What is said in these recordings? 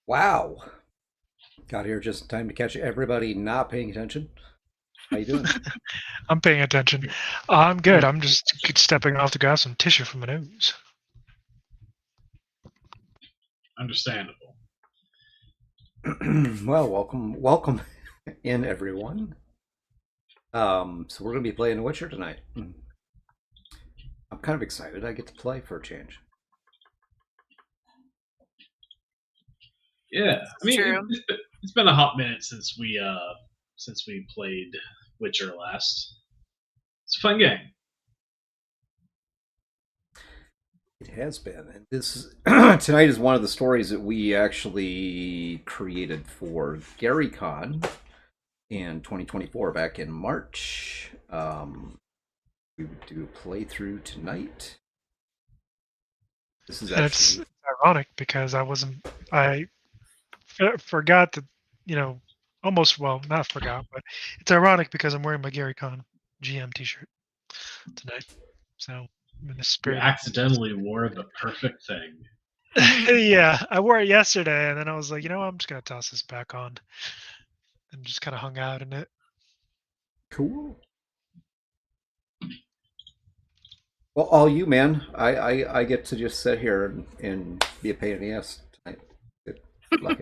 Wow. Got here just in time to catch everybody not paying attention. How you doing? I'm paying attention. I'm good. I'm just stepping off to grab some tissue from my nose. Understandable. Well, welcome in everyone. So we're gonna be playing Witcher tonight. I'm kind of excited. I get to play for a change. Yeah, I mean True. it's been a hot minute since we played Witcher last. It's a fun game. It has been, and tonight is one of the stories that we actually created for GaryCon in 2024 back in March. We would do a playthrough tonight. This is It's actually ironic because I forgot that, almost, well, not forgot, but it's ironic because I'm wearing my Gary Con GM t-shirt tonight. So I'm in the You spirit. accidentally wore the perfect thing. Yeah, I wore it yesterday and then I was like, I'm just going to toss this back on and just kind of hung out in it. cool. Well, all you, man. I get to just sit here and be a pain in the ass tonight. Good luck.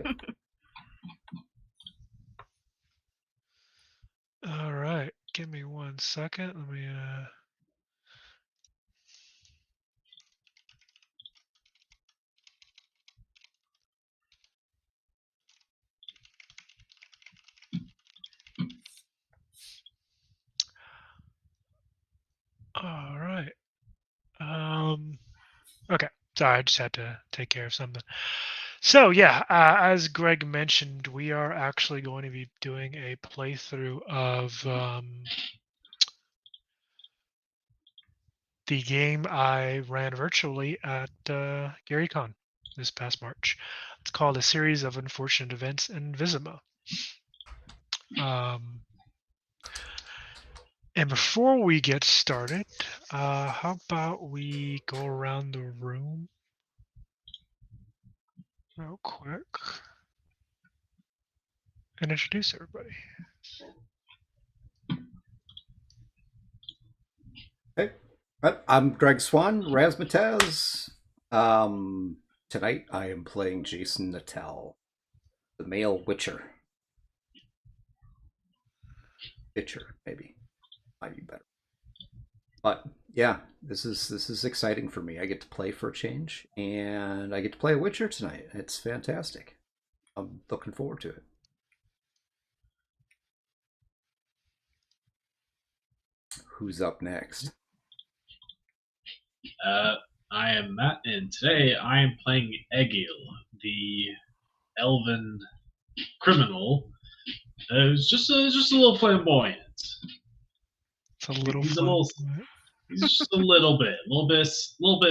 All right, give me 1 second. Let me All right. Okay. Sorry, I just had to take care of something. So yeah, as Greg mentioned, we are actually going to be doing a playthrough of the game I ran virtually at GaryCon this past March. It's called A Series of Unfortunate Events in Vizima. And before we get started, how about we go around the room real quick and introduce everybody. Hey, I'm Greg Swan, Razmataz. Tonight I am playing Jason Natel, the male Witcher. Witcher, maybe. Might be better. But yeah, this is exciting for me. I get to play for a change, and I get to play a Witcher tonight. It's fantastic. I'm looking forward to it. Who's up next? I am Matt, and today I am playing Egil, the elven criminal. Who's just a little flamboyant. It's a little He's fun. he's just a little bit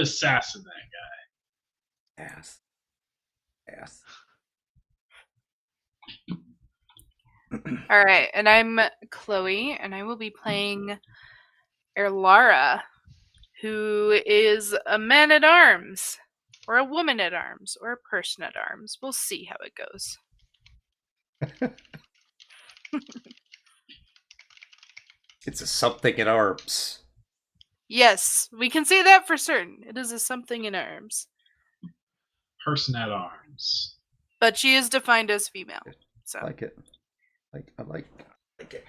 of sass in that guy. Ass. All right, and I'm Chloe, and I will be playing Erlara, who is a man at arms, or a woman at arms, or a person at arms. We'll see how it goes. It's a something in arms. Yes, we can say that for certain. It is a something in arms. Person at arms. But she is defined as female. So I like it. I like it.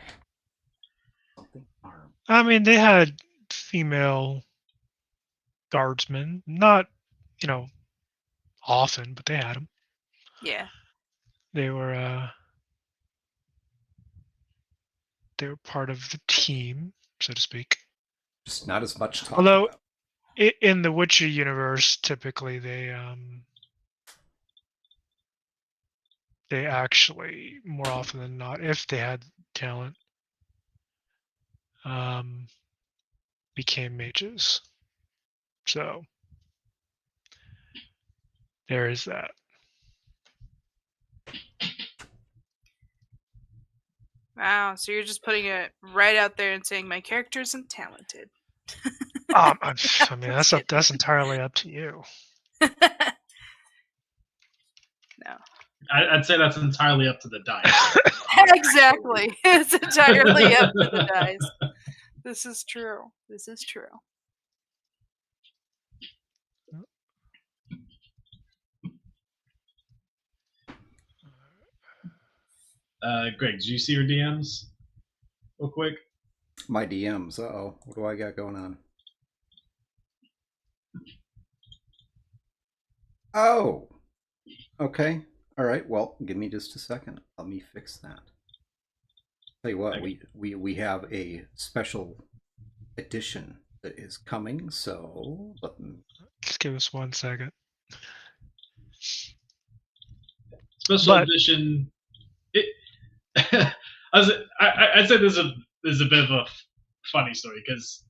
Something arm. I mean, they had female guardsmen, not, often, but they had them. yeah. They were part of the team, so to speak. Just not as much talk Although about. in the Witcher universe, typically they actually, more often than not, if they had talent, became mages. So there is that. Wow, so you're just putting it right out there and saying my character isn't talented. I mean, that's entirely up to you. No. I'd say that's entirely up to the dice. Exactly. It's entirely up to the dice. This is true. This is true. Greg, do you see your DMs real quick? My DMs. Uh-oh. What do I got going on? Oh. Okay. All right. Well, give me just a second. Let me fix that. Tell you what, we have a special edition that is coming, so Just give us 1 second. Special edition. I'd say there's a bit of a funny story because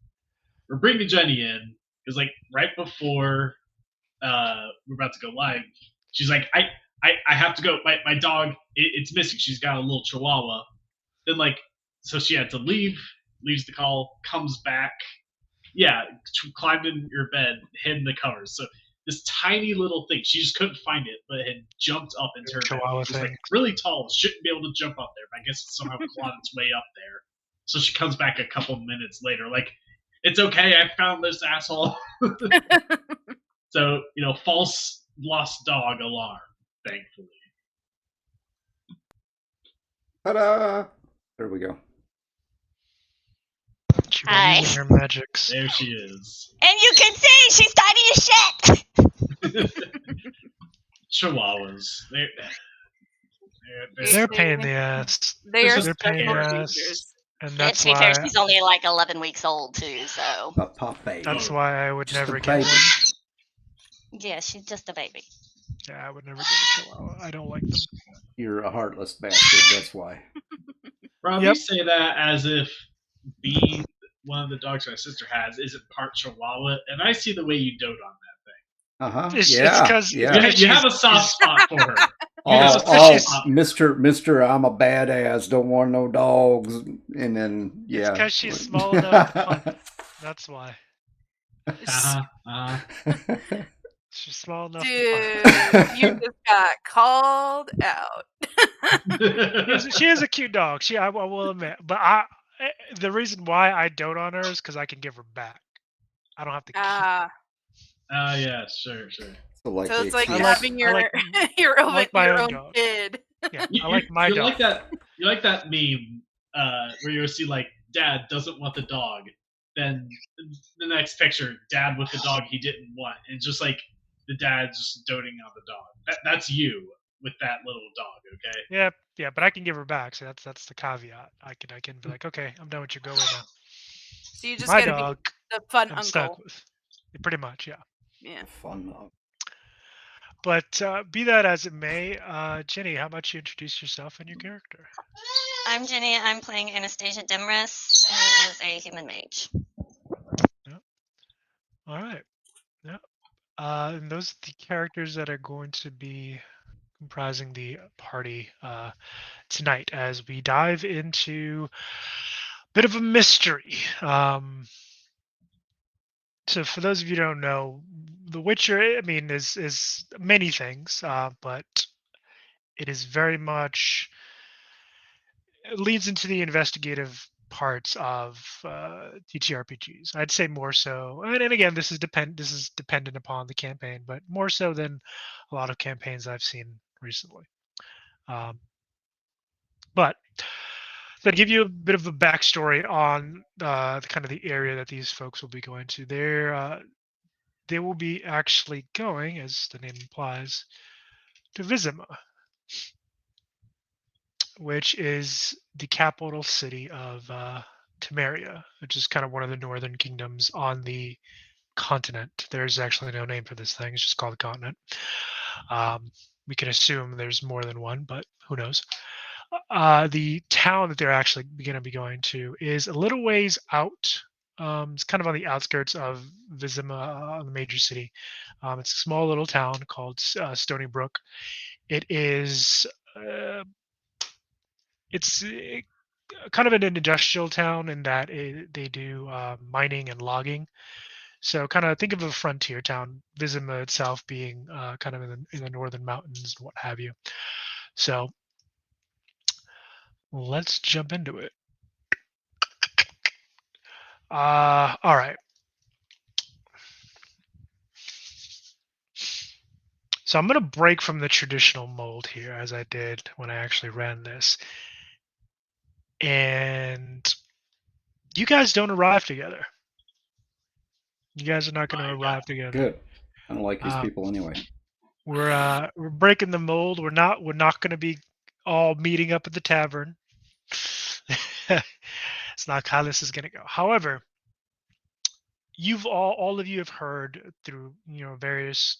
we're bringing Jenny in because like right before we're about to go live, she's like, I have to go. My dog, it's missing. She's got a little chihuahua. Then like, so she had to leave. Leaves the call, comes back. Yeah, climbed in your bed, hid in the covers. So this tiny little thing, she just couldn't find it, but it had jumped up into her bed. It was like really tall, shouldn't be able to jump up there, but I guess it somehow clawed its way up there. So she comes back a couple minutes later, like, it's okay, I found this asshole. So, false lost dog alarm, thankfully. ta-da! There we go. She Hi. using her magics. There she is. And you can see she's tiny as shit. Chihuahuas. They're pain in the ass. They are They're pain in the special ass. creatures. And Yeah, that's to be fair, why she's only like 11 weeks old too, so A puppy. that's why I would Just never a get baby. one. yeah, she's just a baby. Yeah, I would never get a chihuahua. I don't like them. You're a heartless bastard. That's why. Rob, Yep. you say that as if being one of the dogs my sister has isn't part Chihuahua, and I see the way you dote on that Uh huh. It's Yeah. because yeah. thing. You have a soft spot for her. Oh, Mister, I'm a badass. Don't want no dogs. And then, yeah. It's because she's small enough to punt. That's why. She's small enough Dude, to punt. you just got called out. She is a cute dog. I will admit. But the reason why I dote on her is because I can give her back. I don't have to keep. Yeah, sure. So it's like I having your your own, my your own own dog. kid. Yeah, I like my you dog. like that meme where you'll see like dad doesn't want the dog, then the next picture dad with the dog he didn't want, and just like the dad's just doting on the dog. That's you with that little dog, okay? Yeah, but I can give her back, so that's the caveat. I can be like, okay, I'm done with your go right now. So you just My gotta dog, be the fun I'm uncle. stuck with. Pretty much, yeah. Yeah. Fun. But be that as it may, Jenny, how about you introduce yourself and your character? I'm Jenny. I'm playing Anastasia Demris, who is a human mage. Yep. All right. Yeah. And those are the characters that are going to be comprising the party tonight as we dive into a bit of a mystery. So for those of you who don't know, The Witcher, I mean, is many things, but it is very much it leads into the investigative parts of TTRPGs. I'd say more so, and again, this is dependent upon the campaign, but more so than a lot of campaigns I've seen recently. But to give you a bit of a backstory on the kind of the area that these folks will be going to, they will be actually going, as the name implies, to Vizima, which is the capital city of Temeria, which is kind of one of the northern kingdoms on the continent. There's actually no name for this thing; it's just called the continent. We can assume there's more than one, but who knows? The town that they're actually going to be going to is a little ways out. It's kind of on the outskirts of Vizima, the major city. It's a small little town called Stony Brook. It is. It's kind of an industrial town in that they do mining and logging. So kind of think of a frontier town. Vizima itself being kind of in the northern mountains and what have you. So let's jump into it. All right. So I'm going to break from the traditional mold here, as I did when I actually ran this. And you guys don't arrive together. You guys are not going to arrive together. Good. I don't like these Uh, people anyway. we're breaking the mold. We're not going to be all meeting up at the tavern. It's not how this is going to go. However, you've all of you have heard through various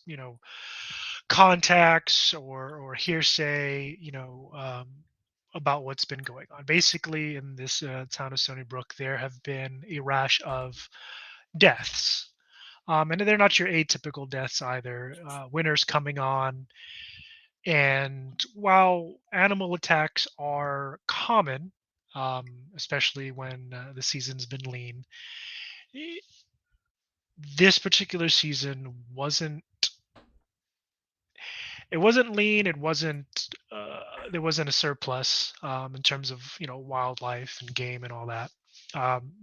contacts or hearsay about what's been going on. Basically, in this town of Stony Brook, there have been a rash of deaths. And they're not your atypical deaths either. Winter's coming on, and while animal attacks are common, especially when the season's been lean, i- this particular season wasn't. It wasn't lean. It wasn't. There wasn't a surplus in terms of wildlife and game and all that.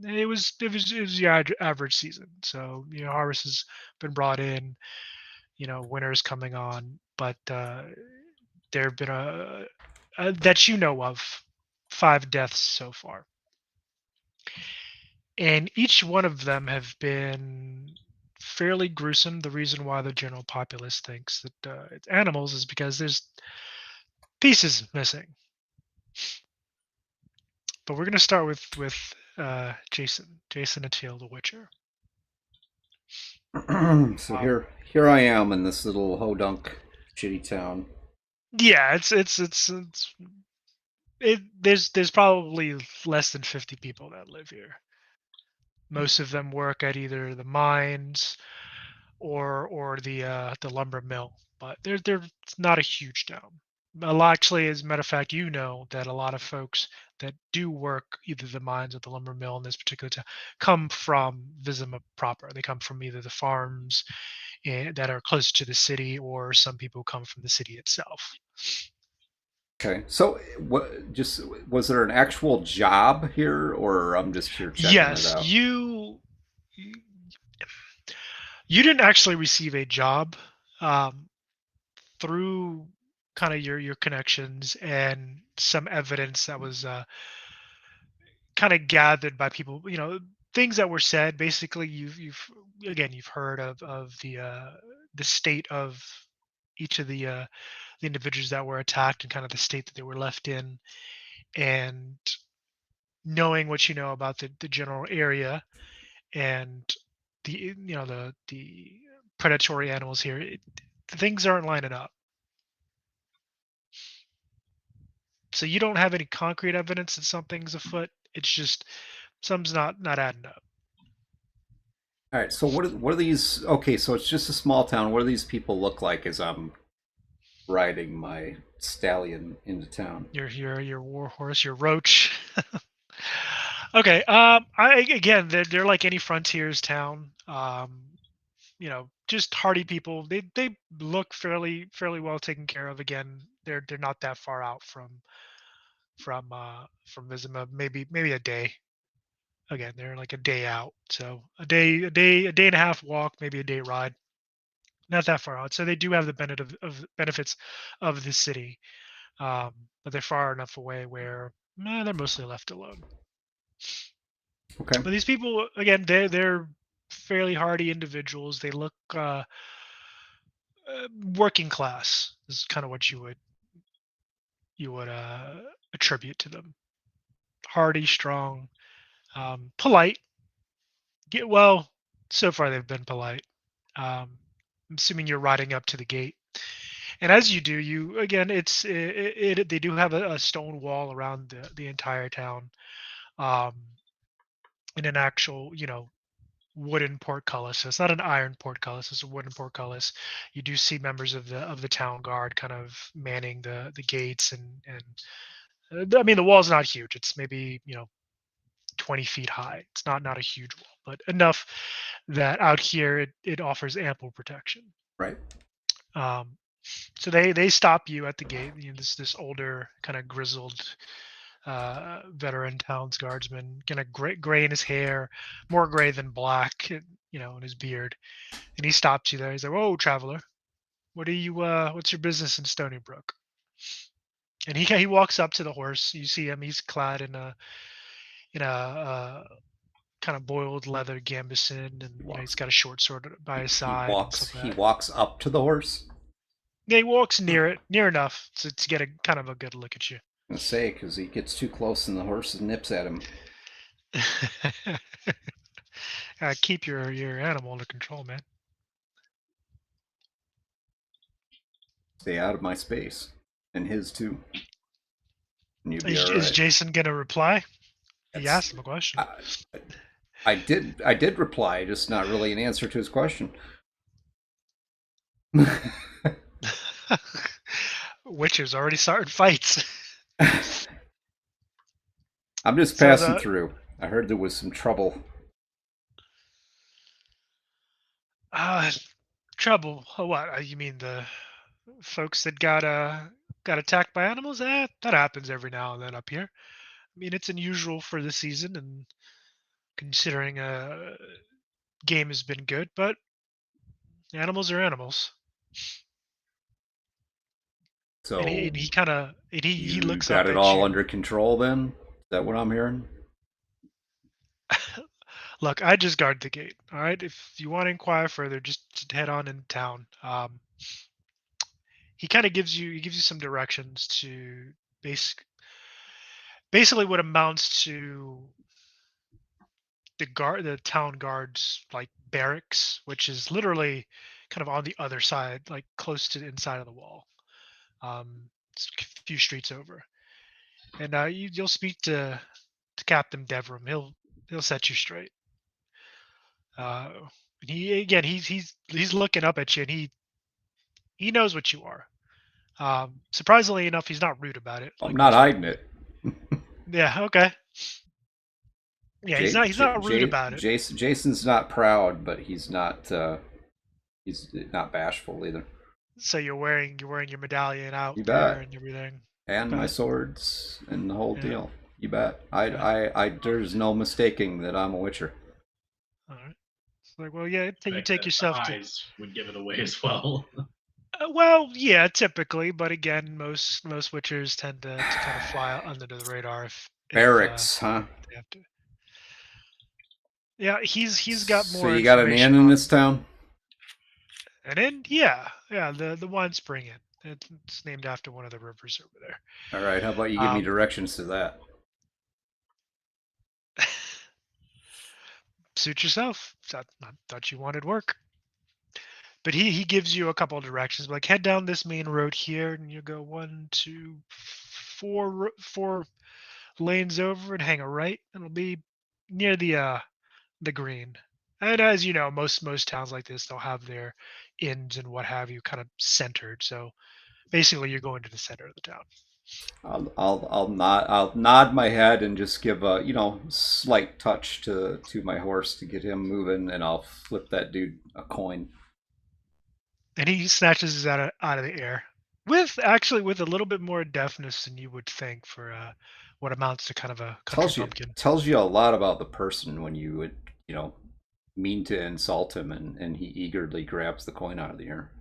It was the average season. So harvest has been brought in. Winter's coming on, but there have been that of 5 deaths so far, and each one of them have been fairly gruesome. The reason why the general populace thinks that it's animals is because there's pieces missing. But we're gonna start with Jason Atteel, the Witcher. So here I am in this little hodunk shitty town. Yeah, there's probably less than 50 people that live here. Most of them work at either the mines or the lumber mill, but they're it's not a huge town. Actually, as a matter of fact, that a lot of folks that do work either the mines or the lumber mill in this particular town come from Vizima proper. They come from either the farms that are close to the city, or some people come from the city itself. Okay, so what? Just was there an actual job here, or I'm just here checking it Yes, out? you didn't actually receive a job um, through kind of your connections and some evidence that was kind of gathered by people. Things that were said. Basically, you've heard of the state of each of the individuals that were attacked and kind of the state that they were left in, and knowing what you know about the general area and the predatory animals here, things aren't lining up. So you don't have any concrete evidence that something's afoot. It's just something's not adding up. All right, so what are these? Okay, so it's just a small town. What do these people look like as I'm riding my stallion into town? Your war horse, your roach. Okay. Again, they're like any frontiers town. Just hardy people. They look fairly well taken care of. Again, they're not that far out from Vizima. Maybe a day. Again, they're like a day out. So a day and a half walk, maybe a day ride. Not that far out. So they do have the benefits of the city, but they're far enough away where they're mostly left alone. Okay, But these people, again, they're fairly hardy individuals. They look working class. Is kind of what you would attribute to them. Hardy, strong, polite. Get well. So far, they've been polite. Um, I'm assuming you're riding up to the gate, and as you do, you again, they do have a stone wall around the entire town, um, in an actual wooden portcullis. So it's not an iron portcullis; it's a wooden portcullis. You do see members of the town guard kind of manning the gates, and I mean the wall's not huge. It's maybe 20 feet high. It's not a huge wall, but enough that out here it offers ample protection. right. Um, So they stop you at the gate. This older kind of grizzled veteran town's guardsman, kind of gray in his hair, more gray than black, in his beard. And he stops you there. He's like, "Whoa, traveler, what's your business in Stony Brook?" And he walks up to the horse. You see him. He's clad in a kind of boiled leather gambeson, and he's got a short sword by his side and stuff like He that. walks up to the horse. Yeah, he walks near enough to get a kind of a good look at you. I'm gonna say, because he gets too close and the horse nips at him. Keep your animal under control, man. Stay out of my space, and his too. And you'll be Is, all is right. Jason gonna reply? He That's- asked him a question. I did reply, just not really an answer to his question. Witcher's already started fights. I'm just So passing through. I heard there was some trouble. Trouble. What? You mean the folks that got attacked by animals? That happens every now and then up here. I mean, it's unusual for the season, and considering game has been good, but animals are animals. So And he kind of he you looks got up it at all you. under control then? Is that what I'm hearing? Look, I just guard the gate. All right. If you want to inquire further, just head on in town. He kind of gives you some directions to basically what amounts to the town guards like barracks, which is literally kind of on the other side, like close to the inside of the wall. It's a few streets over, and you'll speak to Captain Devram. He'll set you straight. And he's looking up at you, and he knows what you are. Surprisingly enough, he's not rude about it. I'm Like not most hiding people. it. Yeah. Okay. Yeah, he's not rude about it. Jason's not proud, but he's not bashful either. So you're wearing your medallion out You there bet. and everything. And Okay. my swords and the whole Yeah. deal. You bet. Yeah. I there's no mistaking that I'm a witcher. All right. It's like, well, yeah, you Like take the yourself to. eyes would give it away as well. Well, yeah, typically, but again, most witchers tend to kind of fly under the radar if Barracks, huh? they have to. Yeah, he's got So more you got an information inn in on. this town? And then yeah, the Wine Spring Inn. It's named after one of the rivers over there. All right. How about you give me Um, directions to that? Suit yourself. I thought you wanted work. But he gives you a couple of directions, like head down this main road here, and you go 1, 2, 4 lanes over, and hang a right, and it'll be near the green. And as you know, most towns like this, they'll have their inns and what have you kind of centered. So basically, you're going to the center of the town. I'll nod my head and just give a slight touch to my horse to get him moving, and I'll flip that dude a coin. And he snatches his out of the air with a little bit more deftness than you would think for what amounts to kind of a country bumpkin. Tells you a lot about the person when you would mean to insult him, and he eagerly grabs the coin out of the air.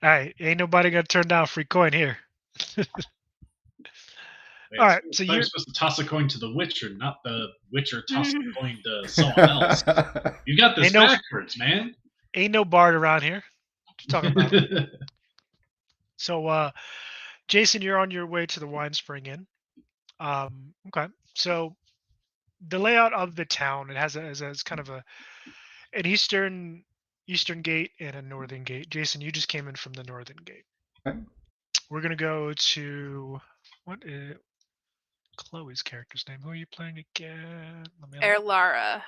Hey, ain't nobody gonna turn down a free coin here. Wait, All right, so you're you're supposed to toss a coin to the Witcher, not the Witcher toss a coin to someone else. You got this backwards, man. Ain't no bard around here. What you talking about? So, Jason, you're on your way to the Wine Spring Inn. Okay, so the layout of the town, it has kind of an eastern gate and a northern gate. Jason, you just came in from the northern gate. Okay. We're gonna go to what is Chloe's character's name? Who are you playing again? Erlara.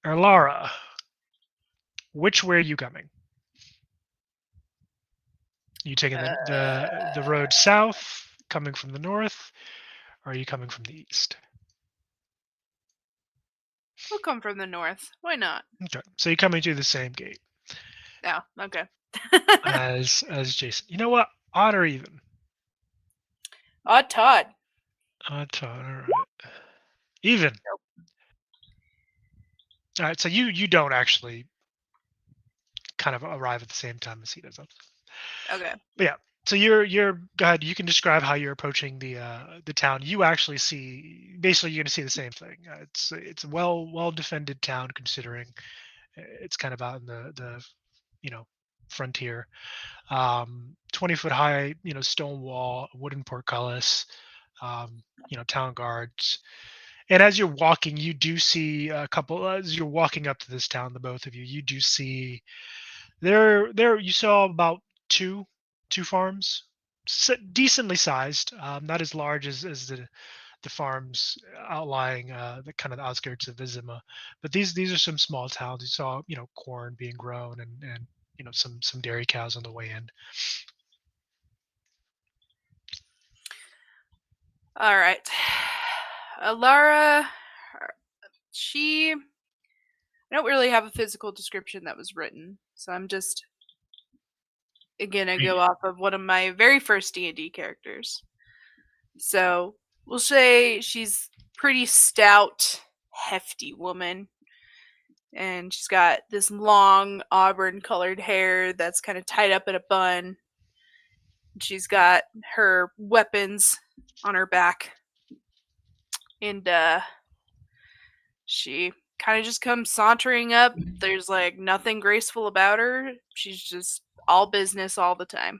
Erlara. Which way are you coming? You taking the road south, coming from the north, or are you coming from the east? We'll come from the north. Why not? Okay, so you're coming through the same gate. Yeah, okay. as Jason. You know what? Odd or even? Odd Todd. Odd Todd. All right. Even. All right. So you don't actually kind of arrive at the same time as he does. Okay. But yeah. So you're go ahead. You can describe how you're approaching the town. You actually see basically you're going to see the same thing. It's a well defended town considering it's kind of out in the you know frontier. 20-foot high stone wall, wooden portcullis. Town guards. And as you're walking, you do see a couple. As you're walking up to this town, the both of you, you do see there. You saw about two farms, decently sized, not as large as the farms outlying the kind of the outskirts of Vizima, but these are some small towns. You saw corn being grown and some dairy cows on the way in. All right. Alara, she. I don't really have a physical description that was written, so I'm just gonna go off of one of my very first D&D characters. So we'll say she's pretty stout, hefty woman, and she's got this long auburn-colored hair that's kind of tied up in a bun. She's got her weapons on her back, and she kind of just comes sauntering up. There's like nothing graceful about her. She's just all business all the time.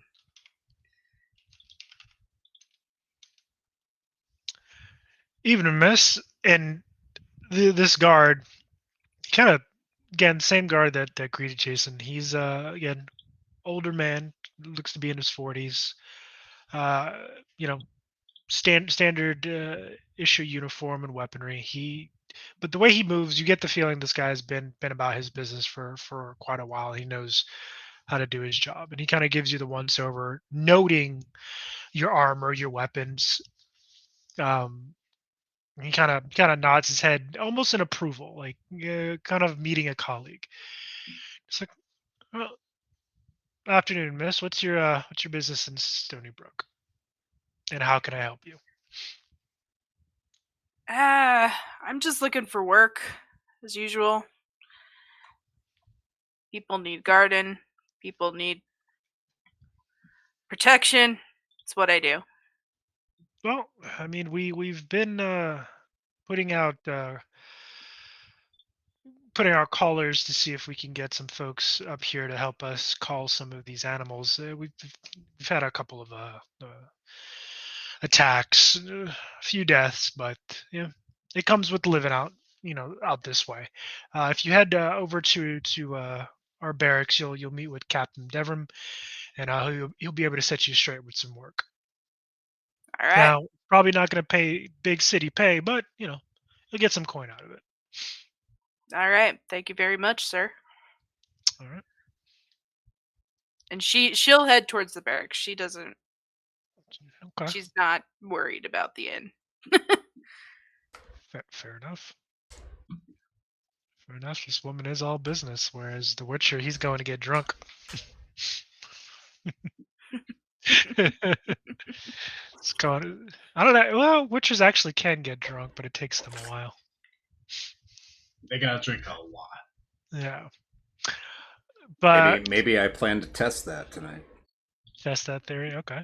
Even miss, and this guard, kind of again same guard that greeted Jason. He's again older man, looks to be in his 40s. Uh, you know, standard issue uniform and weaponry. But the way he moves, you get the feeling this guy's been about his business for quite a while. He knows how to do his job, and he kind of gives you the once over, noting your armor, your weapons. Um, he kind of nods his head, almost in approval, like kind of meeting a colleague. It's like, well, afternoon, miss. What's your business in Stony Brook, and how can I help you? I'm just looking for work, as usual. People need garden. People need protection. It's what I do. Well, I mean, we've been putting out putting our callers to see if we can get some folks up here to help us call some of these animals. We've had a couple of attacks, a few deaths, but yeah, it comes with living out, out this way. If you head over to our barracks, you'll meet with Captain Devram, and he'll be able to set you straight with some work. All right. Now, probably not going to pay big city pay, but you'll get some coin out of it. All right. Thank you very much, sir. All right. And she'll head towards the barracks. She doesn't. Okay. She's not worried about the inn. Fair enough. Fair enough. This woman is all business, whereas the Witcher, he's going to get drunk. It's going. I don't know. Well, Witchers actually can get drunk, but it takes them a while. They gotta drink a lot. Yeah. But Maybe I plan to test that tonight. that's that theory. Okay.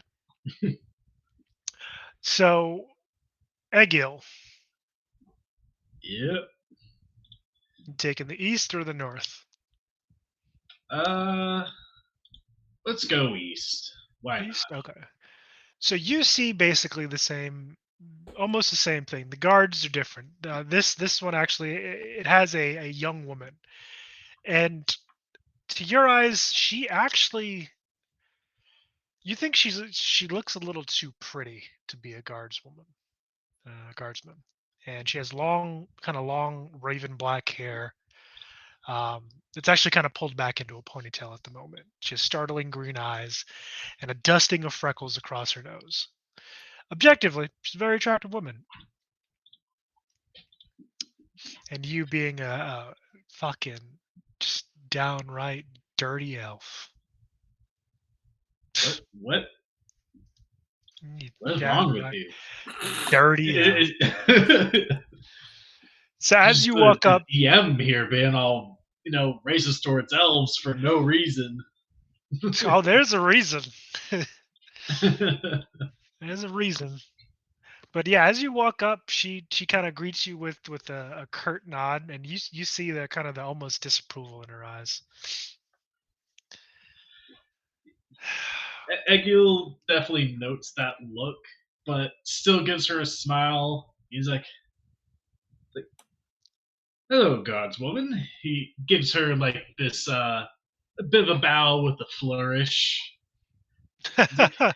So, Egil, Yep. you taking the east or the north? Uh, let's go east. Why East. not? Okay. So you see basically the same, almost the same thing. The guards are different. This one actually it has a young woman, and to your eyes, she actually you think she looks a little too pretty to be a guardsman, and she has long raven black hair. It's actually kind of pulled back into a ponytail at the moment. She has startling green eyes and a dusting of freckles across her nose. Objectively, she's a very attractive woman. And you being a fucking just downright dirty elf. What You is wrong with downright you? dirty elf. So as Just you walk up, the DM here being all racist towards elves for no reason. oh, there's a reason. There's a reason. But yeah, as you walk up, she kind of greets you with a curt nod, and you see the kind of the almost disapproval in her eyes. Egil definitely notes that look, but still gives her a smile. He's like, "Hello, guardswoman." He gives her like this a bit of a bow with a flourish. Like,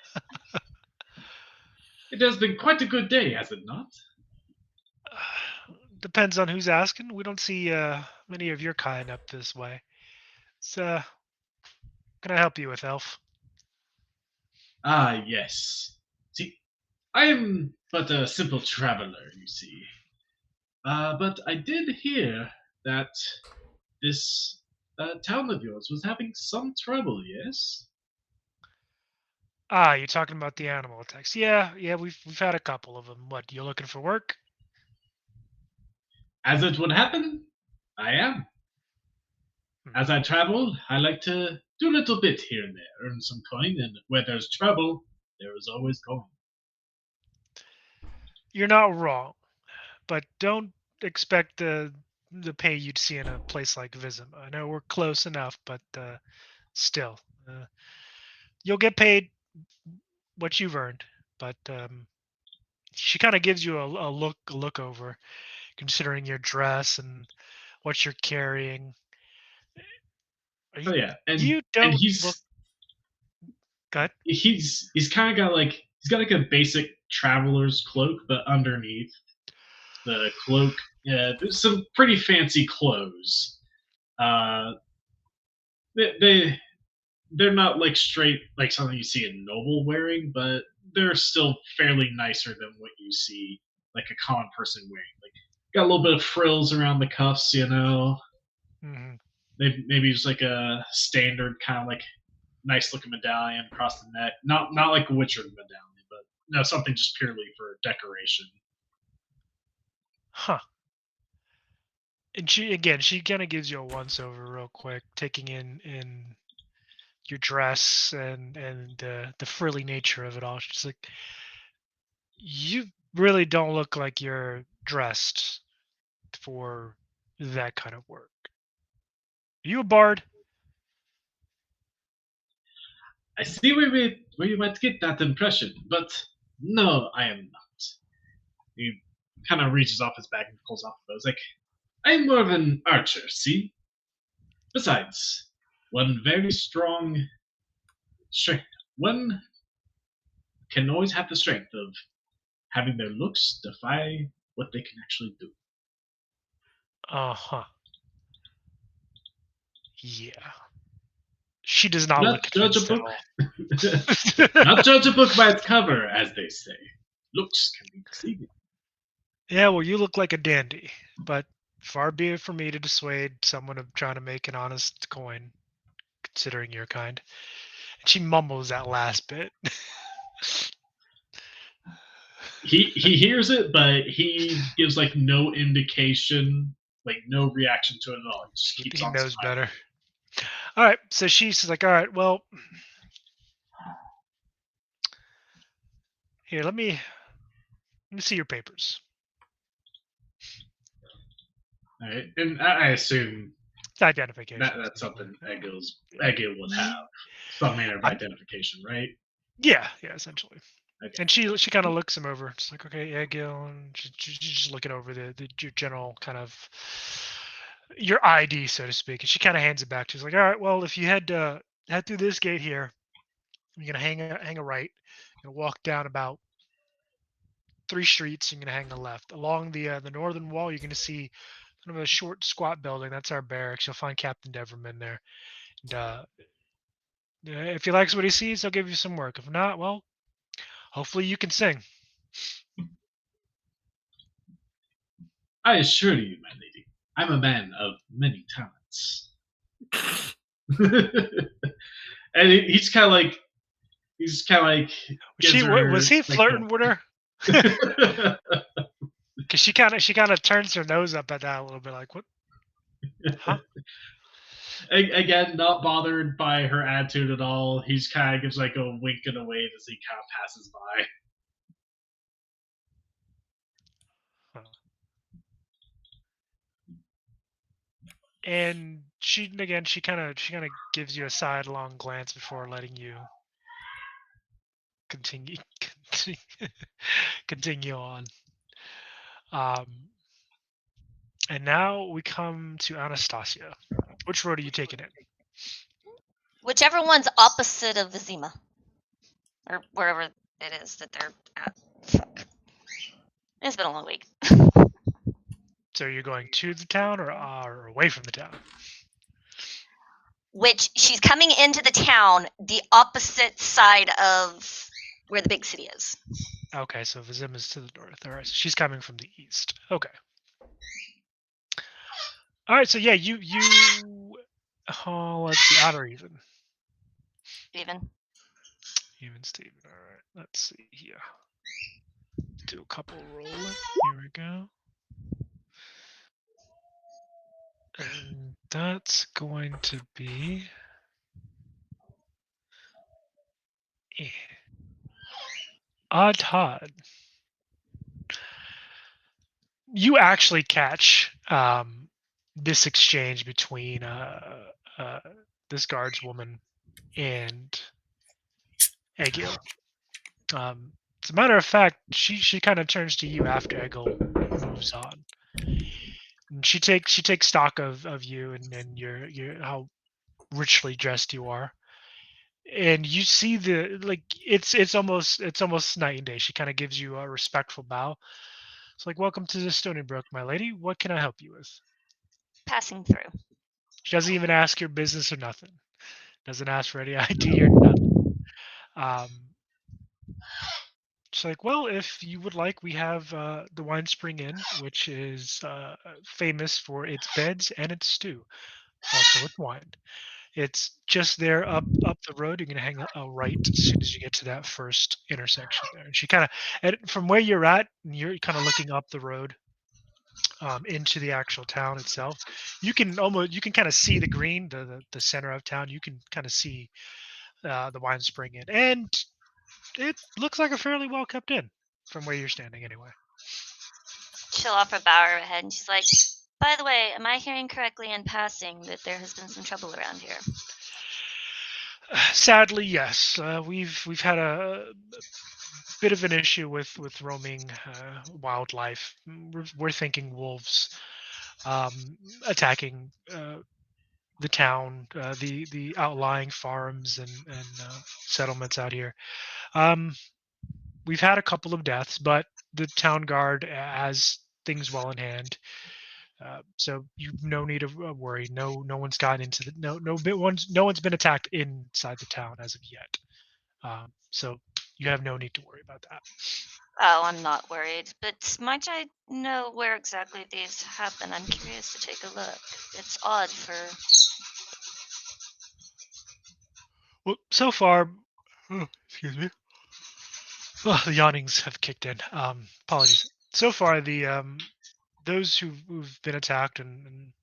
it has been quite a good day, has it not? Depends on who's asking. We don't see many of your kind up this way. So, can I help you with, Elf? Ah, yes. See, I am but a simple traveler, you see. But I did hear that this town of yours was having some trouble, yes? Ah, you're talking about the animal attacks. Yeah, we've had a couple of them. What, you're looking for work? As it would happen, I am. Hmm. As I travel, I like to do a little bit here and there, earn some coin, and where there's trouble, there is always coin. You're not wrong, but don't expect the pay you'd see in a place like Visima. I know we're close enough, but still, you'll get paid what you've earned. But she kind of gives you a look over, considering your dress and what you're carrying. Oh yeah, You and don't look good. he's kind of got like he's got like a basic traveler's cloak, but underneath the cloak, yeah, there's some pretty fancy clothes. Uh, they they're not like straight like something you see a noble wearing, but they're still fairly nicer than what you see like a common person wearing. Like got a little bit of frills around the cuffs, Hmm. Maybe just like a standard kind of like nice looking medallion across the neck. Not like a Witcher medallion, but something just purely for decoration. Huh. And she kind of gives you a once over real quick, taking in your dress and the frilly nature of it all. She's like, you really don't look like you're dressed for that kind of work. Are you a bard? I see where you might get that impression, but no, I am not. He kind of reaches off his bag and pulls off the bow. He's like, I'm more of an archer, see? Besides, one very strong strength. One can always have the strength of having their looks defy what they can actually do. Uh-huh. Yeah. She does not Not look judge a convinced at book. all. Not judge a book by its cover, as they say. Looks can be deceiving. Yeah, well, you look like a dandy, but far be it from me to dissuade someone of trying to make an honest coin, considering your kind. And she mumbles that last bit. He hears it, but he gives like no indication, like no reaction to it at all. He just keeps He on knows smiling. better. All right, so she's like, all right, well, here, let me see your papers. All right, and I assume It's identification. that's something Egil would Ye- have some manner of I- identification, right? Yeah, essentially. Okay. And she kind of looks him over. It's like, okay, yeah, Gil, and she's just looking over your general kind of your ID, so to speak. And she kind of hands it back. She's like, all right, well, if you head through this gate here, you're gonna hang a right, and walk down about 3 streets. You're gonna hang a left. Along the northern wall, you're gonna see kind of a short, squat building. That's our barracks. You'll find Captain Deverman there. And if he likes what he sees, he'll give you some work. If not, well, hopefully you can sing. I assure you, my lady, I'm a man of many talents. And he's kind of like he's kind of like gives Was her he like flirting with her? the Because she kind of turns her nose up at that a little bit, like what? Huh? again not bothered by her attitude at all. He's kind of gives like a wink and a wave as he kind of passes by. And she kind of gives you a sidelong glance before letting you continue continue on. And now we come to Anastasia. Which road are you taking it? Whichever one's opposite of Vizima. Or wherever it is that they're at. Fuck. It's been a long week. So you're going to the town or away from the town? Which she's coming into the town the opposite side of where the big city is. Okay, so Vizim is to the north. All right, so she's coming from the east. Okay. All right, so yeah, you let's see, odd or even? Even. Even Steven. All right, let's see here. Let's do a couple rolling. Here we go. And that's going to be odd Todd. You actually catch this exchange between this guardswoman and Egil. As a matter of fact, she kind of turns to you after Egil moves on. And she takes stock of you and your how richly dressed you are. And you see it's almost night and day. She kind of gives you a respectful bow. It's like, welcome to the Stony Brook, my lady. What can I help you with? Passing through. She doesn't even ask your business or nothing. Doesn't ask for any ID or nothing. She's like, well, if you would like, we have the Wine Spring Inn, which is famous for its beds and its stew, also with wine. It's just there up the road. You're gonna hang a right as soon as you get to that first intersection there. And she kind of, from where you're at, you're kind of looking up the road into the actual town itself. You can kind of see the green, the center of town. You can kind of see the Wine Spring Inn, and it looks like a fairly well kept inn from where you're standing, anyway. She'll offer bow her head and she's like, by the way, am I hearing correctly in passing that there has been some trouble around here? Sadly, yes. We've had a bit of an issue with roaming wildlife. We're thinking wolves attacking the town, the outlying farms and settlements out here. We've had a couple of deaths, but the town guard has things well in hand. So you've no need of worry. No one's gotten into the no one's been attacked inside the town as of yet. So you have no need to worry about that. Oh, I'm not worried, but might I know where exactly these happen? I'm curious to take a look. It's odd for... Well, so far, excuse me. Oh, the yawnings have kicked in. Apologies. So far, the those who've been attacked and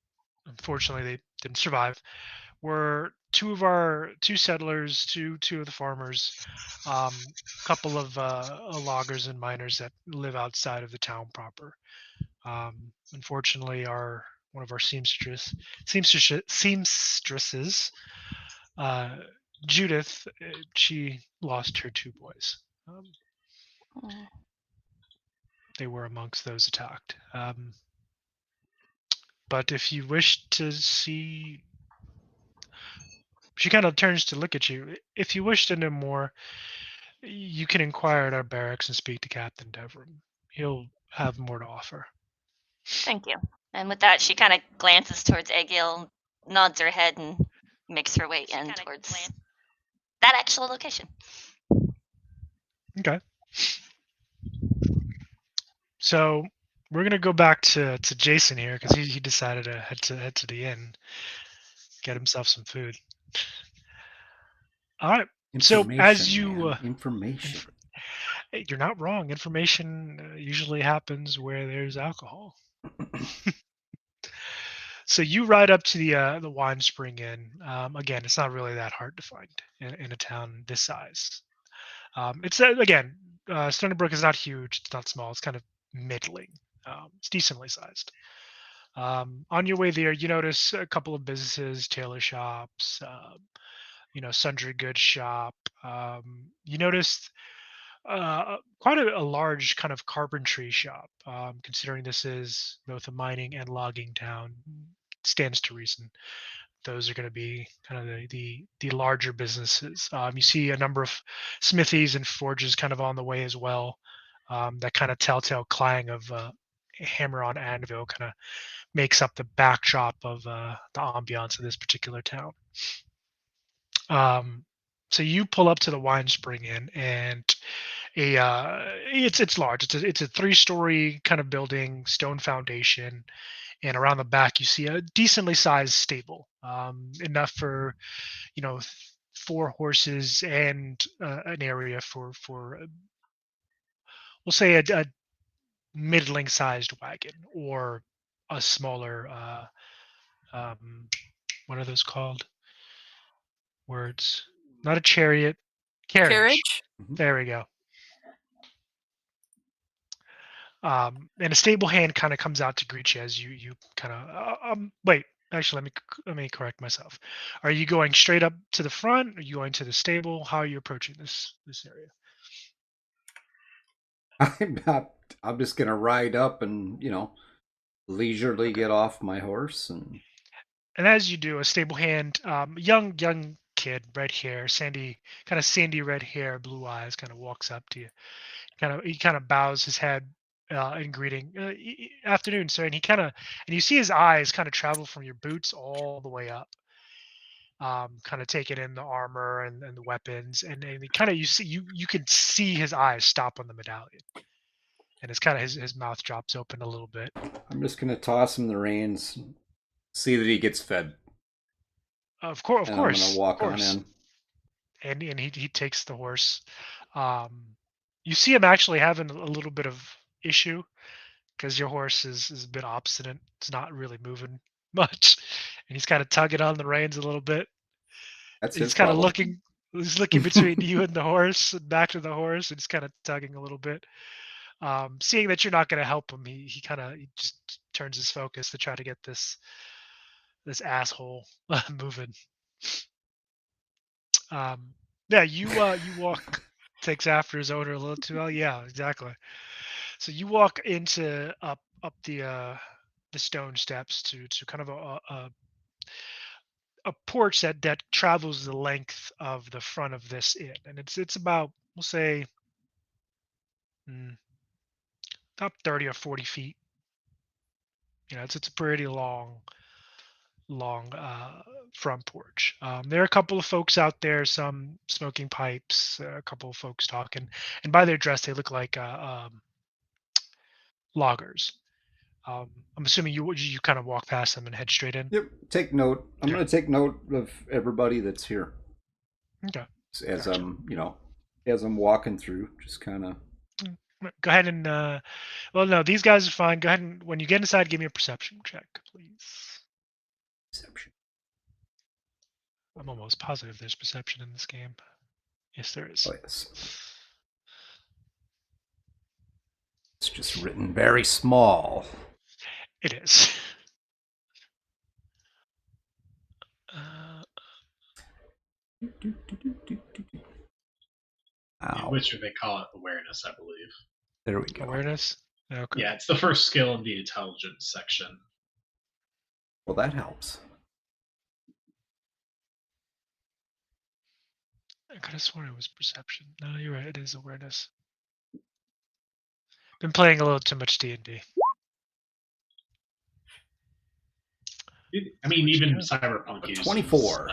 unfortunately they didn't survive were two settlers, two of the farmers, couple of loggers and miners that live outside of the town proper. Unfortunately, one of our seamstresses, Judith, she lost her two boys. They were amongst those attacked. But if you wish to see, she kind of turns to look at you. If you wish to know more, you can inquire at our barracks and speak to Captain Devram. He'll have more to offer. Thank you. And with that, she kind of glances towards Egil, nods her head, and makes her way in towards that actual location. Okay. So we're gonna go back to Jason here because he decided to head to the inn, get himself some food. All right. So as you information. you're not wrong. Information usually happens where there's alcohol. So you ride up to the Wine Spring Inn. Again, it's not really that hard to find in a town this size. It's again, Stony Brook is not huge. It's not small. It's kind of middling. It's decently sized. On your way there, you notice a couple of businesses, tailor shops, sundry goods shop. You notice quite a large kind of carpentry shop, considering this is both a mining and logging town. Stands to reason those are going to be kind of the larger businesses. You see a number of smithies and forges kind of on the way as well. That kind of telltale clang of hammer on anvil kind of makes up the backdrop of the ambiance of this particular town. So you pull up to the Wine Spring Inn, and it's large. It's a 3-story kind of building, stone foundation, and around the back you see a decently sized stable, enough for 4 horses and an area for we'll say a middling sized wagon or a smaller what are those called? Words. Not a chariot. Carriage. There we go. And a stable hand kind of comes out to greet you as you kind of wait. Actually, let me correct myself. Are you going straight up to the front? Are you going to the stable? How are you approaching this area? I'm just gonna ride up and leisurely get off my horse and. And as you do, a stable hand, young kid, red hair, sandy red hair, blue eyes, kind of walks up to you. He kind of bows his head in greeting. Afternoon, sir. And you see his eyes kind of travel from your boots all the way up, kind of taking in the armor and the weapons, and he kind of you can see his eyes stop on the medallion, and it's kind of his mouth drops open a little bit. I'm just gonna toss him the reins, see that he gets fed. Of course, I'm gonna walk on in. And he takes the horse. You see him actually having a little bit of issue because your horse is a bit obstinate. It's not really moving much, and he's kind of tugging on the reins a little bit. He's kind of looking. He's looking between you and the horse, and back to the horse, and he's kind of tugging a little bit. Seeing that you're not going to help him, he just turns his focus to try to get this asshole moving. Yeah, you walk. Takes after his owner a little too well. Yeah, exactly. So you walk up the stone steps to kind of a porch that travels the length of the front of this inn, and it's about, we'll say, about 30 or 40 feet. It's a pretty long front porch. There are a couple of folks out there, some smoking pipes, a couple of folks talking, and by their dress, they look like loggers. I'm assuming you kind of walk past them and head straight in. Yep. Take note. I'm going to take note of everybody that's here. Okay. As gotcha. As I'm walking through, just kind of. Go ahead and well, no, these guys are fine. Go ahead and when you get inside, give me a perception check, please. Perception. I'm almost positive there's perception in this game. Yes, there is. Oh, yes. It's just written very small. It is. In which they call it awareness, I believe. There we go. Awareness? Okay. Yeah, it's the first skill in the intelligence section. Well, that helps. I could have sworn it was perception. No, you're right. It is awareness. Been playing a little too much D&D. I mean, even Cyberpunk uses 24.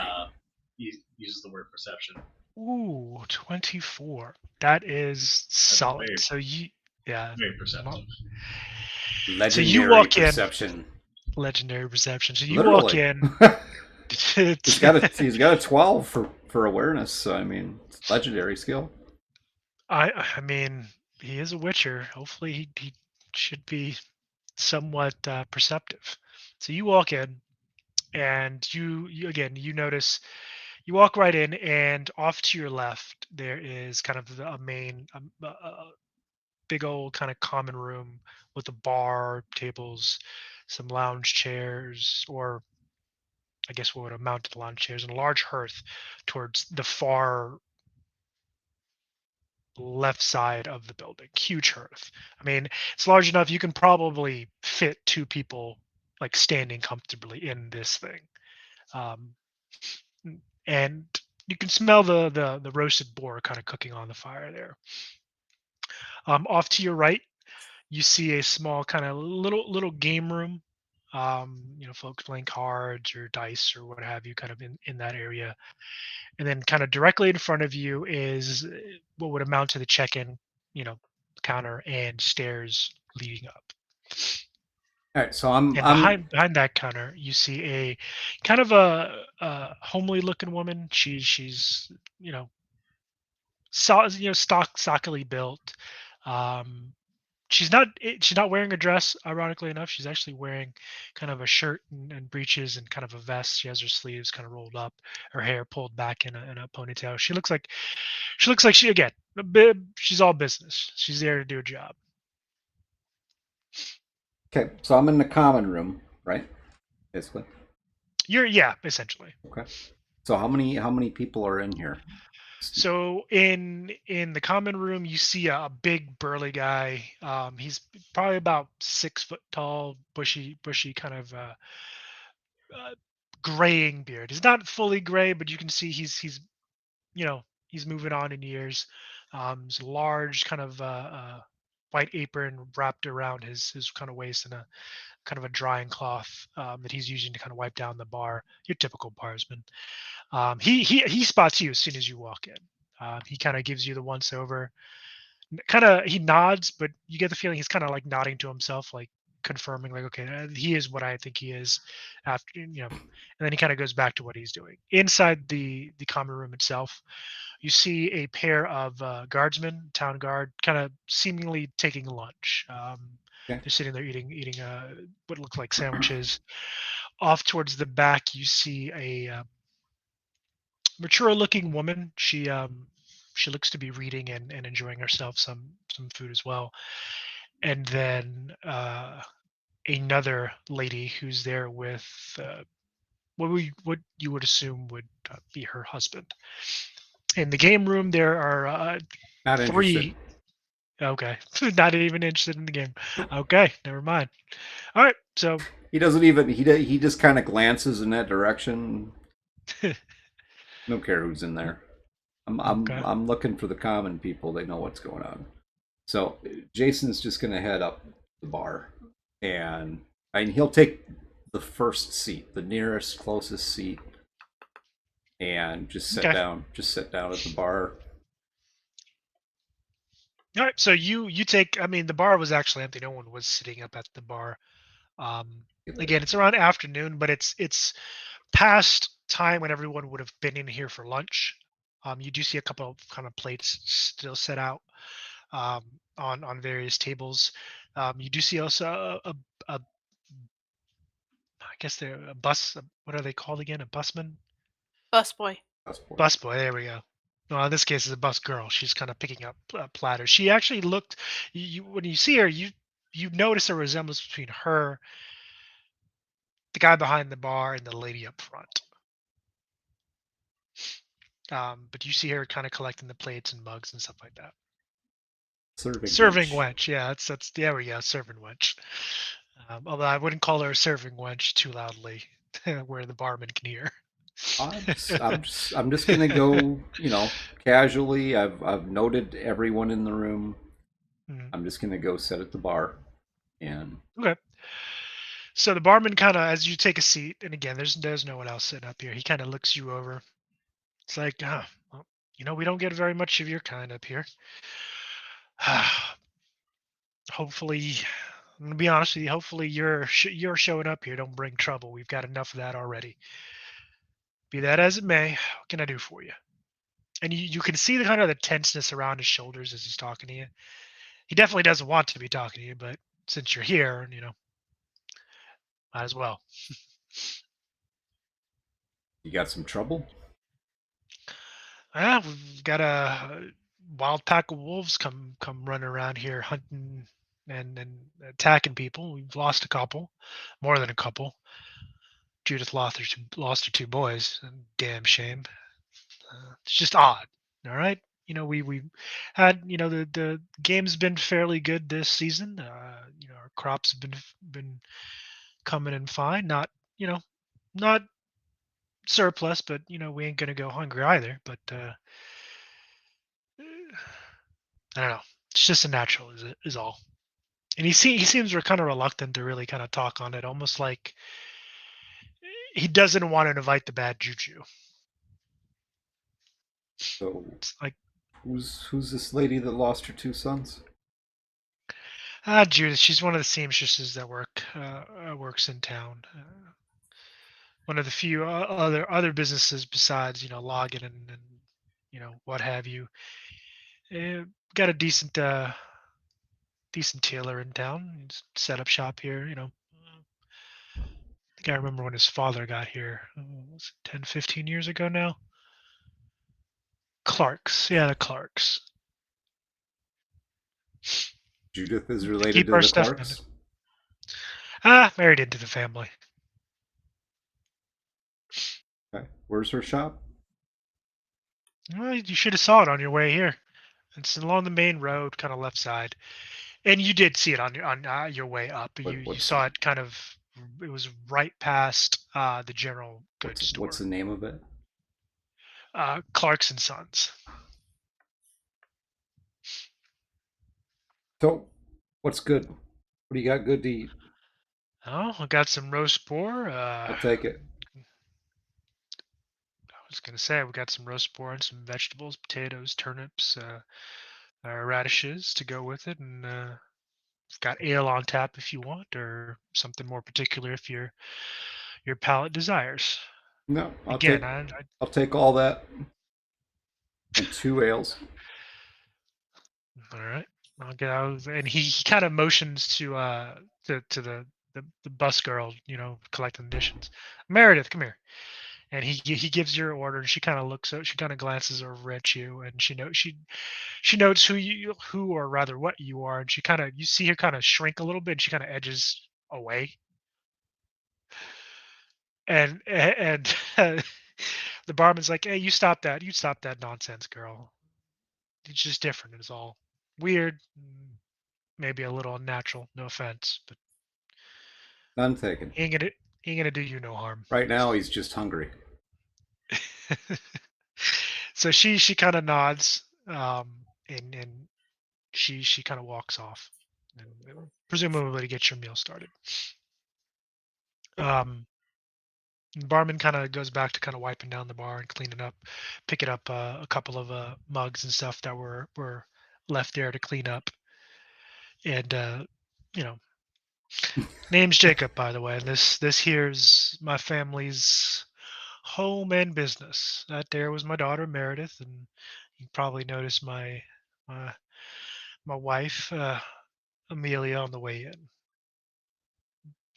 Uses the word perception. Ooh, 24. That is solid. Very, so very perceptive. Legendary so you walk perception. In. Legendary perception. So you Literally. walk in. He's got a 12 for for awareness. So, I mean, it's legendary skill. I mean, he is a Witcher. Hopefully, he should be somewhat perceptive. So you walk in, and you again you notice you walk right in, and off to your left there is kind of a main big old kind of common room with a bar, tables, some lounge chairs, or I guess what would amount to lounge chairs, and a large hearth towards the far left side of the building. Huge hearth. I mean, it's large enough you can probably fit two people like standing comfortably in this thing. Um, and you can smell the roasted boar kind of cooking on the fire there. Off to your right, you see a small kind of little game room. Folks playing cards or dice or what have you, kind of in that area. And then kind of directly in front of you is what would amount to the check-in, you know, counter and stairs leading up. All right, so And I'm behind that counter, you see a kind of a homely looking woman. She's stockily built. Um, she's not wearing a dress. Ironically enough, she's actually wearing kind of a shirt and breeches and kind of a vest. She has her sleeves kind of rolled up, her hair pulled back in a ponytail. She looks like she again a bit, she's all business. She's there to do a job. okay. So I'm in the common room, right? Basically. Yeah, essentially. Okay. So how many people are in here? So in the common room, you see a big burly guy. He's probably about 6 foot tall, bushy kind of uh, graying beard. He's not fully gray, but you can see you know he's moving on in years. He's a large kind of white apron wrapped around his kind of waist and a kind of a drying cloth that he's using to kind of wipe down the bar. Your typical barsman. He spots you as soon as you walk in. He kind of gives you the once over. Kind of he nods, but you get the feeling he's kind of like nodding to himself, like confirming, like, okay, he is what I think he is. After and then he kind of goes back to what he's doing inside the common room itself. You see a pair of guardsmen, town guard, kind of seemingly taking lunch. Okay. They're sitting there eating what look like sandwiches. Off towards the back, you see a mature-looking woman. She looks to be reading and enjoying herself some food as well. And then another lady who's there with what you would assume would be her husband. In the game room, there are Not interested. three. Okay, not even interested in the game. Okay, never mind. All right, so He doesn't even he just kind of glances in that direction. Don't care who's in there. okay, I'm looking for the common people. They know what's going on. So Jason's just gonna head up the bar, and he'll take the first seat, the nearest closest seat, and just sit okay. down. Just sit down at the bar. All right, so you take. I mean, the bar was actually empty. No one was sitting up at the bar. Again, it's around afternoon, but it's past time when everyone would have been in here for lunch. You do see a couple of kind of plates still set out um, on various tables. You do see also a I guess they're a bus. What are they called again? A busman? Busboy. Passport. Busboy. There we go. Well, in this case, it's a bus girl. She's kind of picking up platters. She actually looked. When you see her, you notice a resemblance between her, the guy behind the bar, and the lady up front. But you see her kind of collecting the plates and mugs and stuff like that. Serving Wench. wench. Yeah, that's there we go. Serving wench. Although I wouldn't call her a serving wench too loudly, where the barman can hear. I'm just gonna go, casually. I've noted everyone in the room. Mhm. I'm just gonna go sit at the bar, and Okay. So the barman kind of, as you take a seat, and again, there's no one else sitting up here. He kind of looks you over. It's like, well, we don't get very much of your kind up here. Hopefully, I'm gonna be honest with you. Hopefully, you're showing up here don't bring trouble. We've got enough of that already. Be that as it may, what can I do for you? And you can see the kind of the tenseness around his shoulders as he's talking to you. He definitely doesn't want to be talking to you, but since you're here, might as well. You got some trouble? Yeah, we've got a wild pack of wolves come running around here hunting and attacking people. We've lost a couple, more than a couple. Judith lost her two boys. Damn shame. It's just odd. All right. We had the game's been fairly good this season. Our crops have been coming in fine. Not surplus, but we ain't gonna go hungry either. But I don't know. It's just a natural, is all. And he seems kind of reluctant to really kind of talk on it, almost like he doesn't want to invite the bad juju. So, It's like who's this lady that lost her two sons? Judith. She's one of the seamstresses that works in town. One of the few other businesses besides logging and what have you. Got a decent tailor in town. He's set up shop here. I think I remember when his father got here. Was it 10, 15 years ago now? Clark's. Yeah, the Clark's. Judith is To related keep to our the stuff in. Clarks? Married into the family. Okay. Where's her shop? Well, you should have saw it on your way here. It's along the main road, kind of left side, and you did see it on your way up. You What's saw it kind of. It was right past the general goods what's store. the name of it? Clark's and Sons. So, what's good? What do you got good to eat? Oh, I got some roast boar. I'll take it. I was gonna say we got some roast boar and some vegetables, potatoes, turnips, radishes to go with it, and we've got ale on tap if you want, or something more particular if your palate desires. No, Again, I'll take all that and two ales. all right. I'll get out, and he kind of motions to the bus girl, collecting the dishes. Meredith, come here. And he gives your order, and she kind of looks out, she kind of glances over at you, and she notes who or rather what you are, and you see her kind of shrink a little bit, and she kind of edges away, and the barman's like, "Hey, you stop that nonsense, girl. It's just different. It's all weird, maybe a little unnatural. No offense, but None taken. ain't gonna do you no harm." Right now, he's just hungry. So she kind of nods, and she kind of walks off, and presumably to get your meal started. The barman kind of goes back to kind of wiping down the bar and cleaning up, picking up a couple of mugs and stuff that were left there to clean up. And you know, name's Jacob, by the way. And this here's my family's home and business. That there was my daughter Meredith, and you probably noticed my my wife Amelia on the way in.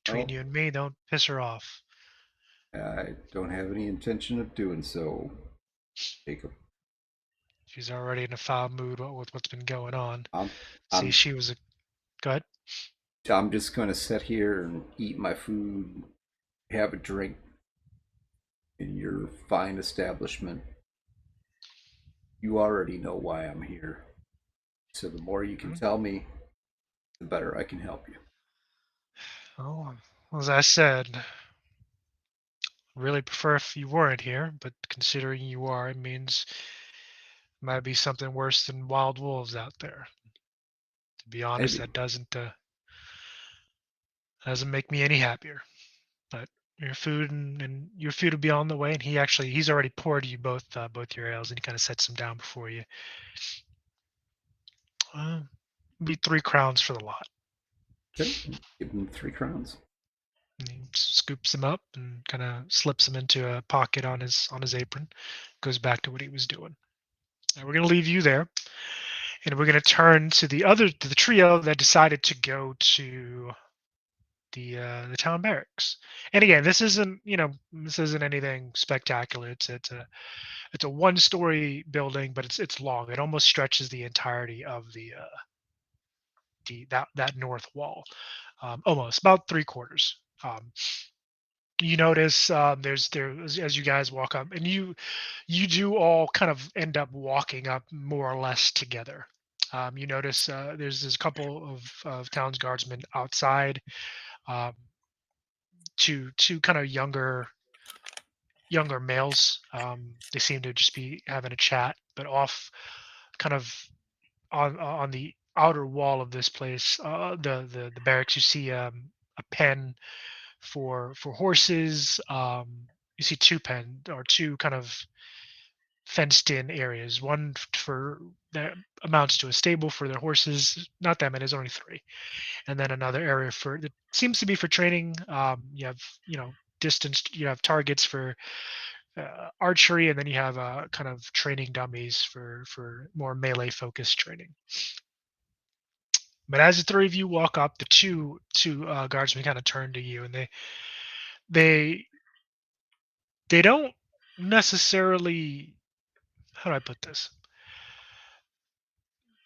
Between Oh, you and me, don't piss her off. I don't have any intention of doing so, Jacob. She's already in a foul mood with what's been going on. I'm, See, I'm, she was a good. I'm just going to sit here and eat my food, have a drink in your fine establishment. You already know why I'm here. So the more you can tell me, the better I can help you. Oh, as I said, really prefer if you weren't here, but considering you are, it means it might be something worse than wild wolves out there. To be honest, Maybe. that doesn't make me any happier. But your food and your food will be on the way, and he's already poured you both your ales, and he kind of sets them down before you. Be 3 crowns for the lot. Okay. Give him 3 crowns. And he scoops them up and kind of slips them into a pocket on his apron. Goes back to what he was doing. And we're gonna leave you there, and we're gonna turn to the trio that decided to go to the town barracks. And again, this isn't anything spectacular. It's a one-story building, but it's long. It almost stretches the entirety of that north wall, almost about three quarters. You notice as you guys walk up, and you do all kind of end up walking up more or less together. You notice there's a couple of town's guardsmen outside, um, two kind of younger males. They seem to just be having a chat, but off kind of on the outer wall of this place, the barracks. You see a pen for horses. You see two kind of fenced in areas. One for that amounts to a stable for their horses. Not that many. There's only three, and then another area for that seems to be for training. You have distance. You have targets for archery, and then you have kind of training dummies for more melee focused training. But as the three of you walk up, the two guardsmen kind of turn to you, and they they don't necessarily, how do I put this?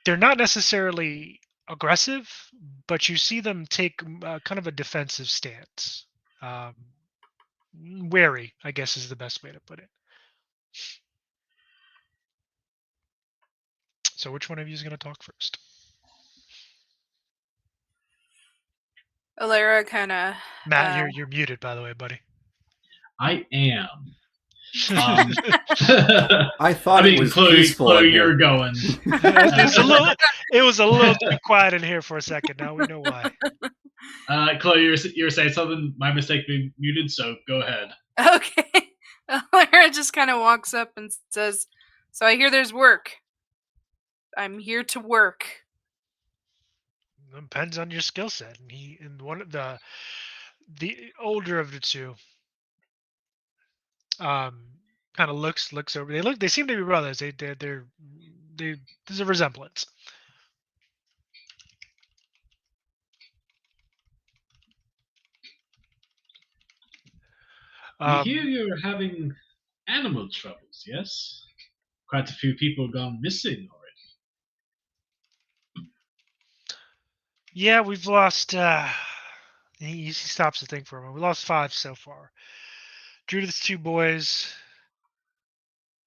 They're not necessarily aggressive, but you see them take kind of a defensive stance. Um, Wary, I guess, is the best way to put it. So, which one of you is going to talk first? Alara kind of. Matt, you're muted, by the way, buddy. I am. I thought it was peaceful in Chloe, here. you're going. It was a little too quiet in here for a second. Now we know why. Chloe, you're saying something. My mistake being muted. So go ahead. Okay. Alara just kind of walks up and says, "So I hear there's work. I'm here to work." Depends on your skill set. And one of the older of the two, kind of looks over. They seem to be brothers. There's a resemblance. We hear you're having animal troubles. Yes, quite a few people have gone missing already. Yeah, we've lost. He stops to think for a moment. We lost 5 so far. Judith's 2 boys.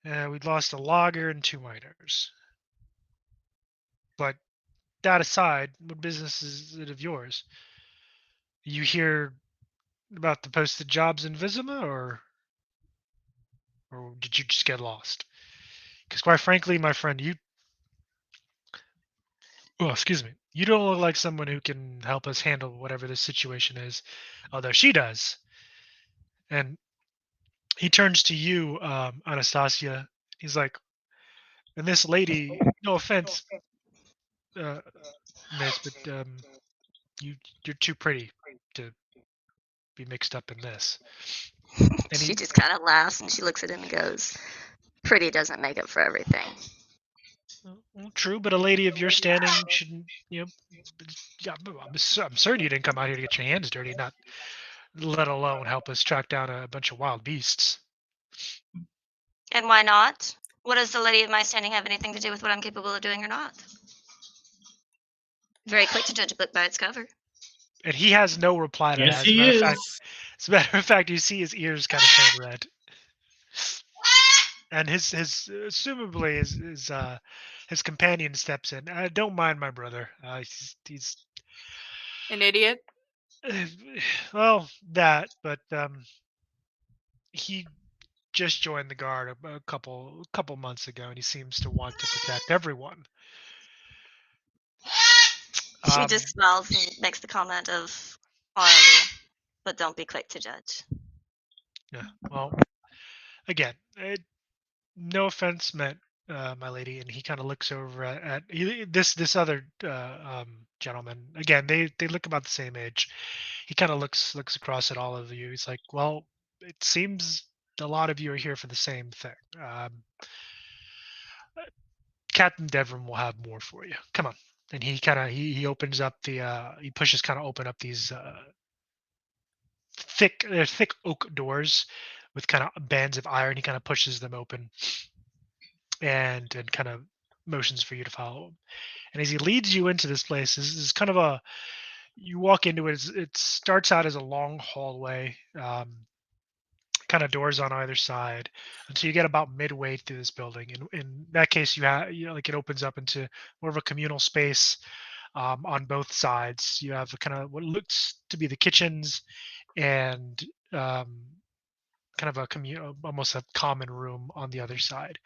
We'd lost a logger and 2 miners. But that aside, what business is it of yours? You hear about the posted jobs in Visima, or did you just get lost? Because quite frankly, my friend, excuse me, you don't look like someone who can help us handle whatever this situation is, although she does. And he turns to you, Anastasia. He's like, and this lady, no offense, miss, but you're too pretty to be mixed up in this. And She just kind of laughs and she looks at him and goes, "Pretty doesn't make up for everything." Well, true, but a lady of your standing shouldn't, yeah, I'm certain you didn't come out here to get your hands dirty, not let alone help us track down a bunch of wild beasts. And why not? What does the lady of my standing have anything to do with what I'm capable of doing or not? Very quick to judge a book by its cover. And he has no reply to Yes, that. he is. As a matter of fact, you see his ears kind of turn red. And his assumably his companion steps in. Don't mind my brother. He's An idiot. well, that, but he just joined the guard a couple months ago, and he seems to want to protect everyone. She just smiles and makes the comment of, "Honorable, but don't be quick to judge." Yeah. Well, again, no offense meant. my lady, and he kind of looks over at this other gentleman. Again, they look about the same age. He kind of looks across at all of you. He's like, "Well, it seems a lot of you are here for the same thing. Captain Devrim will have more for you. Come on." And he kind of he opens up he pushes kind of open up these they're thick oak doors with kind of bands of iron. He kind of pushes them open and kind of motions for you to follow him. And as he leads you into this place, this is kind of you walk into it. It starts out as a long hallway, kind of doors on either side, until you get about midway through this building. And in that case, like it opens up into more of a communal space on both sides. You have kind of what looks to be the kitchens and kind of almost a common room on the other side.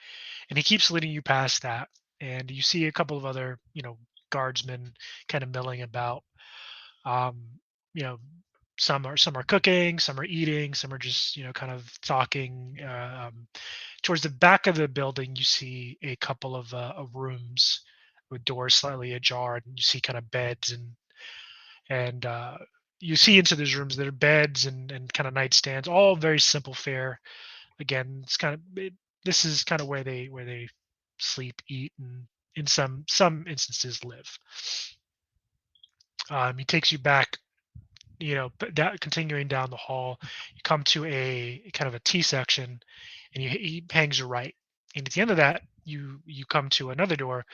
And he keeps leading you past that, and you see a couple of other guardsmen kind of milling about. um you know some are cooking, some are eating, some are just kind of talking. Towards the back of the building you see a couple of rooms with doors slightly ajar, and you see kind of beds and you see into those rooms there are beds and kind of nightstands, all very simple fare. Again, this is kind of where they sleep, eat, and in some instances live. He takes you back, continuing down the hall. You come to a kind of a T section, and he hangs you right. And at the end of that, you come to another door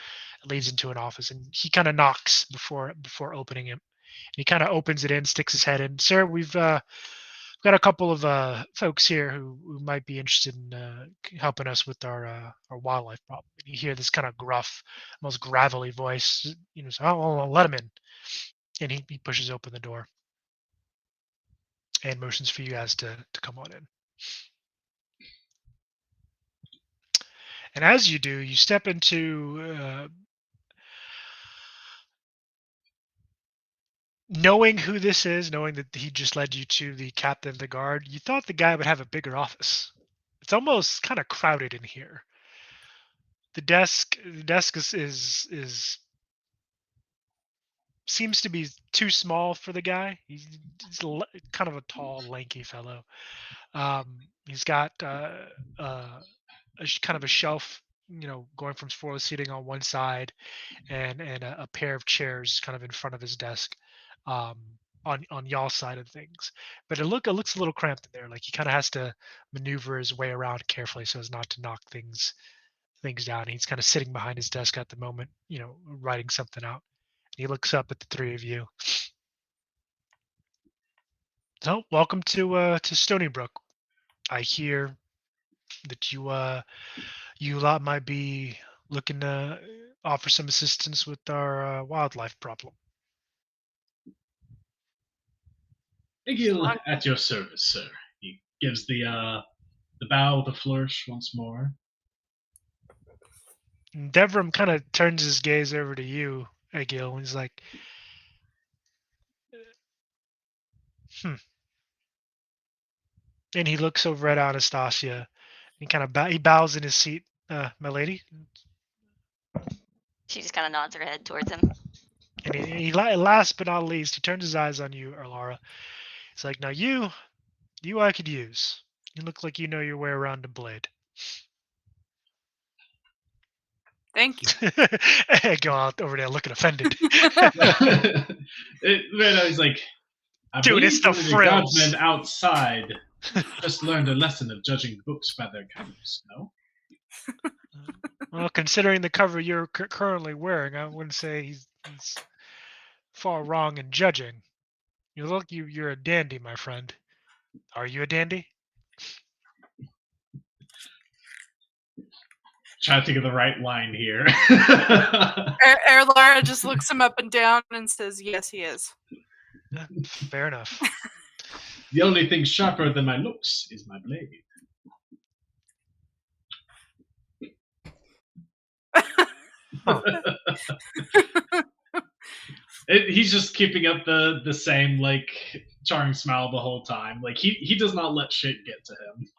that leads into an office, and he kind of knocks before opening it. And he kind of opens it in, sticks his head in. Sir, we've got a couple of folks here who might be interested in helping us with our wildlife problem. And you hear this kind of gruff, almost gravelly voice. So, "Oh, well, let him in." And he pushes open the door and motions for you guys to come on in. And as you do, you step into knowing who this is, knowing that he just led you to the captain of the guard. You thought the guy would have a bigger office. It's almost kind of crowded in here. The desk is seems to be too small for the guy. He's kind of a tall, lanky fellow. He's got kind of a shelf, going from floor seating on one side, and a pair of chairs kind of in front of his desk, um, on y'all's side of things. But it looks a little cramped in there. Like he kind of has to maneuver his way around carefully so as not to knock things down. He's kind of sitting behind his desk at the moment, writing something out. He looks up at the three of you. So, welcome to Stony Brook. I hear that you lot might be looking to offer some assistance with our wildlife problem. Igil at your service, sir. He gives the bow with a flourish once more. And Devram kind of turns his gaze over to you, Egil, and he's like, And he looks over at Anastasia. He kind of he bows in his seat. My lady. She just kind of nods her head towards him. And he last but not least, he turns his eyes on you, Erlara. He's like, "Now you I could use. You look like you know your way around a blade." Thank you. I go out over there looking offended. He's like, I Dude, believe it's the one of the frills. guardsmen outside just learned a lesson of judging books by their covers, no? Well, considering the cover you're currently wearing, I wouldn't say he's far wrong in judging. You're a dandy, my friend. Are you a dandy? Trying to think of the right line here. Erlara just looks him up and down and says, "Yes, he is." Fair enough. The only thing sharper than my looks is my blade. He's just keeping up the same like charming smile the whole time. Like he does not let shit get to him.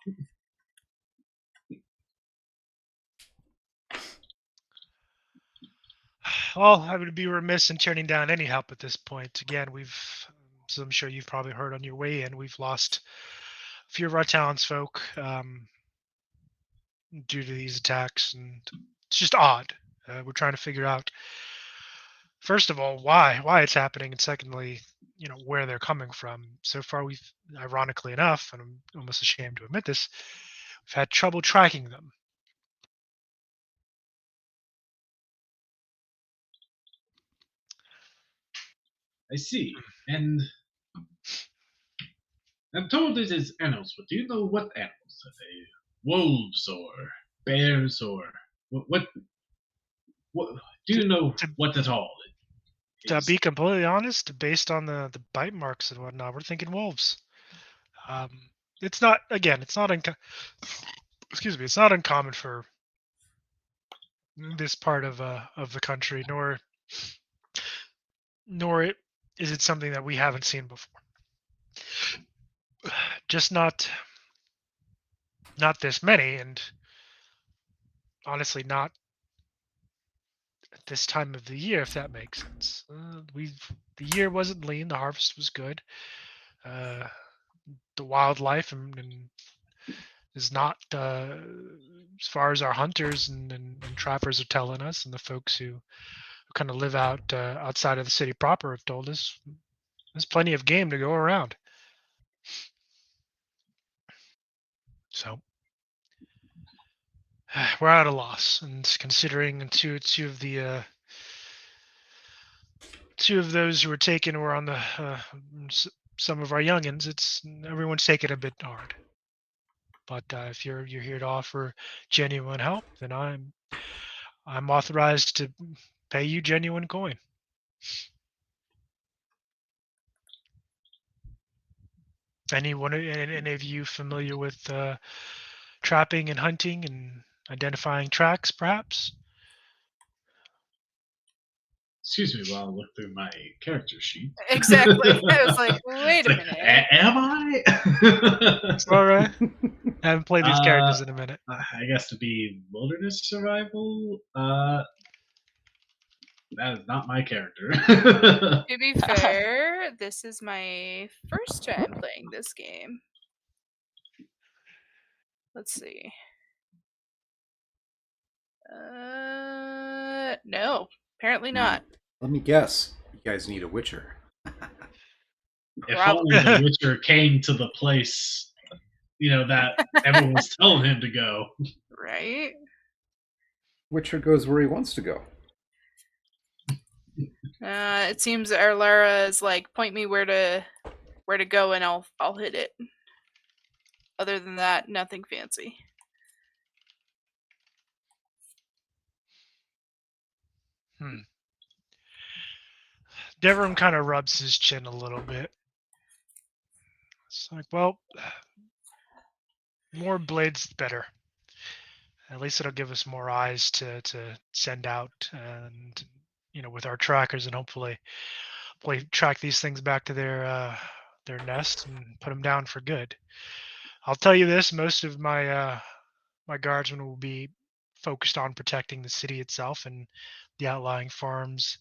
Well, I would be remiss in turning down any help at this point. Again, as I'm sure you've probably heard on your way in, we've lost a few of our townsfolk due to these attacks, and it's just odd. We're trying to figure out, first of all, why it's happening, and secondly, where they're coming from. So far, we've, ironically enough, and I'm almost ashamed to admit this, we've had trouble tracking them. I see. And I'm told it is animals, but do you know what animals are they? Wolves or bears or what do To, you know to, what at all it to is? be completely honest, based on the bite marks and whatnot, we're thinking wolves. Um, it's not, again, it's not excuse me, it's not uncommon for this part of the country, nor is it something that we haven't seen before. Just not this many, and honestly, not at this time of the year, if that makes sense. The year wasn't lean, the harvest was good. Uh, the wildlife and is not, as far as our hunters and trappers are telling us, and the folks who kind of live outside of the city proper have told us, there's plenty of game to go around. So we're at a loss, and considering two of those who were taken were on the some of our youngins. It's everyone's taken a bit hard. But if you're here to offer genuine help, then I'm authorized to pay you genuine coin. Any of you familiar with trapping and hunting and identifying tracks, perhaps? Excuse me while I look through my character sheet. Exactly. I was like, wait It's a like, minute. am I? All right. I haven't played these Uh, characters in a minute. I guess to be wilderness survival, that is not my character. To be fair, this is my first time playing this game. Let's see. No, apparently not. Let me guess. You guys need a Witcher. If Probably. only the Witcher came to the place, that everyone was telling him to go. Right? Witcher goes where he wants to go. It seems our Lara is like, point me where to go and I'll hit it. Other than that, nothing fancy. Devram kind of rubs his chin a little bit. It's like, well, more blades, better. At least it'll give us more eyes to send out, and with our trackers, and hopefully track these things back to their nest and put them down for good. I'll tell you this: most of my guardsmen will be focused on protecting the city itself and the outlying farms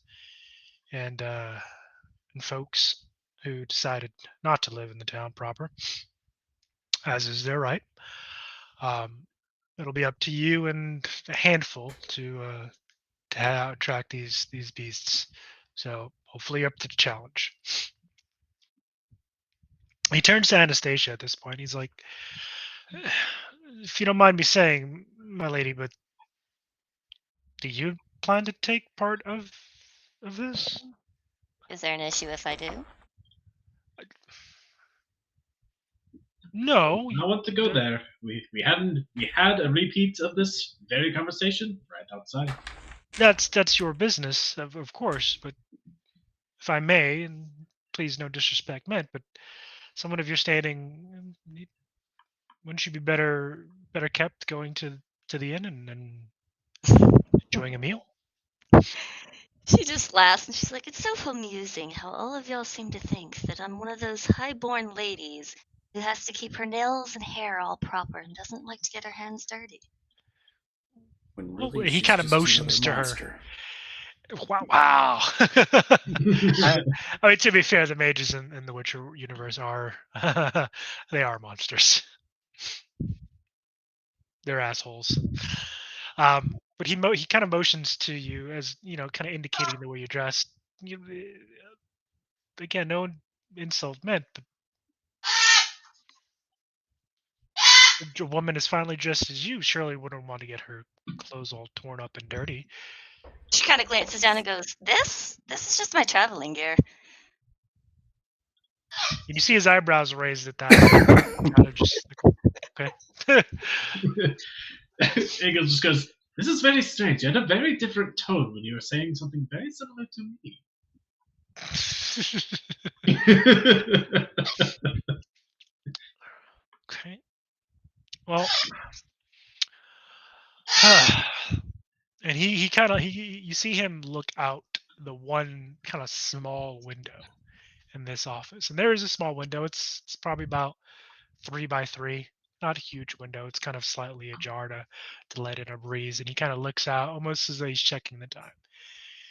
and folks who decided not to live in the town proper, as is their right. It'll be up to you and a handful to track these beasts. So hopefully up to the challenge. He turns to Anastasia at this point. He's like, if you don't mind me saying, my lady, but do you plan to take part of this? Is there an issue if I do? No. I want to go there. We had a repeat of this very conversation right outside. That's your business, of course. But if I may, and please no disrespect meant, but someone of your standing, wouldn't you be better kept going to the inn and enjoying a meal? She just laughs and she's like, it's so amusing how all of y'all seem to think that I'm one of those high-born ladies who has to keep her nails and hair all proper and doesn't like to get her hands dirty. When Well, really he she's kind of just motions another to her. monster. Wow. I mean, to be fair, the mages in the Witcher universe are they are monsters. They're assholes. But he kind of motions to you as kind of indicating the way you're dressed. Again, no insult meant, but a woman as finely dressed as you surely wouldn't want to get her clothes all torn up and dirty. She kind of glances down and goes, "This is just my traveling gear." And you see his eyebrows raised at that. Kind of just like, okay. Eagle just goes, "This is very strange. You had a very different tone when you were saying something very similar to me." Okay. Well, and he kind of you see him look out the one kind of small window in this office, and there is a small window. It's probably about 3 by 3, not a huge window. It's kind of slightly ajar to let in a breeze, and he kind of looks out almost as though he's checking the time.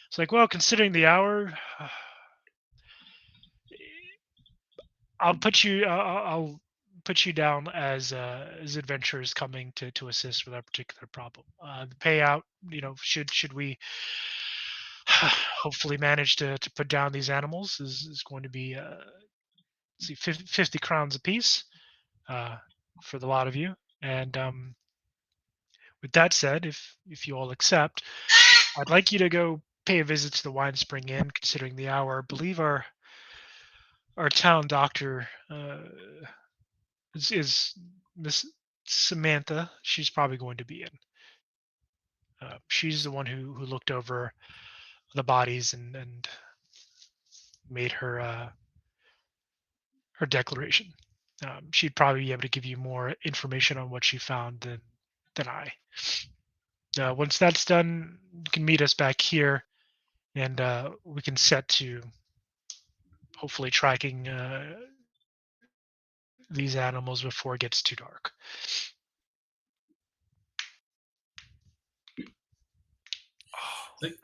It's like, well, considering the hour, I'll put you down as adventurers coming to assist with our particular problem. The payout, should we hopefully manage to put down these animals is going to be let's see, 50 crowns apiece for the lot of you. And with that said, if you all accept, I'd like you to go pay a visit to the Wine Spring Inn, considering the hour. I believe our town doctor is Miss Samantha. She's probably going to be in. She's the one who looked over the bodies and made her declaration. She'd probably be able to give you more information on what she found than I. Once that's done, you can meet us back here, and we can set to hopefully tracking these animals before it gets too dark.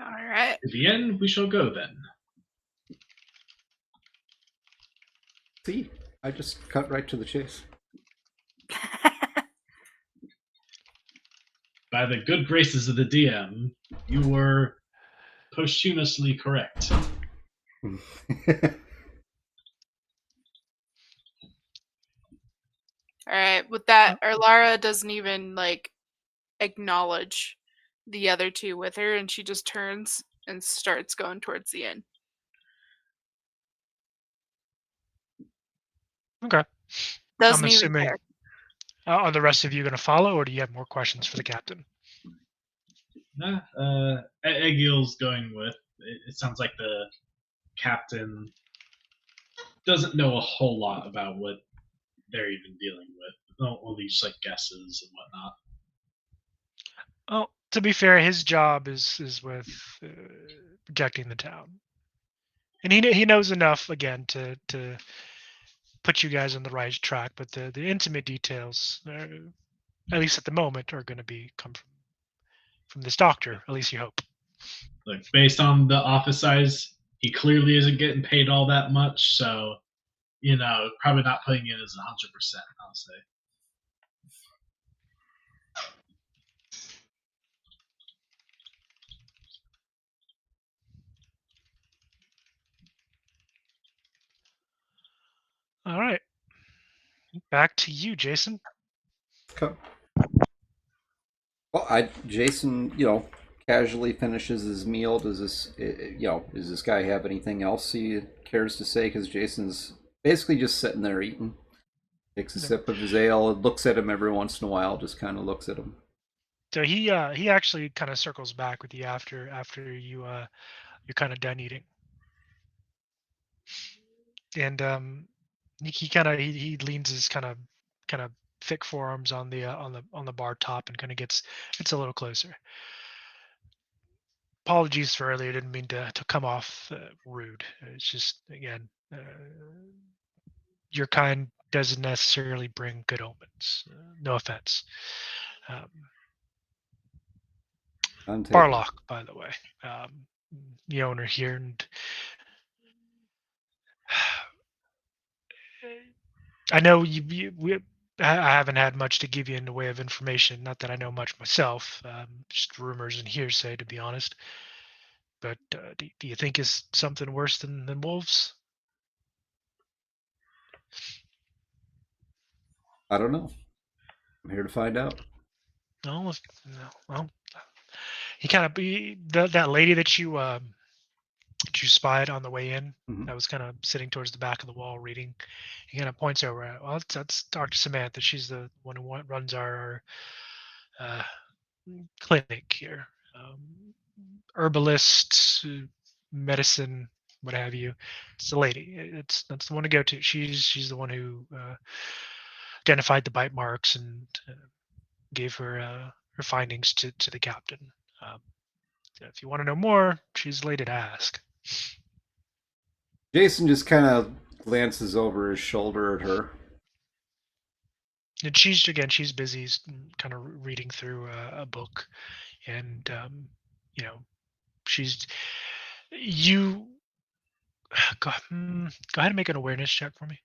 All right. To the end we shall go then. See, I just cut right to the chase. By the good graces of the DM, you were posthumously correct. All right. With that, Erlara doesn't even acknowledge the other two with her, and she just turns and starts going towards the inn. Okay. Doesn't I'm even assuming. care. Are the rest of you going to follow, or do you have more questions for the captain? Nah, Egil's going with. It sounds like the captain doesn't know a whole lot about what they're even dealing with. Only just like guesses and whatnot. Well, to be fair, his job is with protecting the town, and he knows enough again to put you guys on the right track. But the intimate details, at least at the moment, are going to come from this doctor. At least you hope. Like based on the office size, he clearly isn't getting paid all that much. So, probably not putting in as 100%. I'll say. All right, back to you, Jason. Okay. Well, Jason, casually finishes his meal. Does does this guy have anything else he cares to say? Because Jason's basically just sitting there eating. Takes a sip of his ale, looks at him every once in a while, just kind of looks at him. So he actually kind of circles back with you after you're kind of done eating, and he leans his kind of thick forearms on the bar top and kind of gets a little closer. Apologies for earlier. Didn't mean to come off rude. It's just again, your kind doesn't necessarily bring good omens. No offense. Untaken. Barlock, by the way. the owner here, and I know I haven't had much to give you in the way of information. Not that I know much myself, just rumors and hearsay, to be honest. But do you think it's something worse than wolves? I don't know. I'm here to find out. No, no. Well, he kind of be that lady that you spied on the way in. Mhm. That was kind of sitting towards the back of the wall reading. He kind of points over at, well, that's Dr. Samantha. She's the one who runs our uh, clinic here. Herbalist, medicine, what have you. It's the lady. That's the one to go to. She's the one who identified the bite marks and gave her findings to the captain. Um, so if you want to know more, she's the lady to ask. Jason just kind of glances over his shoulder at her. And she's busy, kind of reading through a book, and you know, she's you. Go ahead and make an awareness check for me.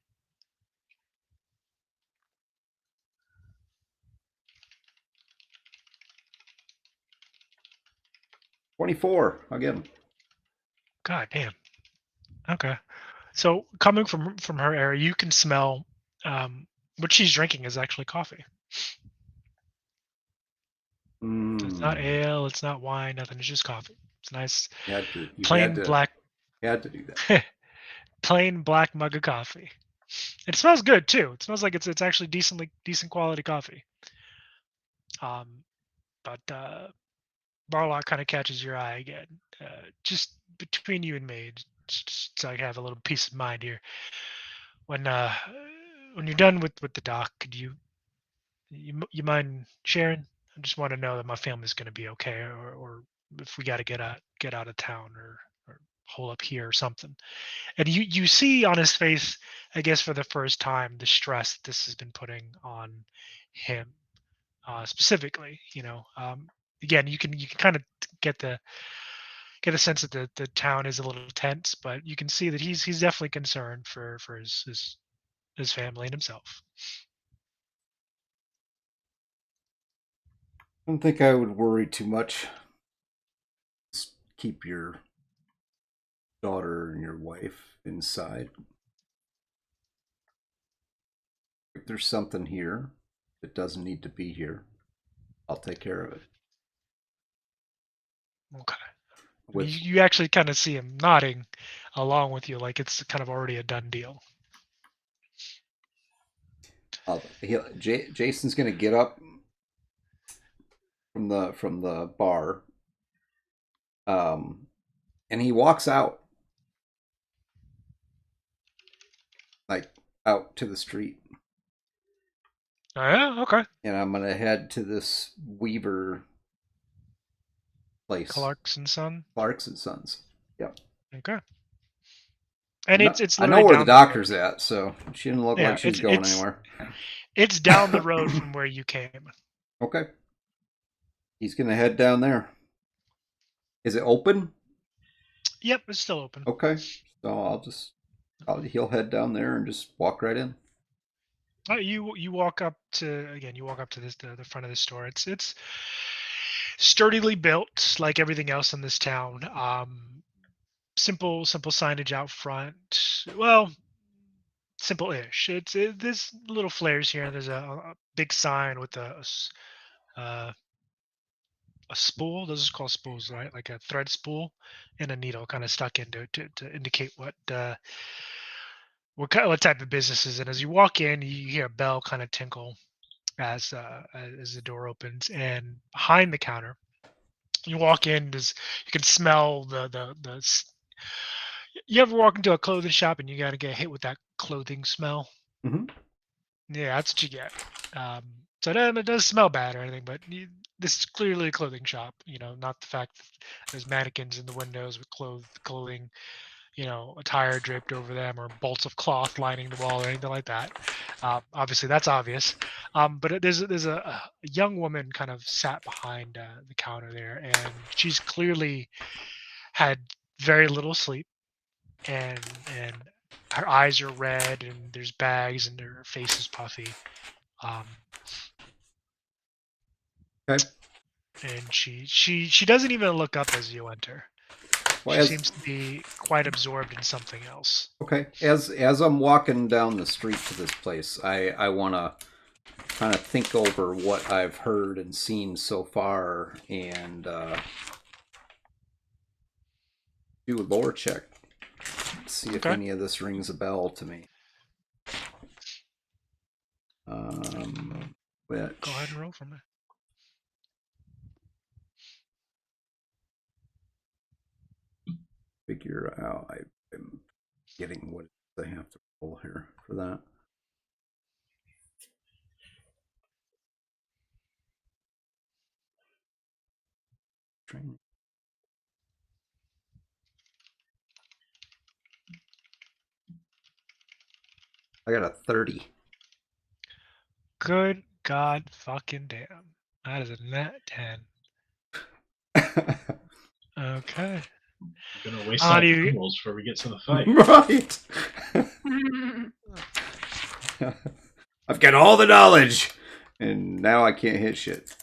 24. I'll get him. God damn. Okay. So coming from her area, you can smell what she's drinking is actually coffee. It's not ale, it's not wine, nothing. It's just coffee. It's nice, You had to. plain black, Had to do that. plain black mug of coffee. It smells good too. It smells like it's actually decent quality coffee. But Barlock kind of catches your eye again. Just between you and me, just so I have a little peace of mind here. When you're done with the doc, could you mind sharing? I just want to know that my family's going to be okay, or if we got to get out of town or hole up here or something. And you see on his face, I guess for the first time, the stress that this has been putting on him specifically. Again, you can kind of get a sense that the town is a little tense, but you can see that he's definitely concerned for his family and himself. I don't think I would worry too much. Just keep your daughter and your wife inside. If there's something here that doesn't need to be here, I'll take care of it. Okay. With You actually kind of see him nodding along with you, like it's kind of already a done deal. Jason's gonna get up from the bar, and he walks out, like out to the street. Oh, yeah, okay. And I'm gonna head to this Weaver place, Clark's and Son. Clark's and Sons. Yep. Okay. And it's I literally know where the down doctor's road. at, so she didn't look Yeah, like she's going anywhere. It's down the road from where you came. Okay. He's gonna head down there. Is it open? Yep, it's still open. Okay. So he'll head down there and just walk right in. You walk up to this the front of the store. It's sturdily built, like everything else in this town. Simple signage out front. Well, simple-ish. There's little flares here. There's a big sign with uh, a spool. Those are called spools, right? Like a thread spool and a needle kind of stuck into it to indicate what type of business is it. As you walk in, you hear a bell kind of tinkle as the door opens, and behind the counter, you walk in. You can smell You ever walk into a clothing shop and you got to get hit with that clothing smell? Mm-hmm. Yeah, that's what you get. So it doesn't smell bad or anything, but this is clearly a clothing shop. Not the fact that there's mannequins in the windows with clothing, attire draped over them, or bolts of cloth lining the wall or anything like that. Obviously, that's obvious. But there's a young woman kind of sat behind the counter there, and she's clearly had very little sleep, and her eyes are red, and there's bags, and her face is puffy. Okay. And she doesn't even look up as you enter. Well, She seems to be quite absorbed in something else. okay. As I'm walking down the street to this place, I want to kind of think over what I've heard and seen so far, and do a lore check. See if Okay. any of this rings a bell to me. Which Go ahead and roll for me. figure out I'm getting what I have to roll here for that. Training. I got a 30. Good God fucking damn. That is a net 10. Okay. I'm gonna waste How all do the you... rolls before we get to the fight. Right. I've got all the knowledge, and now I can't hit shit.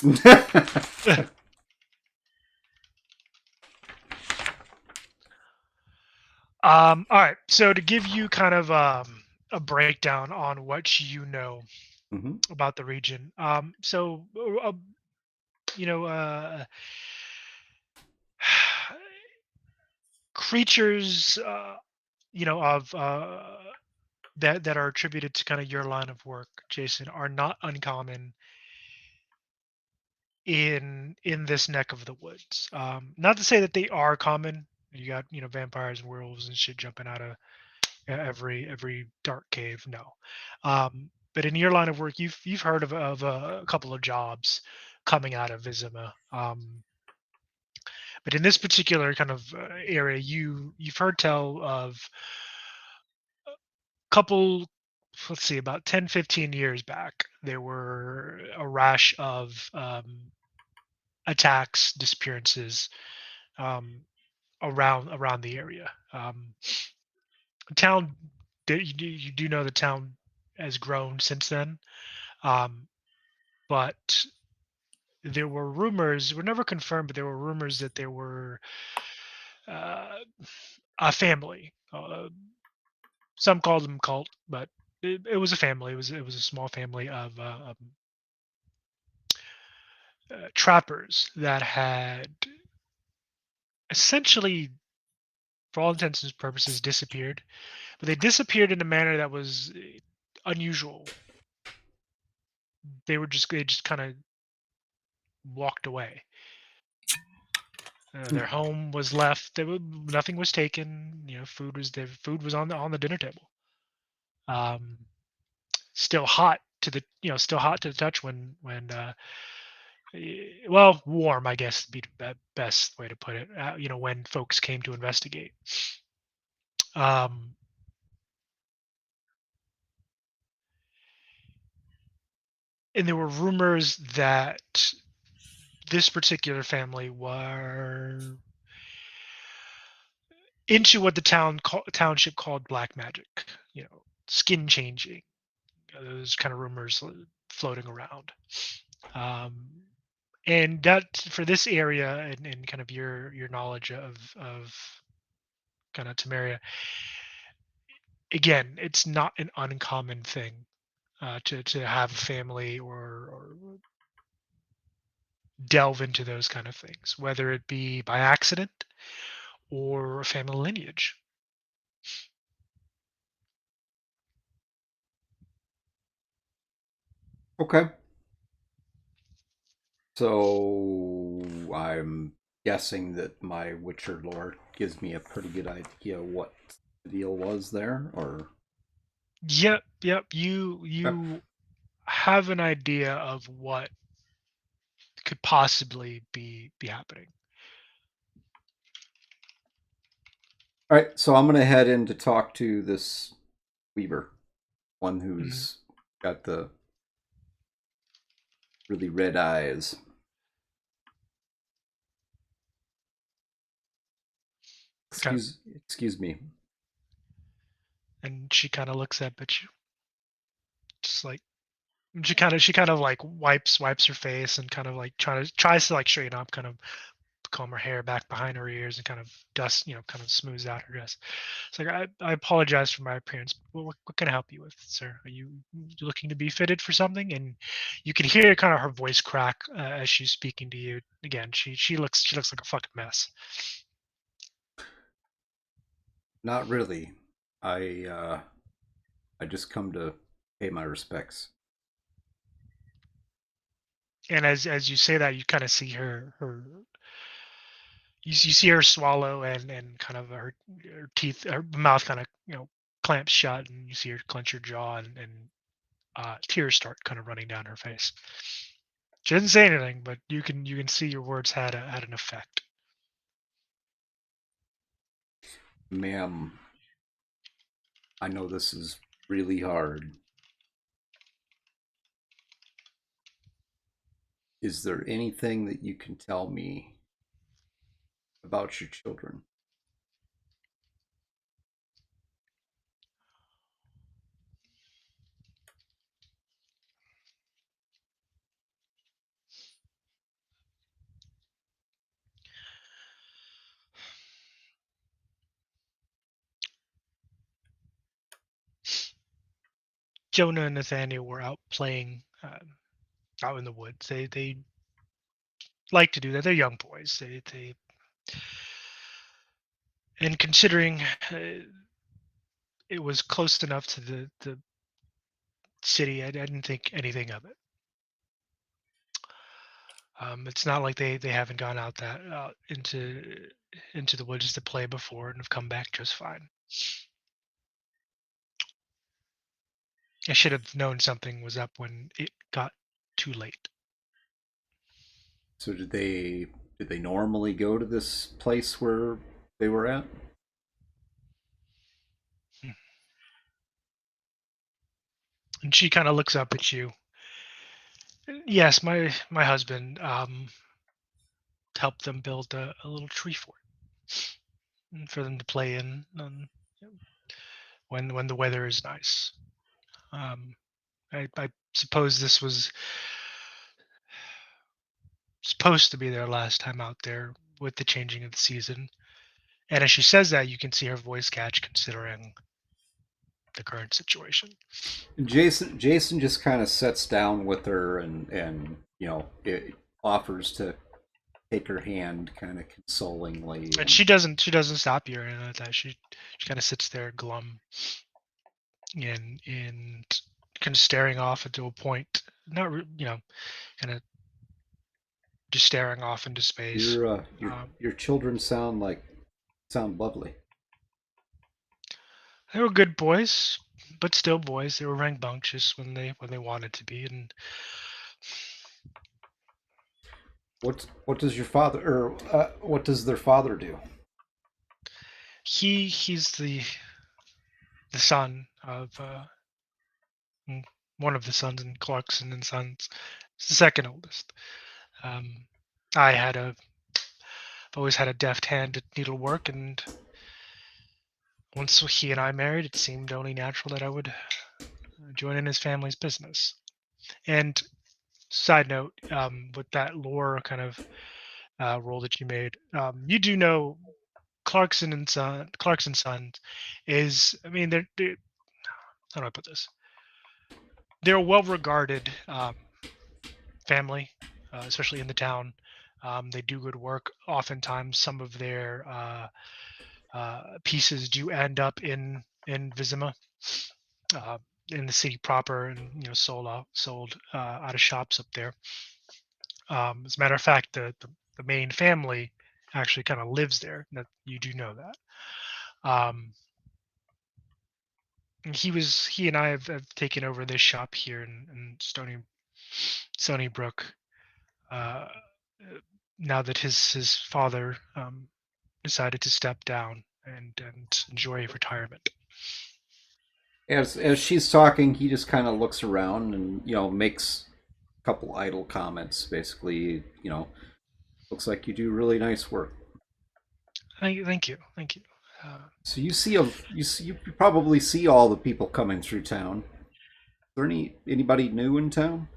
All right. So to give you kind of a breakdown on what you know Mm-hmm. about the region. So you know, creatures, you know, of that are attributed to kind of your line of work, Jason, are not uncommon in this neck of the woods. Not to say that they are common. You got, you know, vampires and werewolves and shit jumping out of every dark cave. No, but in your line of work, you've heard of a couple of jobs coming out of Vizima. But in this particular kind of area, you've heard tell of a couple, let's see, about 10-15 years back, there were a rash of attacks, disappearances, um, around the area. The town, you do know the town has grown since then, um, but there were rumors, were never confirmed, but there were rumors that there were uh, a family. Some called them cult, but it was a family. It was a small family of trappers that had essentially, for all intents and purposes, disappeared. But they disappeared in a manner that was unusual. They just kind of walked away. Their home was left. Nothing was taken. You know, food was there. Food was on the dinner table. Um, Still hot to the, you know, still hot to the touch when well, warm, I guess, would be the best way to put it. You know, when folks came to investigate. Um, and there were rumors that this particular family were into what the township called black magic. You know, skin changing. Those kind of rumors floating around. Um, and that, for this area, and kind of your knowledge of kind of Temeria, again, it's not an uncommon thing to have a family or delve into those kind of things, whether it be by accident or a family lineage. Okay. So I'm guessing that my Witcher lore gives me a pretty good idea what the deal was there, or Yep. You have an idea of what could possibly be happening. all right. So I'm gonna head in to talk to this Weaver, one Mhm. who's got the really red eyes. kind of, Excuse me. and she kind of looks up at you, just like she kind of like wipes her face and kind of like tries to like straighten up, kind of comb her hair back behind her ears and kind of dust, kind of smooths out her dress. It's like I apologize for my appearance. But what can I help you with, sir? Are you looking to be fitted for something? And you can hear kind of her voice crack as she's speaking to you. Again, she looks like a fucking mess. Not really. I just come to pay my respects. And as you say that, you kind of see her you see her swallow and kind of her teeth, her mouth kind of clamps shut, and you see her clench her jaw and tears start kind of running down her face. She didn't say anything, but you can see your words had an effect. Ma'am, I know this is really hard. Is there anything that you can tell me about your children? Jonah and Nathaniel were out playing out in the woods. They like to do that. They're young boys. They and considering it was close enough to the city, I didn't think anything of it. It's not like they haven't gone out into the woods to play before and have come back just fine. I should have known something was up when it got too late. So did they normally go to this place where they were at? And she kind of looks up at you. Yes, my husband helped them build a little tree fort for them to play in when the weather is nice. Um, I suppose this was supposed to be their last time out there with the changing of the season. And as she says that, you can see her voice catch considering the current situation. Jason just kind of sits down with her and it offers to take her hand kind of consolingly. And she doesn't stop you or anything like that. She kind of sits there glum and kind of staring off into a point, not kind of just staring off into space. Your children sound lovely. They were good boys, but still boys. They were rambunctious when they wanted to be, and What does your father or what does their father do? he's the son of one of the sons in Clarkson and Sons. He's the second oldest. Um, I I've always had a deft hand at needlework, and once he and I married, it seemed only natural that I would join in his family's business. And side note, with that lore kind of role that you made, you do know Clarkson Sons is, I mean, they're how do I put this? They're a well-regarded family, especially in the town. They do good work. Oftentimes, some of their pieces do end up in Vizima, uh, in the city proper, and sold out of shops up there. As a matter of fact, the main family actually kind of lives there. That you do know that. And he and I have taken over this shop here in Stony Brook. Uh, now that his father decided to step down and enjoy retirement. As she's talking, he just kind of looks around and makes a couple idle comments. Basically, looks like you do really nice work. Thank you. So you probably see all the people coming through town. Is there anybody new in town?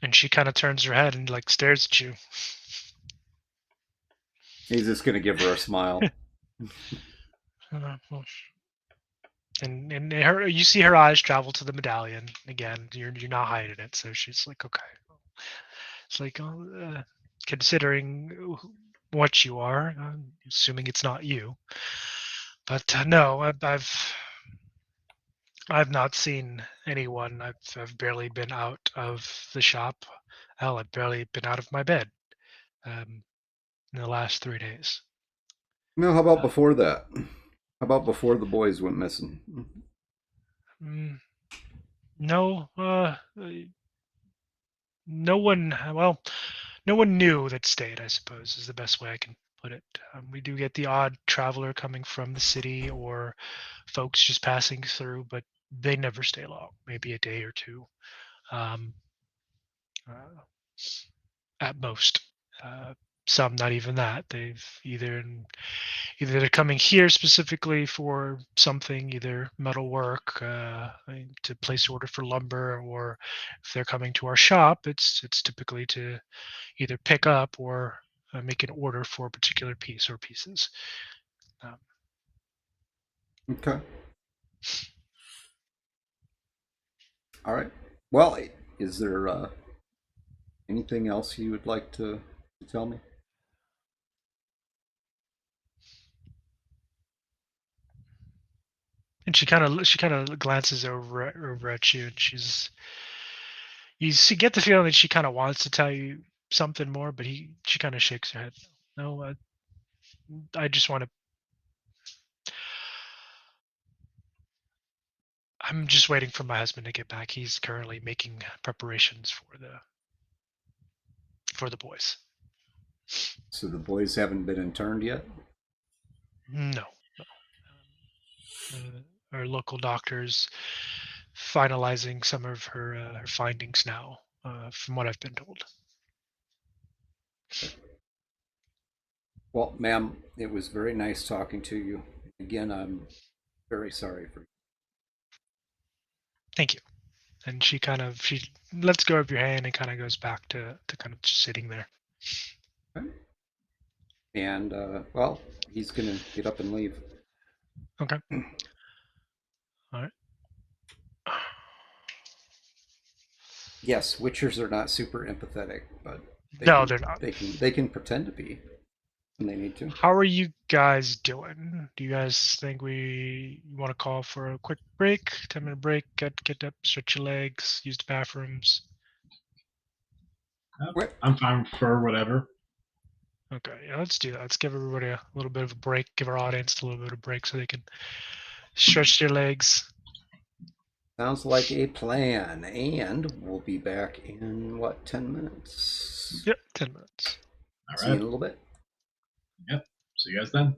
And she kind of turns her head and like stares at you. He's just gonna give her a smile. Well, and her, you see her eyes travel to the medallion again. You're not hiding it, so she's like, okay. It's like, considering what you are, I'm assuming it's not you. But no, I've not seen anyone. I've barely been out of the shop. Hell, I've barely been out of my bed in the last 3 days. No, how about Uh, before that? How about before the boys went missing? mm, no, no one. Well, no one new that stayed, I suppose, is the best way I can put it. We do get the odd traveler coming from the city or folks just passing through, but they never stay long. Maybe a day or two, um, uh, at most. Uh, some not even that. They've either they're coming here specifically for something, either metal work, to place order for lumber, or if they're coming to our shop, it's typically to either pick up or make an order for a particular piece or pieces. Um, Okay. All right. Well, is there anything else you would like to tell me? and she kind of glances over at you, and you get the feeling that she kind of wants to tell you something more, but she kind of shakes her head. No, I just want to. I'm just waiting for my husband to get back. He's currently making preparations for the boys. So the boys haven't been interned yet? No. Our local doctors finalizing some of her findings now, from what I've been told. Well, ma'am, it was very nice talking to you. Again, I'm very sorry for. Thank you. And she lets go of your hand and kind of goes back to kind of just sitting there. Okay. And well, he's gonna get up and leave. Okay. All right. Yes, witchers are not super empathetic, but No, they're not. they can pretend to be when they need to. How are you guys doing? Do you guys think we want to call for a quick break? 10-minute break. Get up, stretch your legs, use the bathrooms. What? I'm fine for whatever. Okay, yeah, let's do that. Let's give everybody a little bit of a break. Give our audience a little bit of a break so they can stretch their legs. Sounds like a plan. And we'll be back in what, 10 minutes? Yep, 10 minutes. All See you in right. a little bit. Yep. See you guys then.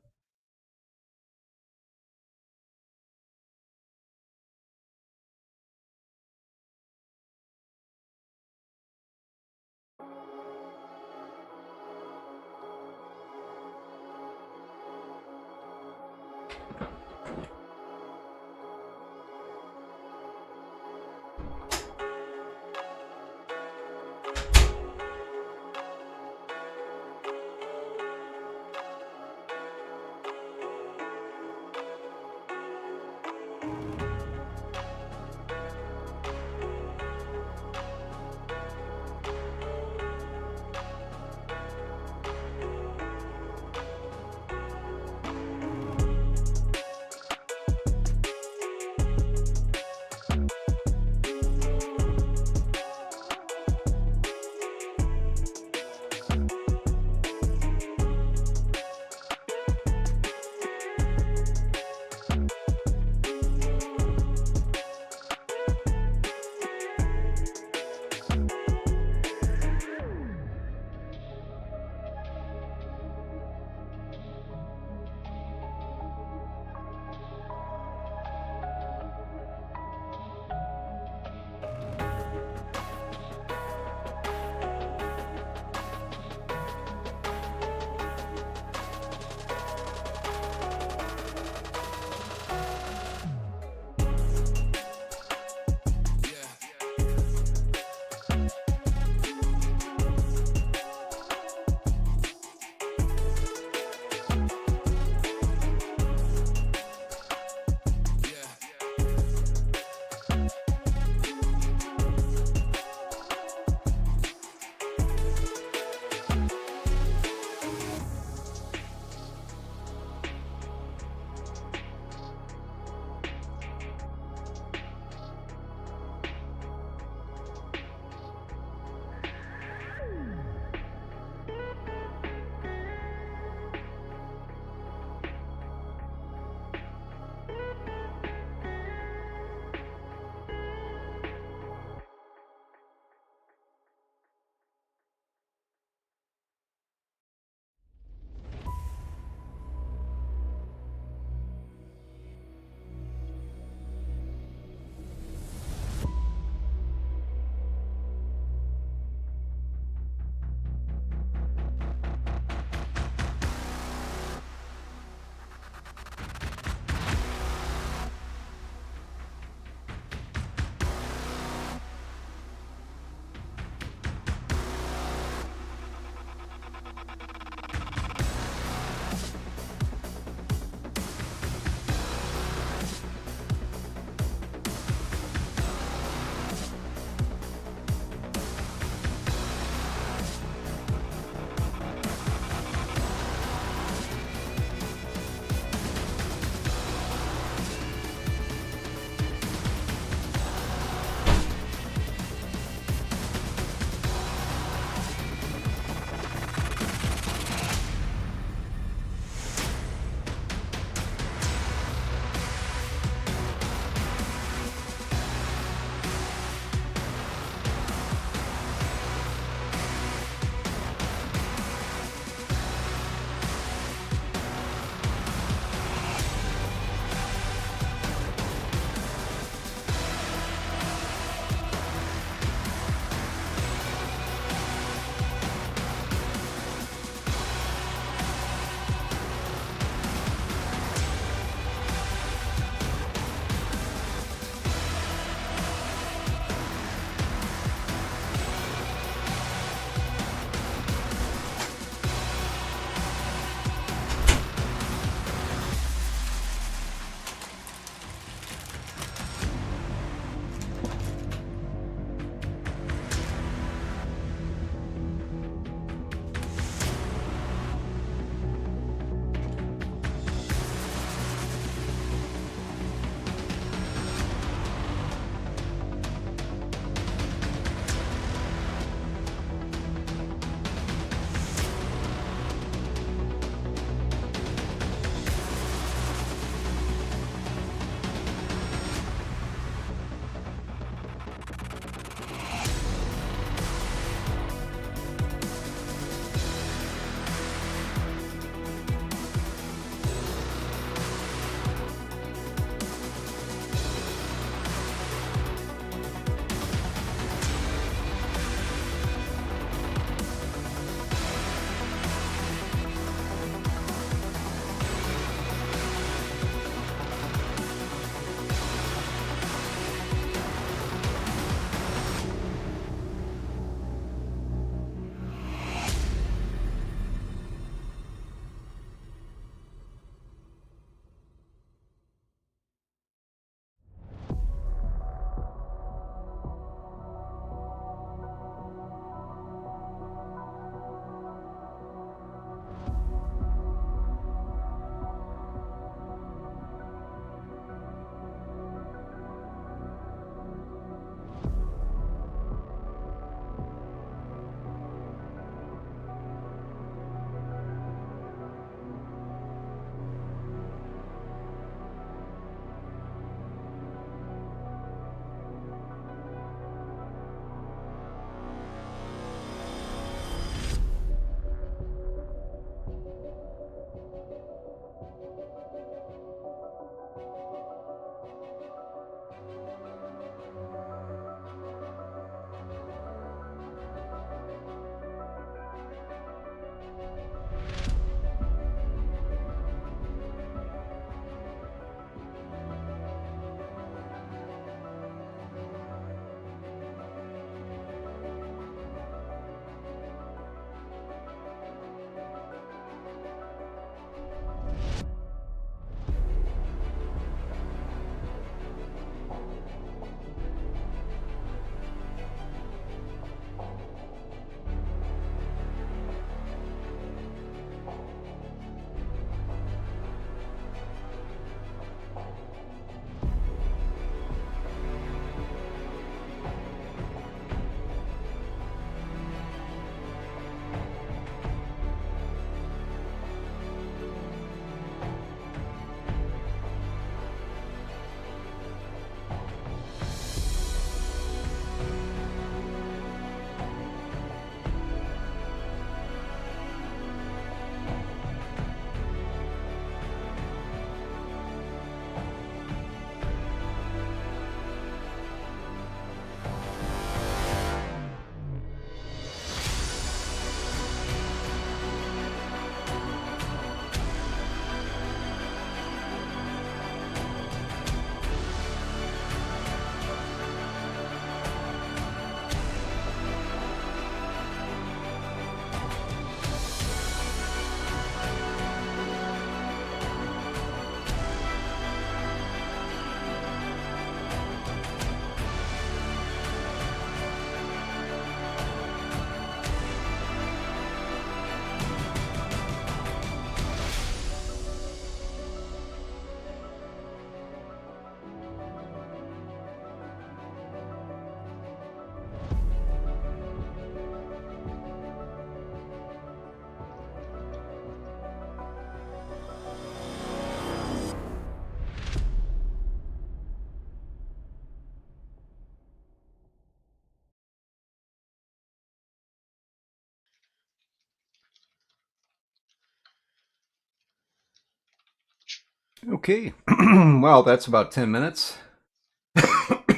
Okay. Well, that's about 10 minutes.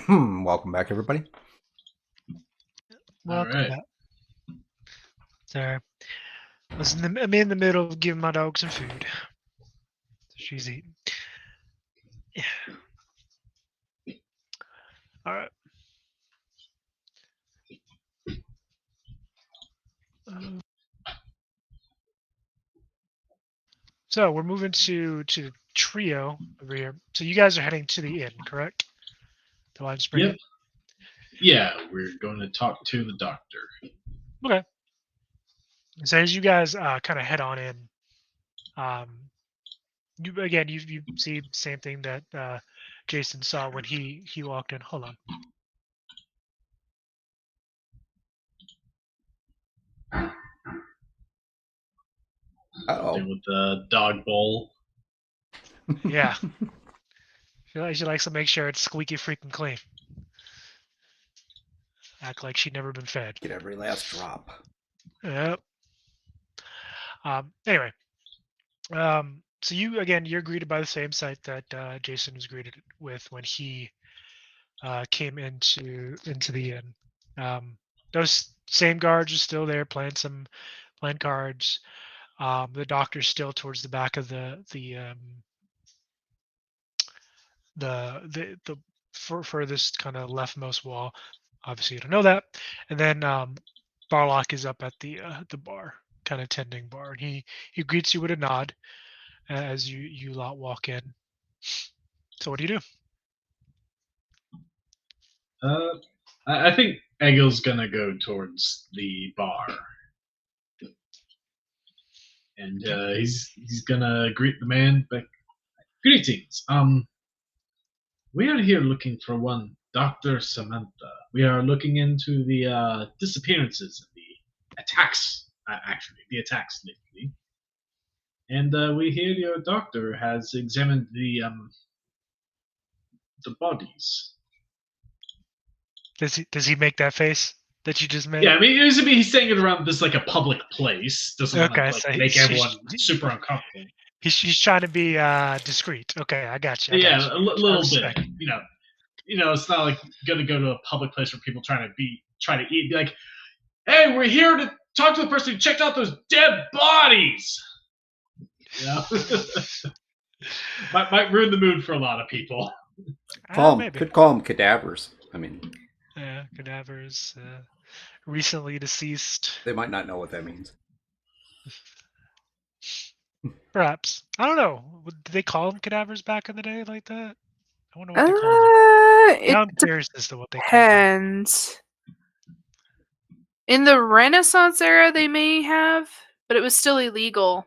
Welcome back, everybody. Welcome right. back. Sorry. I'm in the middle of giving my dog some food. She's eating. Yeah. All right. So we're moving to the trio over here. So you guys are heading to the inn, correct? The Lime Spring Yep. Inn. Yeah, we're going to talk to the doctor. Okay. So as you guys kind of head on in, you see the same thing that Jason saw when he walked in. Hold on. Uh-oh. With the dog bowl. Yeah. She likes to make sure it's squeaky freaking clean. Act like she'd never been fed. Get every last drop. Yep. Anyway, so you're greeted by the same sight that Jason was greeted with when he came into the inn. Those same guards are still there playing cards. The doctor's still towards the back of the furthest kind of leftmost wall. Obviously, you don't know that. And then Barlock is up at the bar, kind of tending bar, and he greets you with a nod as you lot walk in. So what do you do? I think Egil's gonna go towards the bar, and he's gonna greet the man. But greetings. We are here looking for one Dr. Samantha. We are looking into the disappearances and the attacks. Actually, the attacks lately. And we hear your doctor has examined the bodies. Does he make that face that you just made? Yeah, I mean, he's saying it around this like a public place. Doesn't want Okay, to like so make everyone super uncomfortable. he's trying to be discreet. Okay, I got you. I Yeah, got you. a I little bit. respect. It's not like gonna go to a public place where people try to eat. Be like, hey, we're here to talk to the person who checked out those dead bodies. You know, might ruin the mood for a lot of people. Maybe. Could call them cadavers. I mean, Cadavers, recently deceased. they might not know what that means. Perhaps. I don't know. Did they call them cadavers back in the day like that? I wonder what they call them. It Now I'm curious as to what they call them. depends. In the Renaissance era, they may have, but it was still illegal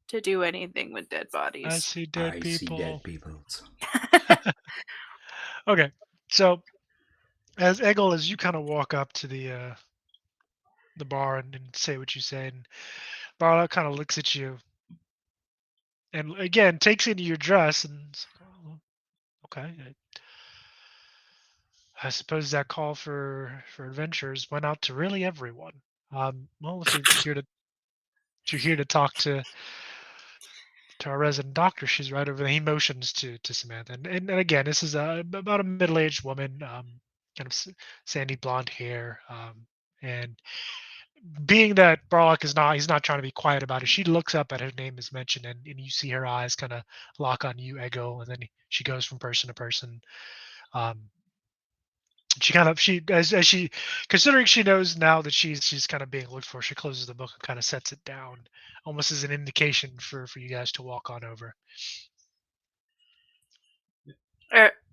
to do anything with dead I bodies. see dead people. See dead people. Okay, so as you kind of walk up to the bar and say what you say, and Barlow kind of looks at you, and again takes into your dress, and oh, okay, I suppose that call for adventures went out to really everyone. Well, if you're here to talk to our resident doctor, she's right over there. He motions to Samantha, and again, this is about a middle-aged woman, kind of sandy blonde hair, and being that Barlock is not, he's not trying to be quiet about it. She looks up at her name is mentioned, and you see her eyes kind of lock on you, Ego, and then she goes from person to person. Um, she as she, considering she knows now that she's kind of being looked for, she closes the book and kind of sets it down, almost as an indication for you guys to walk on over.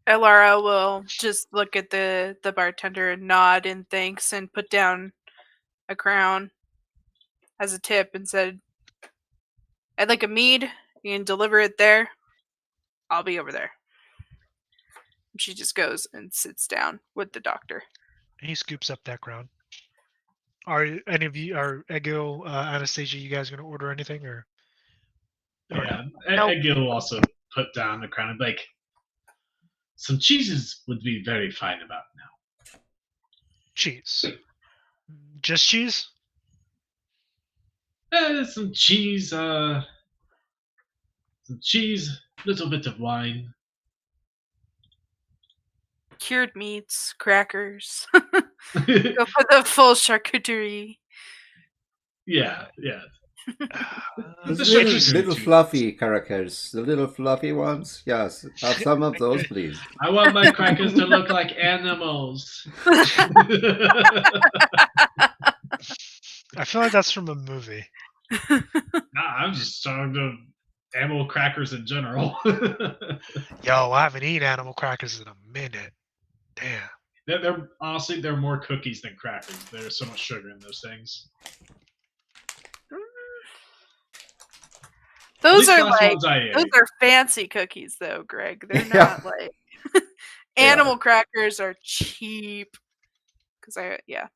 Elara will just look at the bartender and nod in thanks and put down a crown as a tip and said, I'd like a mead. You can deliver it there. I'll be over there. She just goes and sits down with the doctor. And he scoops up that crown. Are any of you, are Egil, Anastasia, you guys going to order anything or Yeah, no? Egil will also put down the crown and be like, some cheeses would be very fine about now. Cheese. Just cheese? Some cheese, some Some cheese, little bit of wine. Cured meats, crackers. Go for the full charcuterie. Yeah. Those The little, sugar little too. fluffy crackers, the little fluffy ones. Yes, have some of those, please. I want my crackers to look like animals. I feel like that's from a movie. Nah, I'm just talking to animal crackers in general. Yo, I haven't eaten animal crackers in a minute. Damn. they're honestly they're more cookies than crackers. There's so much sugar in those things. At Those least the are last like ones I those ate. are fancy cookies, though, Greg. They're Yeah. not like They are. animal crackers are cheap. Yeah.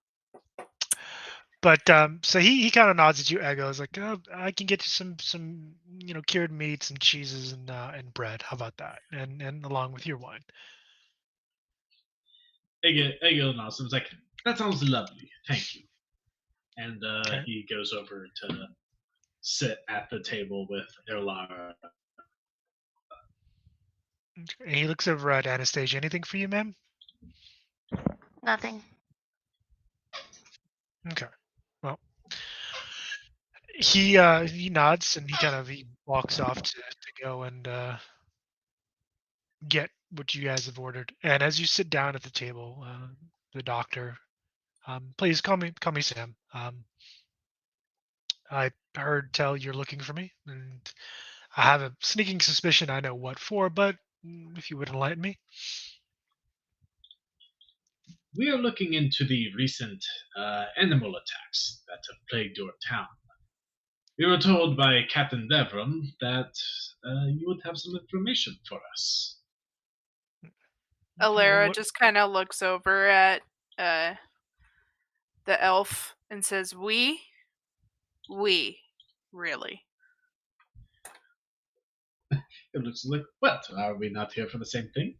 But so he kind of nods at you, Ego. Is like, oh, I can get you some cured meats and cheeses and bread. How about that? And along with your wine. Egil nods and was like, "That sounds lovely. Thank you." And Okay. he goes over to sit at the table with Erlara. And he looks over at Anastasia. Anything for you, ma'am? Nothing. Okay. Well, he nods and he walks off to go and get what you guys have ordered. And as you sit down at the table, the doctor, please call me Sam. I heard tell you're looking for me, and I have a sneaking suspicion I know what for, but if you would enlighten me. We are looking into the recent animal attacks that have plagued your town. We were told by Captain Devram that you would have some information for us. Alara What- just kind of looks over at the elf and says, "We, really." It looks like, what? Are we not here for the same thing?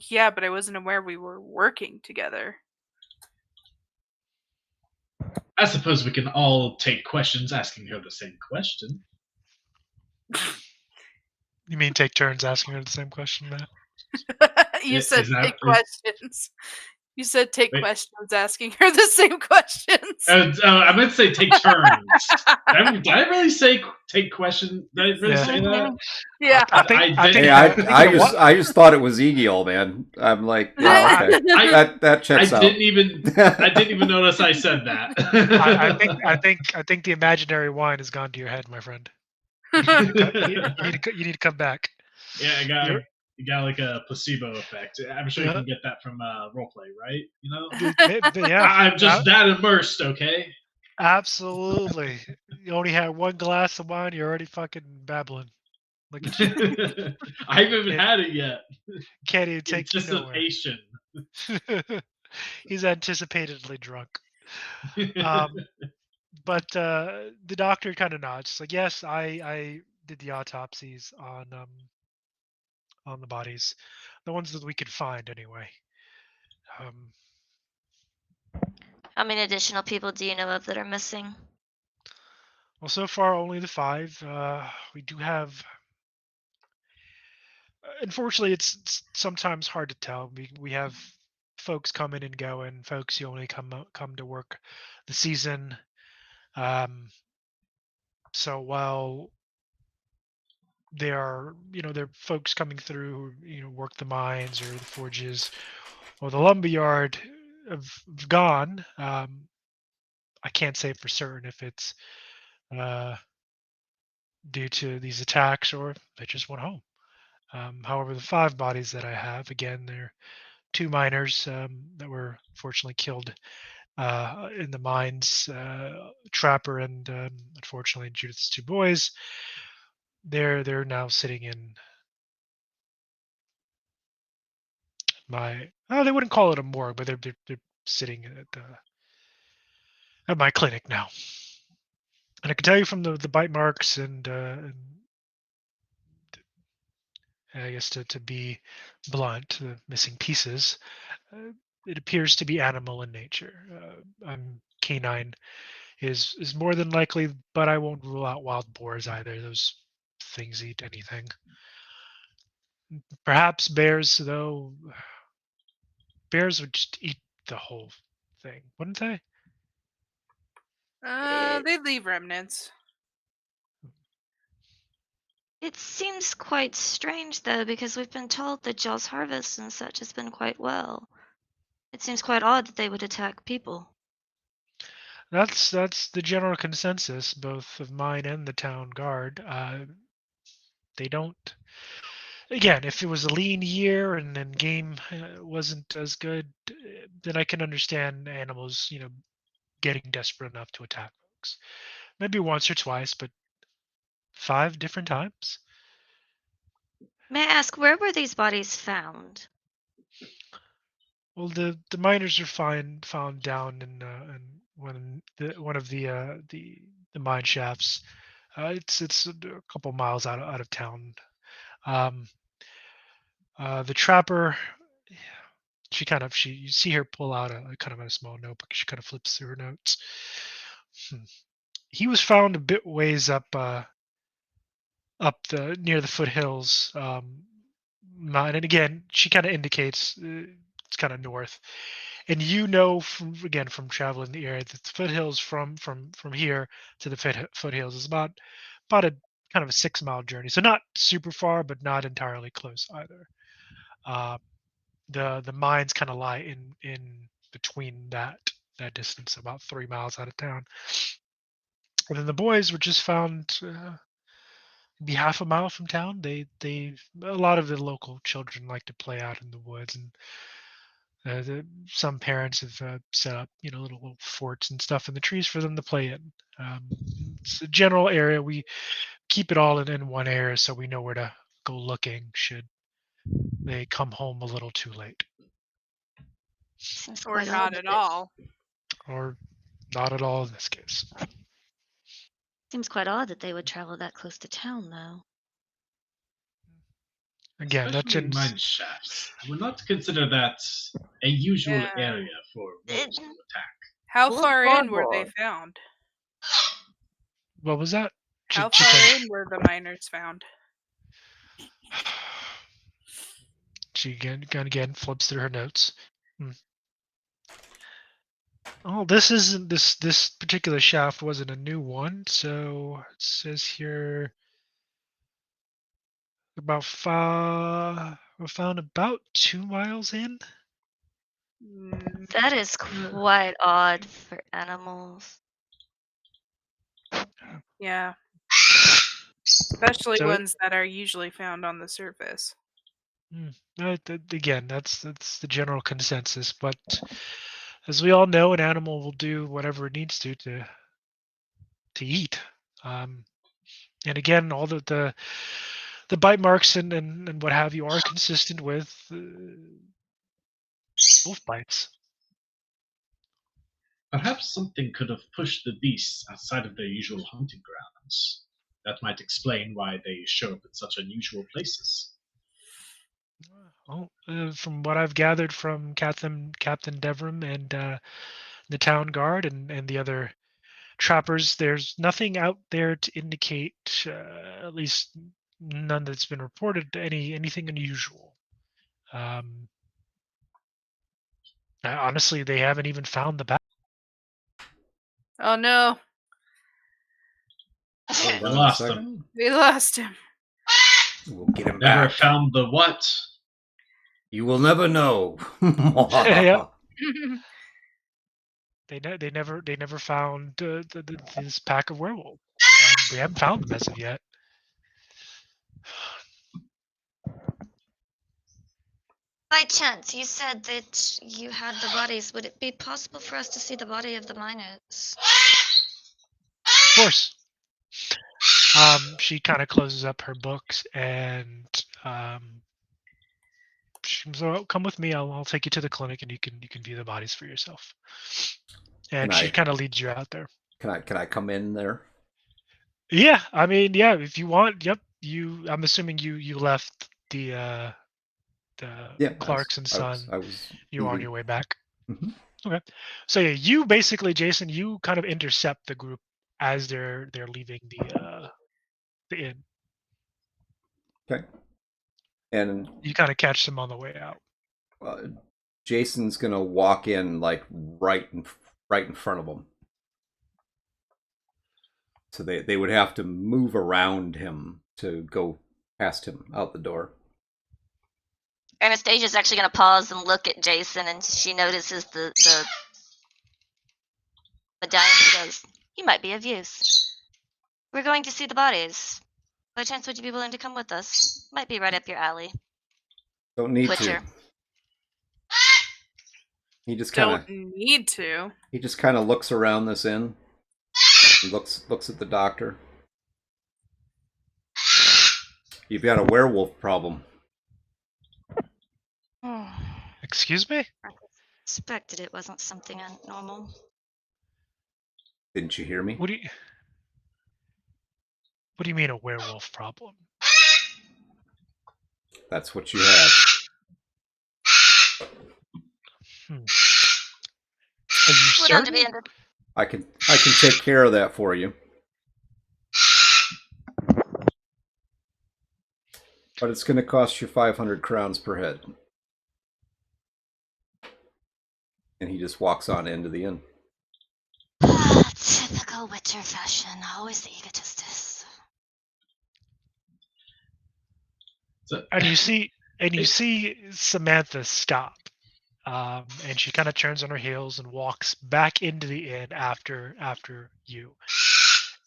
Yeah, but I wasn't aware we were working together. I suppose we can all take questions asking her the same question. You mean take turns asking her the same question, Matt? You Is said that- take is- questions. You said take Wait. questions asking her the same questions. I meant to say take turns. Did I really say take question? Did I really Yeah. say that? Yeah. I think. Hey, I just thought it was Egil, man. I'm like, yeah, okay, that checks I out. didn't even notice I said that. I think the imaginary wine has gone to your head, my friend. You need to come back. Yeah, you got like a placebo effect. I'm sure you Yeah. can get that from roleplay, right? You know, Yeah, I'm just that immersed. Okay. absolutely. You only had one glass of wine, you're already fucking babbling. Look at you. I haven't even Yeah. had it yet. Can't even take you nowhere. Anticipation. He's anticipatedly drunk. But the doctor kind of nods. She's like, yes, I did the autopsies on the bodies, the ones that we could find anyway. How many additional people do you know of that are missing? Well, so far only the 5. We do have. Unfortunately, it's sometimes hard to tell. We have folks come in and go, and folks who only come to work the season. So while there are there are folks coming through who work the mines or the forges or the lumberyard have gone. I can't say for certain if it's due to these attacks or they just went home. However, the 5 bodies that I have, again, they're 2 miners that were fortunately killed in the mines. Trapper and unfortunately Judith's 2 boys. They're now sitting in my. Oh, they wouldn't call it a morgue, but they're sitting at my clinic now. And I can tell you from the bite marks and I guess to be blunt, the missing pieces, it appears to be animal in nature. I'm canine is more than likely, but I won't rule out wild boars either. Those things eat anything. Perhaps bears, though. Bears would just eat the whole thing, wouldn't they? They leave remnants. It seems quite strange, though, because we've been told that Jaw's harvest and such has been quite well. It seems quite odd that they would attack people. That's the general consensus, both of mine and the town guard. They don't. Again, if it was a lean year and then game wasn't as good, then I can understand animals, getting desperate enough to attack folks. Maybe once or twice, but 5 different times. May I ask, where were these bodies found? Well, the miners are found down in one of the mine shafts. It's a couple miles out of town. Um, the trapper, you see her pull out a kind of a small notebook. She kind of flips through her notes. He was found a bit ways up the near the foothills. Mountain. And again, she kind of indicates it's kind of north. And from traveling the area, that the foothills from here to the foothills is about a kind of a 6 mile journey. So not super far, but not entirely close either. Uh, the mines kind of lie in between that distance, about 3 miles out of town. And then the boys were just found maybe half a mile from town. A lot of the local children like to play out in the woods, and some parents have set up little forts and stuff in the trees for them to play in. It's a general area. We keep it all in one area so we know where to go looking should they come home a little too late, Seems Or quite not odd. at all. or not at all in this case. Seems quite odd that they would travel that close to town, though. Again, Especially mine shafts. I would not consider that a usual Yeah. area for wolves to It- attack. How Well, far in were they cardboard. found? what was that? How She far kind in were the miners found? she again flips through her notes. Oh, this isn't this particular shaft wasn't a new one, so it says here we're found about 2 miles in. Mm, That is quite odd for animals. yeah. Especially So ones that are usually found on the surface. again, that's the general consensus. But as we all know, an animal will do whatever it needs to eat. Um, and again, all the bite marks and what have you are consistent with wolf bites. Perhaps something could have pushed the beasts outside of their usual hunting grounds. That might explain why they show up at such unusual places. Well, from what I've gathered from Captain Devram and the town guard and the other trappers, there's nothing out there to indicate, at least none that's been reported, anything unusual. Honestly, they haven't even found the bat. Oh no, Hold We on a lost him. second. we lost him. We'll get him Never back. found the what? You will never know. Yep. They never found this pack of werewolves. We haven't found them as of yet. By chance, you said that you had the bodies. Would it be possible for us to see the body of the miners? Of course. She kind of closes up her books and so come with me. I'll take you to the clinic and you can view the bodies for yourself. And Can she I- kind of leads you out there. Can I come in there? Yeah, I mean, yeah, if you want. Yep. I'm assuming you left the Yeah, Clark's and Son. I was You were on leaving. your way back. Mhm. Okay. So yeah, you basically, Jason, you kind of intercept the group as they're leaving the inn. Okay. And You kind of catch them on the way out. Jason's gonna walk in like right in front of them. So they would have to move around him to go past him out the door. Anastasia's actually going to pause and look at Jason, and she notices the medallion. She goes, "He might be of use. We're going to see the bodies. By chance, would you be willing to come with us? Might be right up your alley." Don't need Witcher. to. He just kind of Don't need to. looks around this inn. He looks at the doctor. You've got a werewolf problem. Excuse me? I suspected it wasn't something normal. Didn't you hear me? What do you mean a werewolf problem? That's what you have. Are you certain? I can take care of that for you. But it's going to cost you 500 crowns per head. And he just walks on into the inn. Typical Witcher fashion. Always the egotist. And you see Samantha stop, and she kind of turns on her heels and walks back into the inn after you.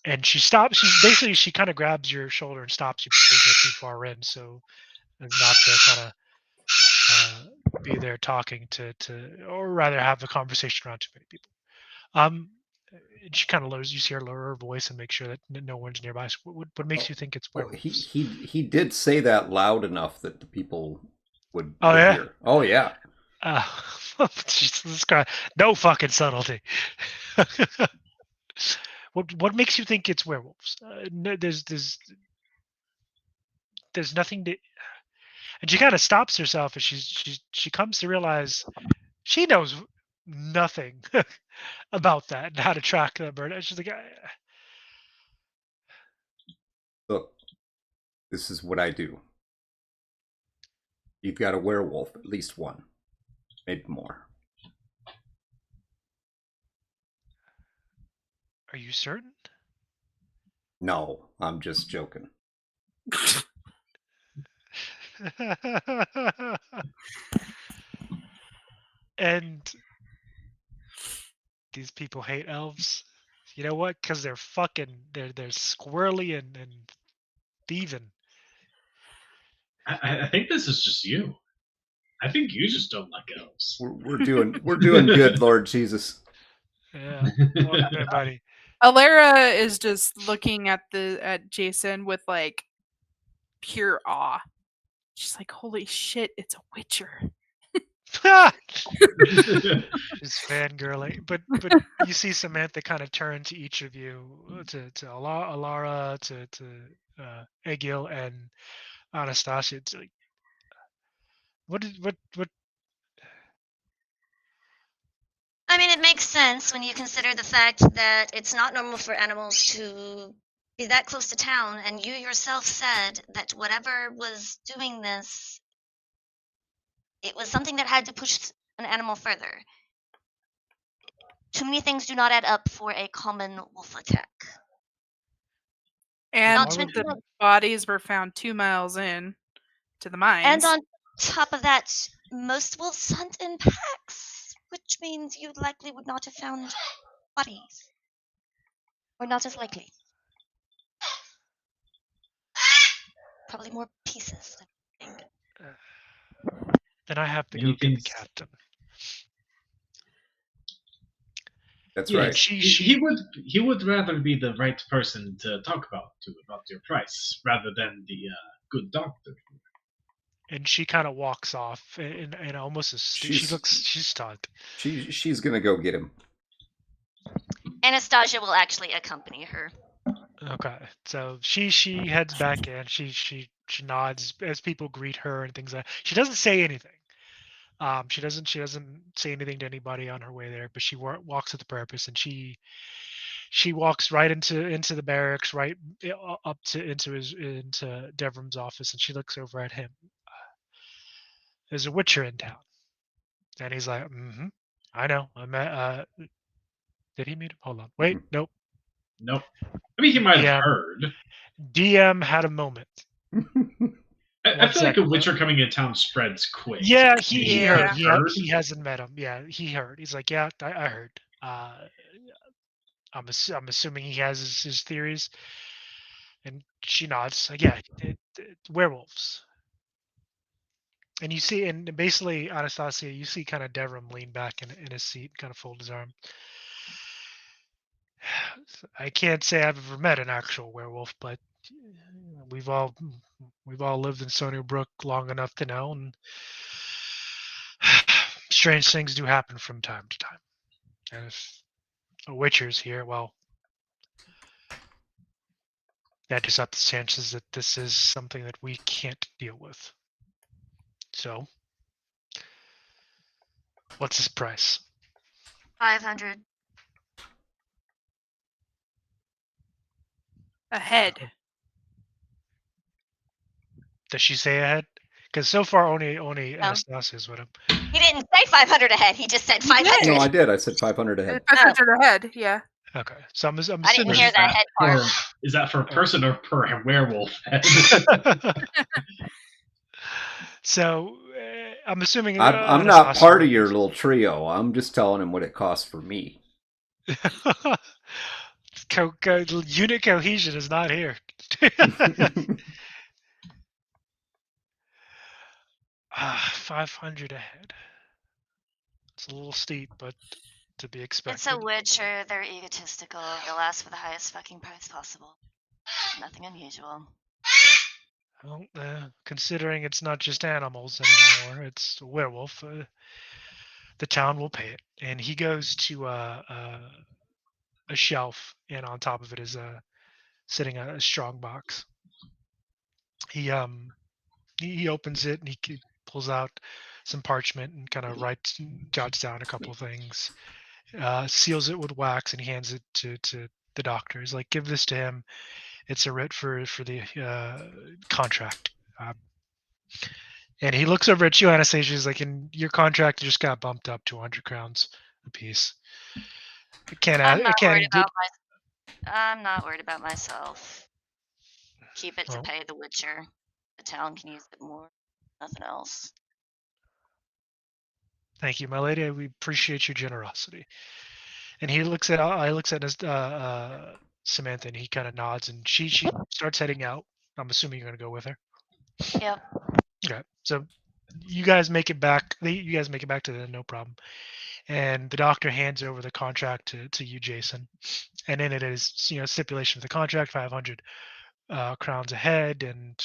And she stops. She kind of grabs your shoulder and stops you before you get too far in, so as not to kind of be there talking to, or rather have the conversation around too many people. And she kind of lowers. You see her lower her voice and make sure that no one's nearby. So what makes you think it's werewolves? He did say that loud enough that the people would yeah? hear. Oh yeah. Jesus Christ! No fucking subtlety. What makes you think it's werewolves? No, there's nothing to. And she kind of stops herself as she comes to realize she knows nothing about that and how to track that bird. She's like, Look, this is what I do. You've got a werewolf, at least one, maybe more. "Are you certain?" No, I'm just joking. And these people hate elves. You know what? Because they're squirrely and thieving. I think this is just you. I think you just don't like elves. We're doing good, Lord Jesus. Yeah, well, good, buddy. Alara is just looking at Jason with like pure awe. She's like, "Holy shit, it's a Witcher." She's fangirling, but you see Samantha kind of turn to each of you, to Alara, to Egil and Anastasia. It's like, what? I mean, it makes sense when you consider the fact that it's not normal for animals to be that close to town, and you yourself said that whatever was doing this, it was something that had to push an animal further. Too many things do not add up for a common wolf attack. And Why would the bodies were found 2 miles in to the mines. And on top of that, most wolves hunt in packs, which means you likely would not have found bodies. Or not as likely. Probably more pieces than anything. Then I have to go Many get the things- captain. That's Yes, right. he would rather be the right person to talk about your price rather than the good doctor. And she kind of walks off, and almost she's stunned. She's gonna go get him. Anastasia will actually accompany her. Okay, so she heads back in. She nods as people greet her and things like that. She doesn't say anything. She doesn't say anything to anybody on her way there, but she walks with the purpose, and she she walks right into the barracks, right up into Devram's office, and she looks over at him. There's a Witcher in town, and he's like, "Mm-hmm, I know. I met. Did he meet him? Hold on. Wait, nope. Nope. I mean, he might have Yeah. heard. DM had a moment. I One feel like a second. Witcher coming into town spreads quick. Yeah, Maybe he might heard. have heard. He hasn't met him. Yeah, he heard. He's like, yeah, I heard. I'm assuming he has his theories. And she nods. Like, yeah, werewolves. And you see, and basically, Anastasia, you see kind of Devram lean back in his seat, kind of fold his arm. I can't say I've ever met an actual werewolf, but we've all lived in Stony Brook long enough to know, and strange things do happen from time to time. And if a Witcher's here, well, that just up the chances that this is something that we can't deal with. So, what's his price? 500. A head. Does she say ahead? Because so far only Anastasia's with him. He didn't say 500 ahead. He just said 500. No, I did. I said 500 ahead. 500 a head, yeah. Okay, so I'm I didn't assuming. hear that head part. Is that for a person or per werewolf head? So I'm assuming. I'm not part of your little trio. I'm just telling him what it costs for me. Unit cohesion is not here. 500 a head. It's a little steep, but to be expected. It's a Witcher. They're egotistical. They'll ask for the highest fucking price possible. Nothing unusual. Well, considering it's not just animals anymore, it's a werewolf. The town will pay it, and he goes to a shelf, and on top of it is sitting a strong box. He opens it and he pulls out some parchment and kind of jots down a couple of things, seals it with wax, and he hands it to the doctor. He's like, "Give this to him. It's a writ for the contract." And he looks over at you, Anastasia. He's like, "In your contract, just got bumped up to 100 crowns a piece." I'm not worried about myself. Keep it to pay the Witcher. The town can use it more. Nothing else. Thank you, my lady. We appreciate your generosity. And he looks at his Samantha, and he kind of nods, and she starts heading out. I'm assuming you're going to go with her. Yep. Okay, so you guys make it back. You guys make it back to the no problem. And the doctor hands over the contract to you, Jason. And in it is, stipulation of the contract, 500 crowns a head, and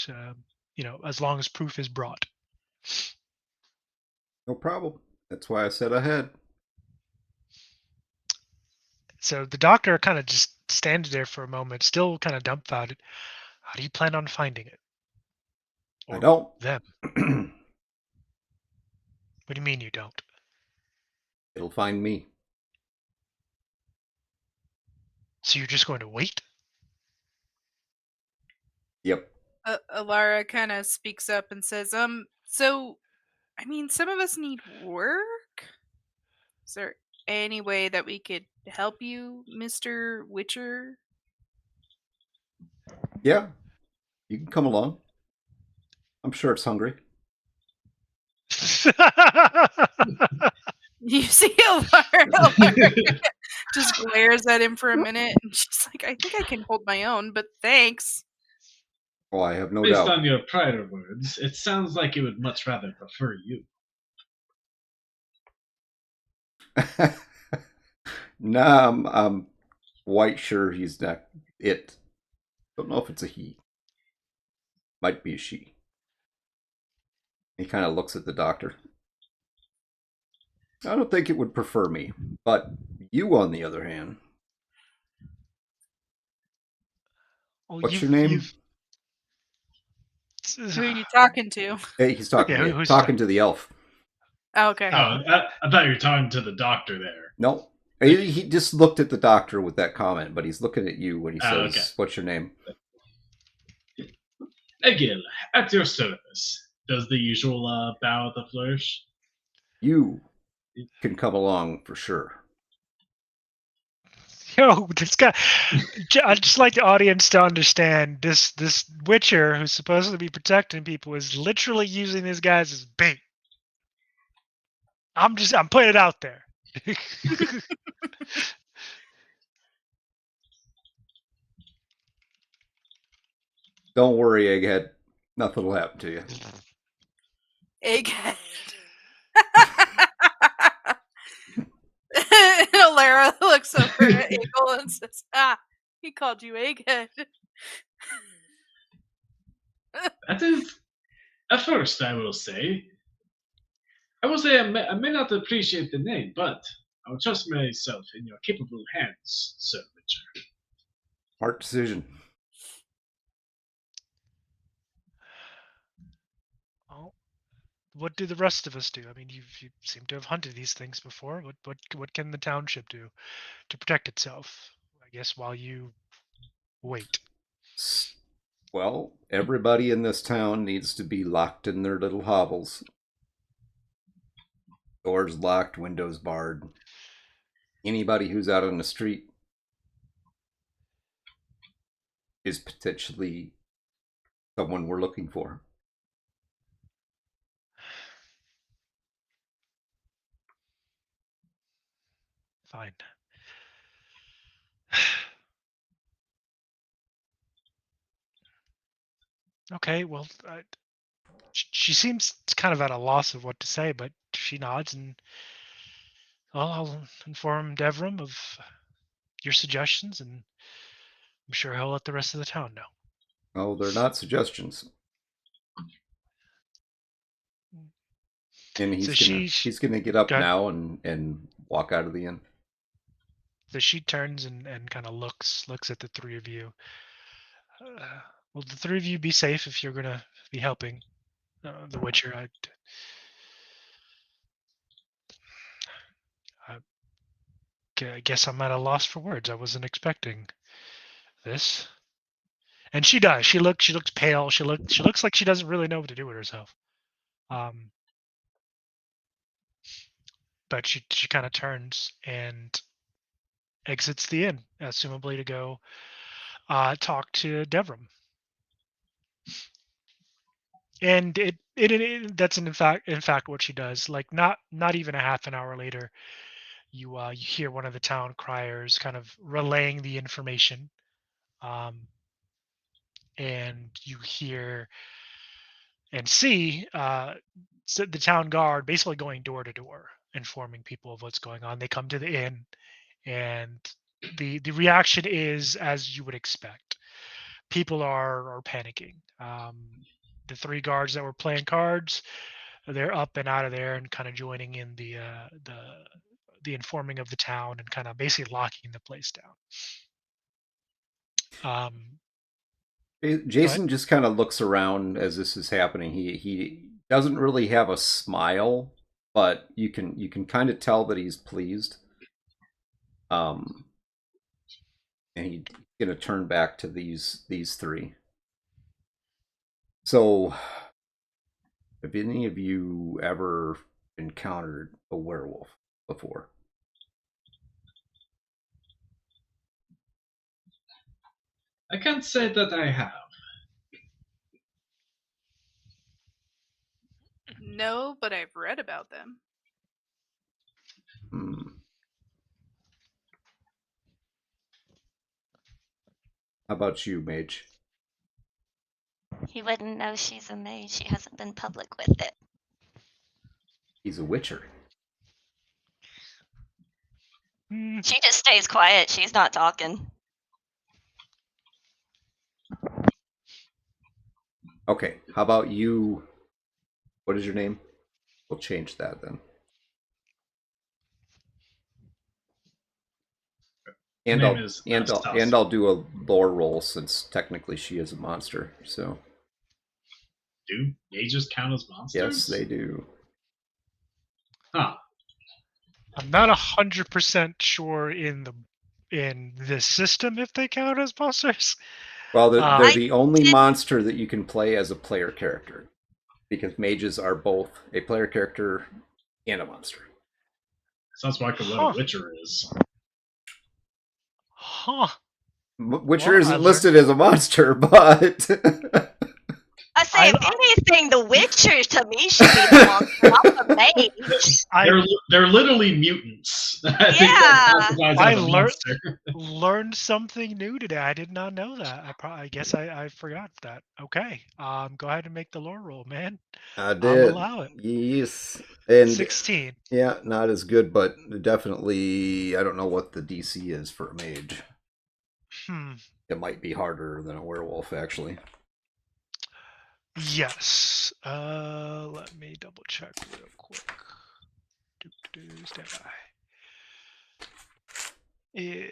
as long as proof is brought. No problem. That's why I said ahead. So the doctor kind of just stands there for a moment, still kind of dumbfounded. How do you plan on finding it? Or I don't. Them. What do you mean you don't? It'll find me. So you're just going to wait? Yep. Alara kind of speaks up and says, so, I mean, some of us need work? Is there any way that we could help you, Mr. Witcher? Yeah. You can come along. I'm sure it's hungry. You see Alara just glares at him for a minute, and she's like, I think I can hold my own, but thanks. Oh, I have no Based doubt. on your prior words, it sounds like it would much rather prefer you. Nah, I'm quite sure he's not it. Don't know if it's a he. Might be a she. He kind of looks at the doctor. I don't think it would prefer me, but you, on the other hand. Well, What's your name? Who are you talking to? Hey, he's talking to you. who's Talking to the elf. Oh, okay. Oh, I thought you were talking to the doctor there. No, He just looked at the doctor with that comment, but he's looking at you when he says, okay. "What's your name?" Again, at your service. Does the usual bow with a flourish? You can come along for sure. Yo, this guy. I'd just like the audience to understand this Witcher who's supposed to be protecting people is literally using these guys as bait. I'm putting it out there. Don't worry, Egghead. Nothing will happen to you. Egghead. Lara looks over at Eagle and says, he called you Egghead. That is a first, I will say. I will say I may not appreciate the name, but I will trust myself in your capable hands, Sir Witcher. Smart decision. Well, what do the rest of us do? I mean, you seem to have hunted these things before. What can the township do to protect itself? I guess while you wait. Well, everybody in this town needs to be locked in their little hovels. Doors locked, windows barred. Anybody who's out on the street is potentially someone we're looking for. Fine. Okay, well, she seems kind of at a loss of what to say, but she nods and I'll inform Devram of your suggestions, and I'm sure he'll let the rest of the town know. Oh, they're not suggestions. And he's gonna get up now and walk out of the inn. So she turns and kind of looks at the three of you. Will the three of you be safe if you're gonna be helping the Witcher? I guess I'm at a loss for words. I wasn't expecting this. And she does. She looks pale. She looks like she doesn't really know what to do with herself. But she kind of turns and exits the inn, assumably to go talk to Devram. And that's in fact what she does. Like not even a half an hour later, you hear one of the town criers kind of relaying the information, and you hear and see the town guard basically going door to door, informing people of what's going on. They come to the inn, and the reaction is as you would expect. People are panicking. The three guards that were playing cards, they're up and out of there and kind of joining in the informing of the town and kind of basically locking the place down. Jason just kind of looks around as this is happening. He doesn't really have a smile, but you can kind of tell that he's pleased. And he's gonna turn back to these three. So, have any of you ever encountered a werewolf before? I can't say that I have. No, but I've read about them. How about you, Mage? He wouldn't know she's a mage. She hasn't been public with it. He's a witcher. She just stays quiet. She's not talking. Okay, how about you? What is your name? We'll change that then. And I'll do a lore roll since technically she is a monster. So. Do mages count as monsters? Yes, they do. Huh. I'm not 100% sure in this system if they count as monsters. Well, they're Um, the only did- monster that you can play as a player character, because mages are both a player character and a monster. Sounds like what a Huh. Witcher is. Huh. Witcher Well, I isn't learned. listed as a monster, but I say, if anything, The Witcher to me should be the monster, not the mage. They're literally mutants. I think Yeah. that classifies I as a monster. learned something new today. I did not know that. I guess I forgot that. Okay. Go ahead and make the lore roll, man. I I'll did. allow it. Yes, and 16. yeah, not as good, but definitely. I don't know what the DC is for a mage. Hmm. It might be harder than a werewolf, actually. Yes. Let me double check real quick. Stand by.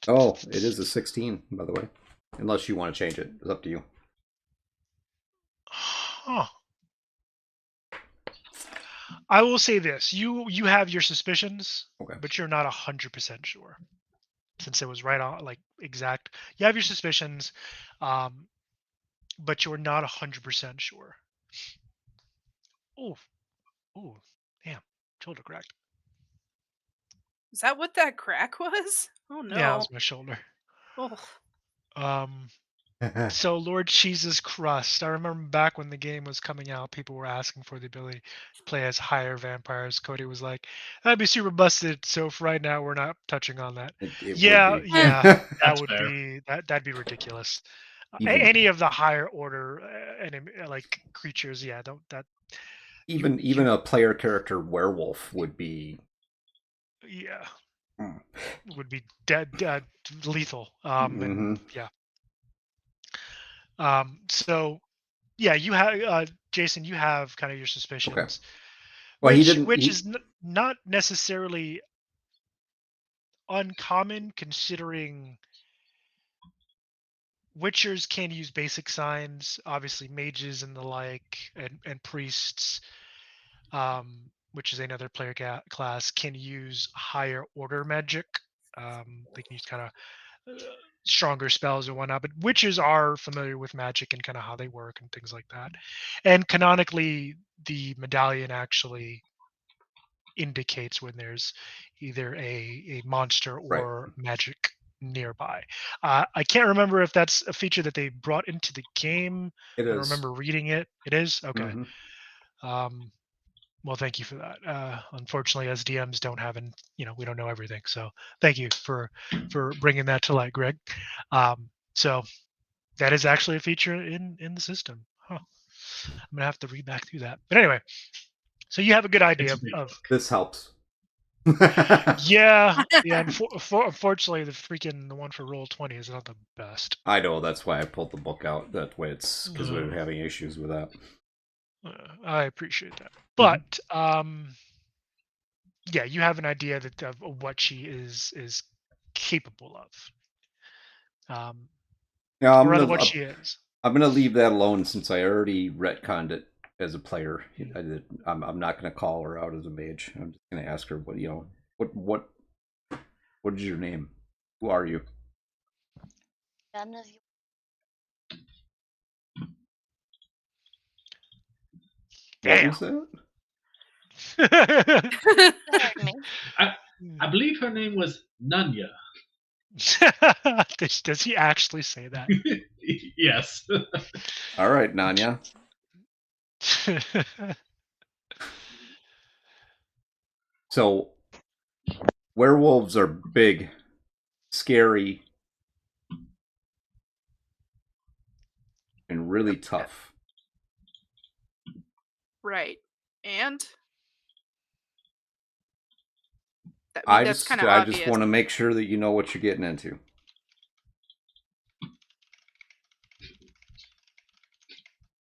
Oh, it is a 16, by the way. Unless you want to change it, it's up to you. Huh. I will say this: you have your suspicions, Okay. but you're not 100% sure, since it was right on, like exact. You have your suspicions, but you're not 100% sure. Oh, oh, damn! Shoulder cracked. Is that what that crack was? Oh no. Yeah, it was my shoulder. Oh. So Lord Cheese's Crust. I remember back when the game was coming out, people were asking for the ability to play as higher vampires. Cody was like, "That'd be super busted." So for right now, we're not touching on that. It Yeah, would be. yeah, that That's would fair. be that'd be ridiculous. even Any of the higher order like creatures, yeah, don't that even a player character werewolf would be. yeah Mm. would be dead, lethal. And Mm-hmm. yeah. So yeah, you have Jason, you have kind of your Okay. suspicions. Well, he which didn't. which He, is not necessarily uncommon, considering witchers can use basic signs, obviously mages and the like, and priests, which is another player class, can use higher order magic. They can use kind of stronger spells or whatnot, but witches are familiar with magic and kind of how they work and things like that. And canonically, the medallion actually indicates when there's either a monster right. or magic nearby. I can't remember if that's a feature that they brought into the game. It I don't is. remember reading it. It is? Okay. Mm-hmm. Well, thank you for that. Unfortunately, as DMs don't have, we don't know everything. So thank you for bringing that to light, Greg. So that is actually a feature in the system. Huh. I'm gonna have to read back through that. But anyway, so you have a good idea It's big. of This helps. yeah. Unfortunately, the one for Roll20 is not the best. I know. That's why I pulled the book out. That way, it's because we were Uh, having issues with that. I appreciate that, Mhm. but yeah, you have an idea of what she is capable of, Yeah, or rather, what she is. I'm gonna leave that alone since I already retconned it as a player. I'm not gonna call her out as a mage. I'm just gonna ask her what is your name? Who are you? None of you. What Damn. was that? Heard me. I believe her name was Nanya. Does he actually say that? Yes. All right, Nanya. So werewolves are big, scary, and really tough. Right. And that's kind of I obvious. just want to make sure that you know what you're getting into.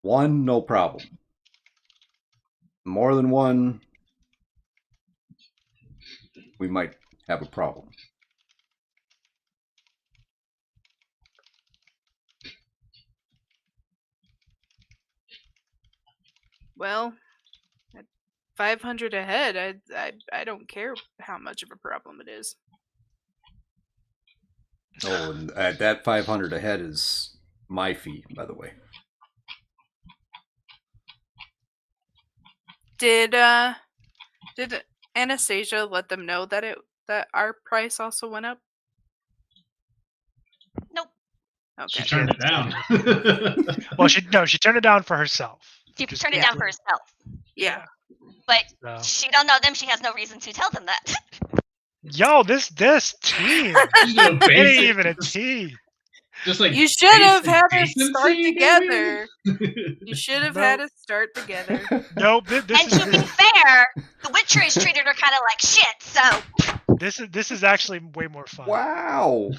One, no problem. More than one, we might have a problem. Well, 500 a head. I don't care how much of a problem it is. Oh, and that 500 a head is my fee, by the way. Did Anastasia let them know that our price also went up? Nope. She Okay. turned it down. Well, she turned it down for herself. She Just turned it yeah. down for herself. Yeah. But So. she don't know them. She has no reason to tell them that. Yo, this team. You know, It ain't basic, even a team. just like You should have basic had us start decency, together. maybe? You should have No. had us start together. Nope. This And to be is fair, the Witcheries treated her kind of like shit. So this is actually way more fun. Wow.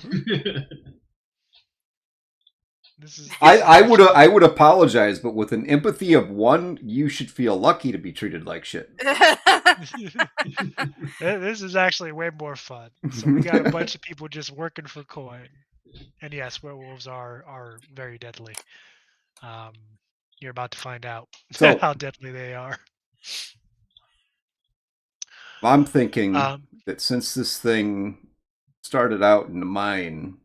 This is I would apologize, but with an empathy of 1, you should feel lucky to be treated like shit. This is actually way more fun. So we got a bunch of people just working for coin. And yes, werewolves are very deadly. You're about to find out So- how deadly they are. I'm thinking that since this thing started out in a mine,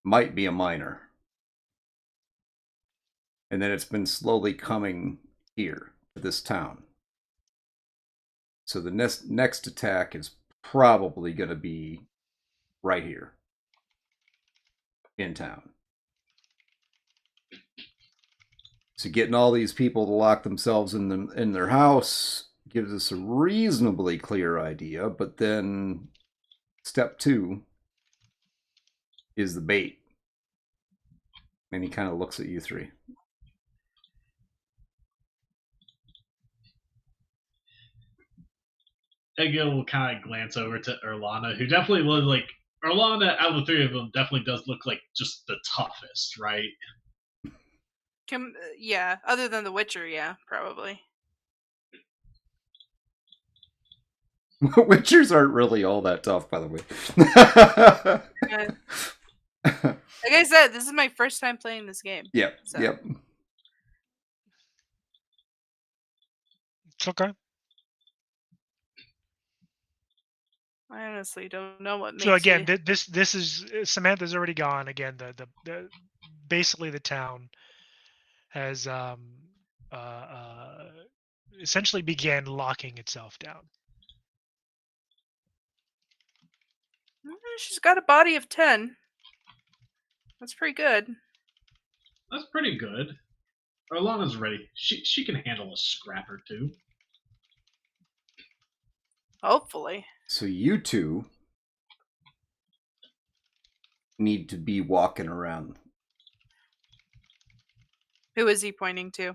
might be a miner, and then it's been slowly coming here to this town. So the next attack is probably going to be right here in town. So getting all these people to lock themselves in their house gives us a reasonably clear idea, but then step 2 is the bait. And he kind of looks at you 3. Egil will kind of glance over to Erlana, who definitely was like, Erlana out of the 3 of them definitely does look like just the toughest, right? Yeah, other than the Witcher, yeah, probably. Witchers aren't really all that tough, by the way. Like I said, this is my first time playing this game. Yep. So. Yep. It's okay. I honestly don't know what makes So again, you... this is Samantha's already gone. Again, the basically the town has essentially began locking itself down. She's got a body of 10. That's pretty good. That's pretty good. Erlana's ready. She can handle a scrap or 2. Hopefully. So you 2 need to be walking around. Who is he pointing to?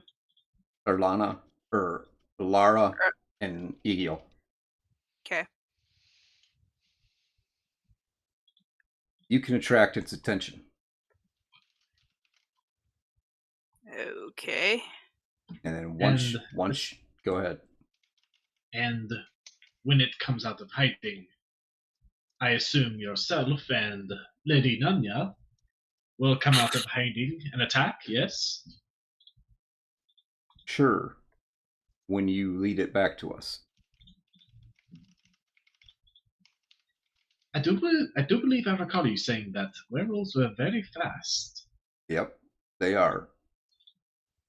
Erlana, or Lara, and Egil. Okay. You can attract its attention. Okay. And then once go ahead. And when it comes out of hiding, I assume yourself and Lady Nanya will come out of hiding and attack, yes? Sure. When you lead it back to us. I do believe I recall you saying that werewolves were very fast. Yep, they are.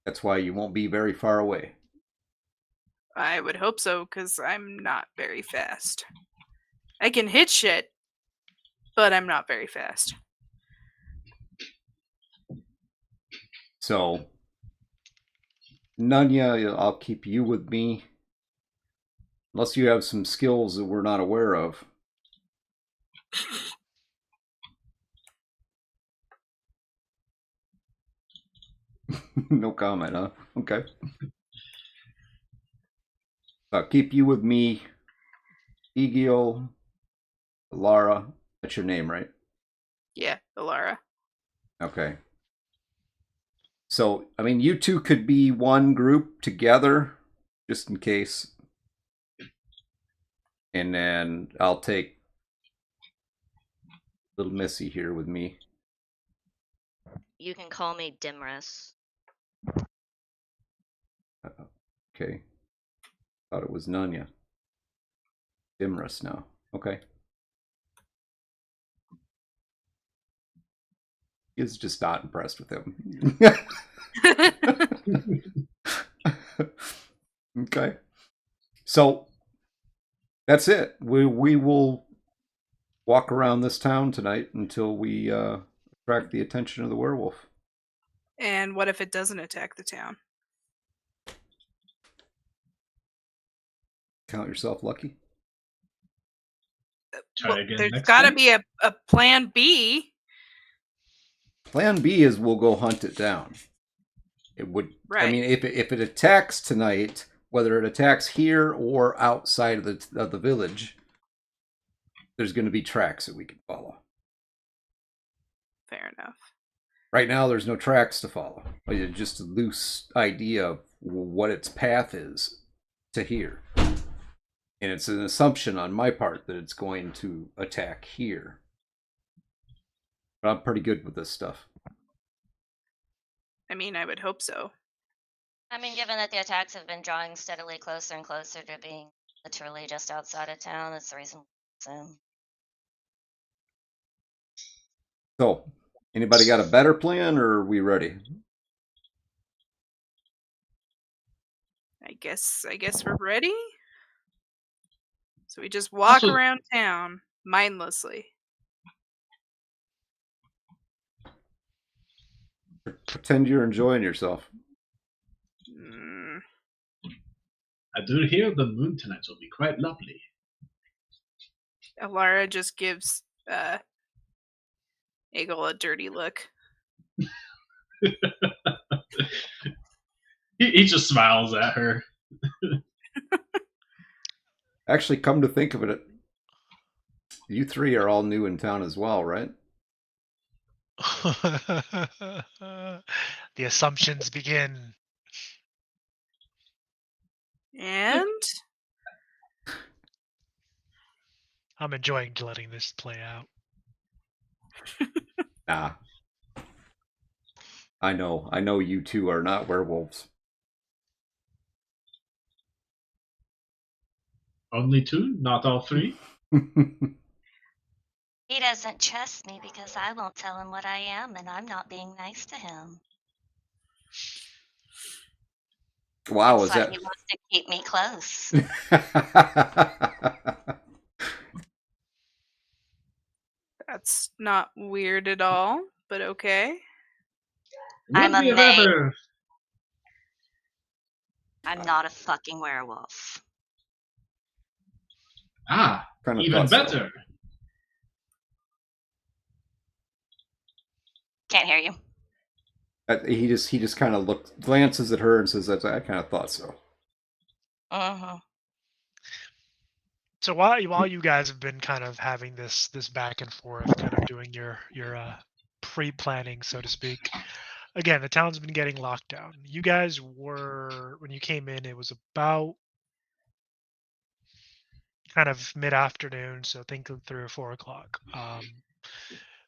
That's why you won't be very far away. I would hope so, because I'm not very fast. I can hit shit, but I'm not very fast. So, Nanya, I'll keep you with me. Unless you have some skills that we're not aware of. No comment, huh? Okay. I'll keep you with me. Egil, Lara, that's your name, right? Yeah, Alara. Okay. So, I mean, you 2 could be one group together, just in case. And then I'll take little Missy here with me. you can call me Dimris. Okay. Thought it was Nunya. Dimrus now. Okay. He's just not impressed with him. Okay. So that's it. We will walk around this town tonight until we attract the attention of the werewolf. And what if it doesn't attack the town? Count yourself lucky. Try again There's next got to time. be a plan B. Plan B is we'll go hunt it down. It would. Right. I mean, if it attacks tonight, whether it attacks here or outside of the village, there's going to be tracks that we can follow. Fair enough. Right now, there's no tracks to follow. It's just a loose idea of what its path is to here. And it's an assumption on my part that it's going to attack here. But I'm pretty good with this stuff. I mean, I would hope so. I mean, given that the attacks have been drawing steadily closer and closer to being literally just outside of town, that's the reason. So, So, anybody got a better plan, or are we ready? I guess we're ready. So we just walk Also- around town mindlessly. Pretend you're enjoying yourself. Mm, I do hear the moon tonight will be quite lovely. Alara just gives Eagle a dirty look. He just smiles at her. Actually, come to think of it, you three are all new in town as well, right? The assumptions begin. And I'm enjoying letting this play out. Nah. I know you two are not werewolves. Only two, not all three. he doesn't trust me because I won't tell him what I am, and I'm not being nice to him. Wow, That's is why that? he wants to keep me close. that's not weird at all, but okay. I'm Would a we have maid. ever? I'm not a fucking werewolf. Ah, Kind of even thought so. better. Can't hear you. He just kind of glances at her and says, "I kind of thought so." Mm-hmm. So while you guys have been kind of having this back and forth, kind of doing your pre-planning, so to speak. Again, the town's been getting locked down. You guys were, when you came in, it was about kind of mid-afternoon, so think of 3 or 4 o'clock.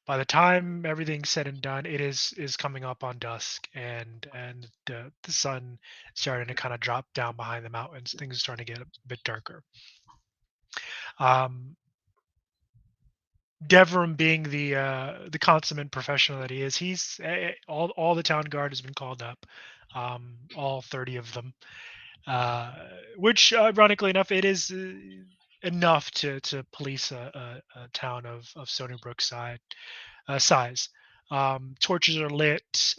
By the time everything's said and done, it is coming up on dusk, and the sun starting to kind of drop down behind the mountains. Things are starting to get a bit darker. Devram, being the consummate professional that he is, he's all the town guard has been called up, all 30 of them, which ironically enough, it is enough to police a town of Stony Brook size. Torches are lit.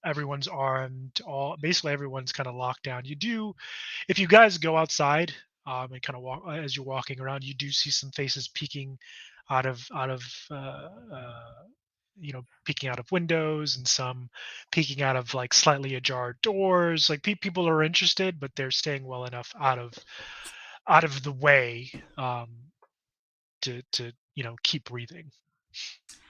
Everyone's armed. Basically everyone's kind of locked down. You do, if you guys go outside and kind of walk as you're walking around, you do see some faces peeking out of peeking out of windows, and some peeking out of like slightly ajar doors. Like people are interested, but they're staying well enough out of the way to keep breathing.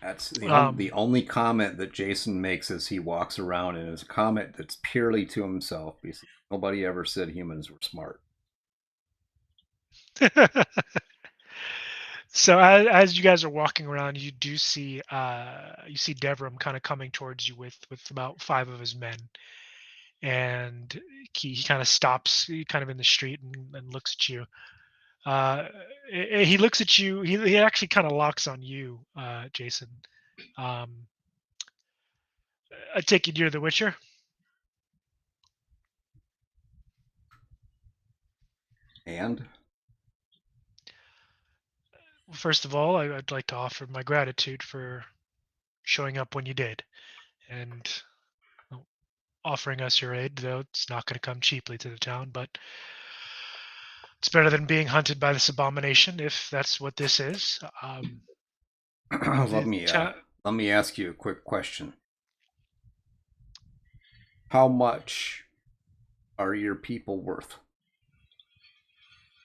That's the Um, only comment that Jason makes as he walks around, and is a comment that's purely to himself, because nobody ever said humans were smart. So as you guys are walking around, you do see Devram kind of coming towards you with about 5 of his men, and he kind of stops, kind of in the street, and looks at you. He looks at you. He actually kind of locks on you, Jason. I take it you're the Witcher. And First of all, I'd like to offer my gratitude for showing up when you did, and offering us your aid, though it's not going to come cheaply to the town, but it's better than being hunted by this abomination, if that's what this is. let me ask you a quick question. How much are your people worth?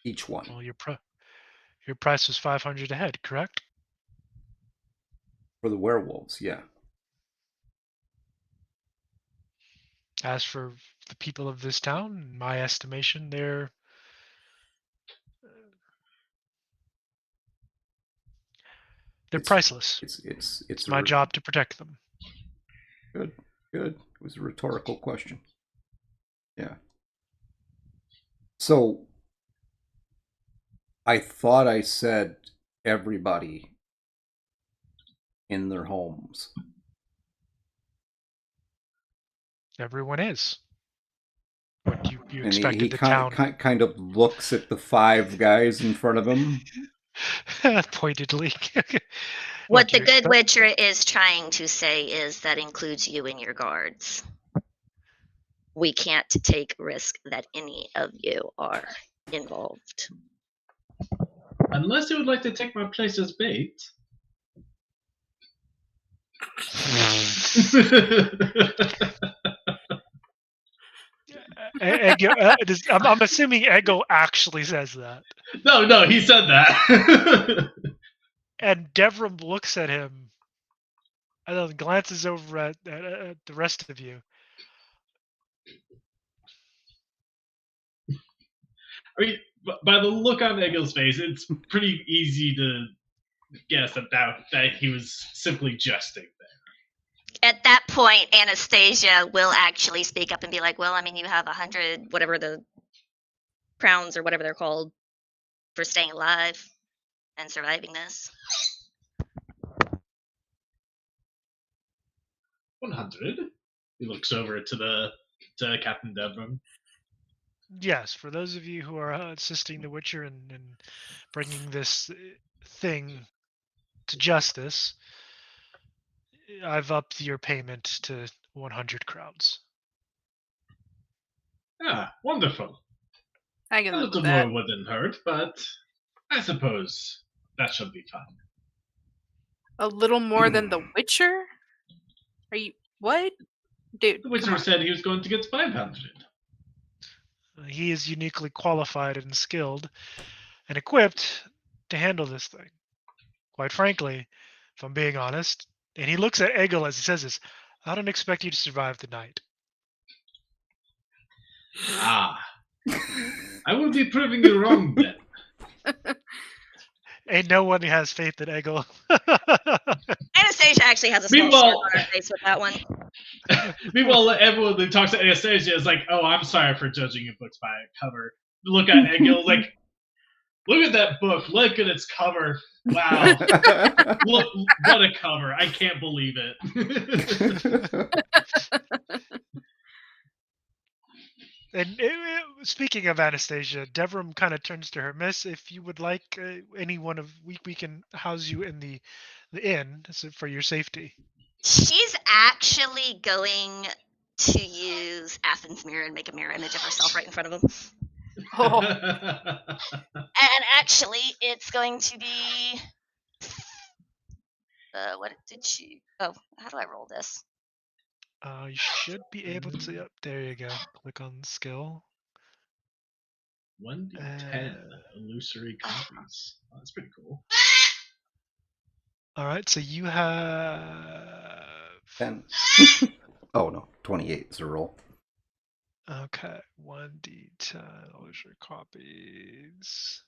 Each one. Well, your price was 500 a head, correct? For the werewolves, yeah. As for the people of this town, in my estimation, they're priceless. It's my job to protect them. Good. It was a rhetorical question. Yeah. So I thought I said everybody in their homes. Everyone is. What you And expected he the town kind of looks at the 5 guys in front of him. pointedly. What the good Witcher is trying to say is that includes you and your guards. We can't take risk that any of you are involved. Unless you would like to take my place as bait. I'm assuming Ego actually says that. No, he said that. And Devram looks at him and then glances over at the rest of you. I mean, by the look on Ego's face, it's pretty easy to guess that he was simply jesting there. At that point, Anastasia will actually speak up and be like, well, I mean, you have 100, whatever the crowns or whatever they're called, for staying alive and surviving this. 100? He looks over to Captain Devram. Yes, for those of you who are assisting the Witcher and bringing this thing to justice, I've upped your payment to 100 crowns. Ah, wonderful. I can A live little with that. more wouldn't hurt, but I suppose that should be fine. A little more than The Witcher? Are you what? Dude, The come Witcher on. said he was going to get 500. He is uniquely qualified and skilled and equipped to handle this thing. Quite frankly, if I'm being honest, and he looks at Egil as he says this, I don't expect you to survive the night. Ah. I will be proving you wrong then. And no one has faith in Egil. Anastasia actually has a small smirk on her face with that one. Meanwhile, everyone that talks to Anastasia is like, oh, I'm sorry for judging your books by a cover. Look at Egil, like, look at that book. Look at its cover. Wow. Look, what a cover. I can't believe it. And speaking of Anastasia, Devram kind of turns to her. Miss, if you would like any one of we can house you in the inn for your safety. She's actually going to use Athen's mirror and make a mirror image of herself right in front of him. Oh. And actually, it's going to be. What did she? Oh, how do I roll this? You should be able to. Yep, there you go. Click on skill. 1d10 illusory copies. Oh, that's pretty cool. All right, so you have 10. Oh no, 28 is a roll. Okay, 1d10 illusory copies.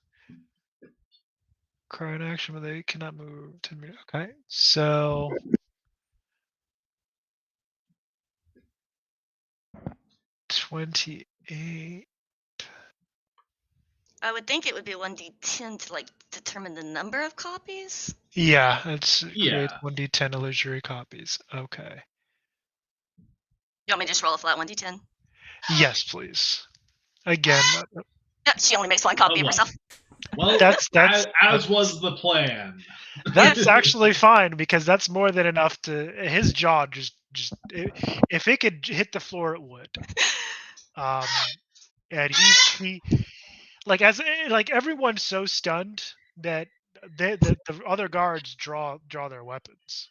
Current action, but they cannot move 10 meters. Okay, so 28. I would think it would be 1d10 to like determine the number of copies. Yeah, it's create Yeah. 1d10 illusory copies. Okay. You want me to just roll a flat 1d10? Yes, please. Again, Yeah, she only makes one copy of look. herself. Well, That's- as was the plan. that's actually fine because that's more than enough to his jaw if it could hit the floor it would. And he like like everyone's so stunned that the other guards draw their weapons.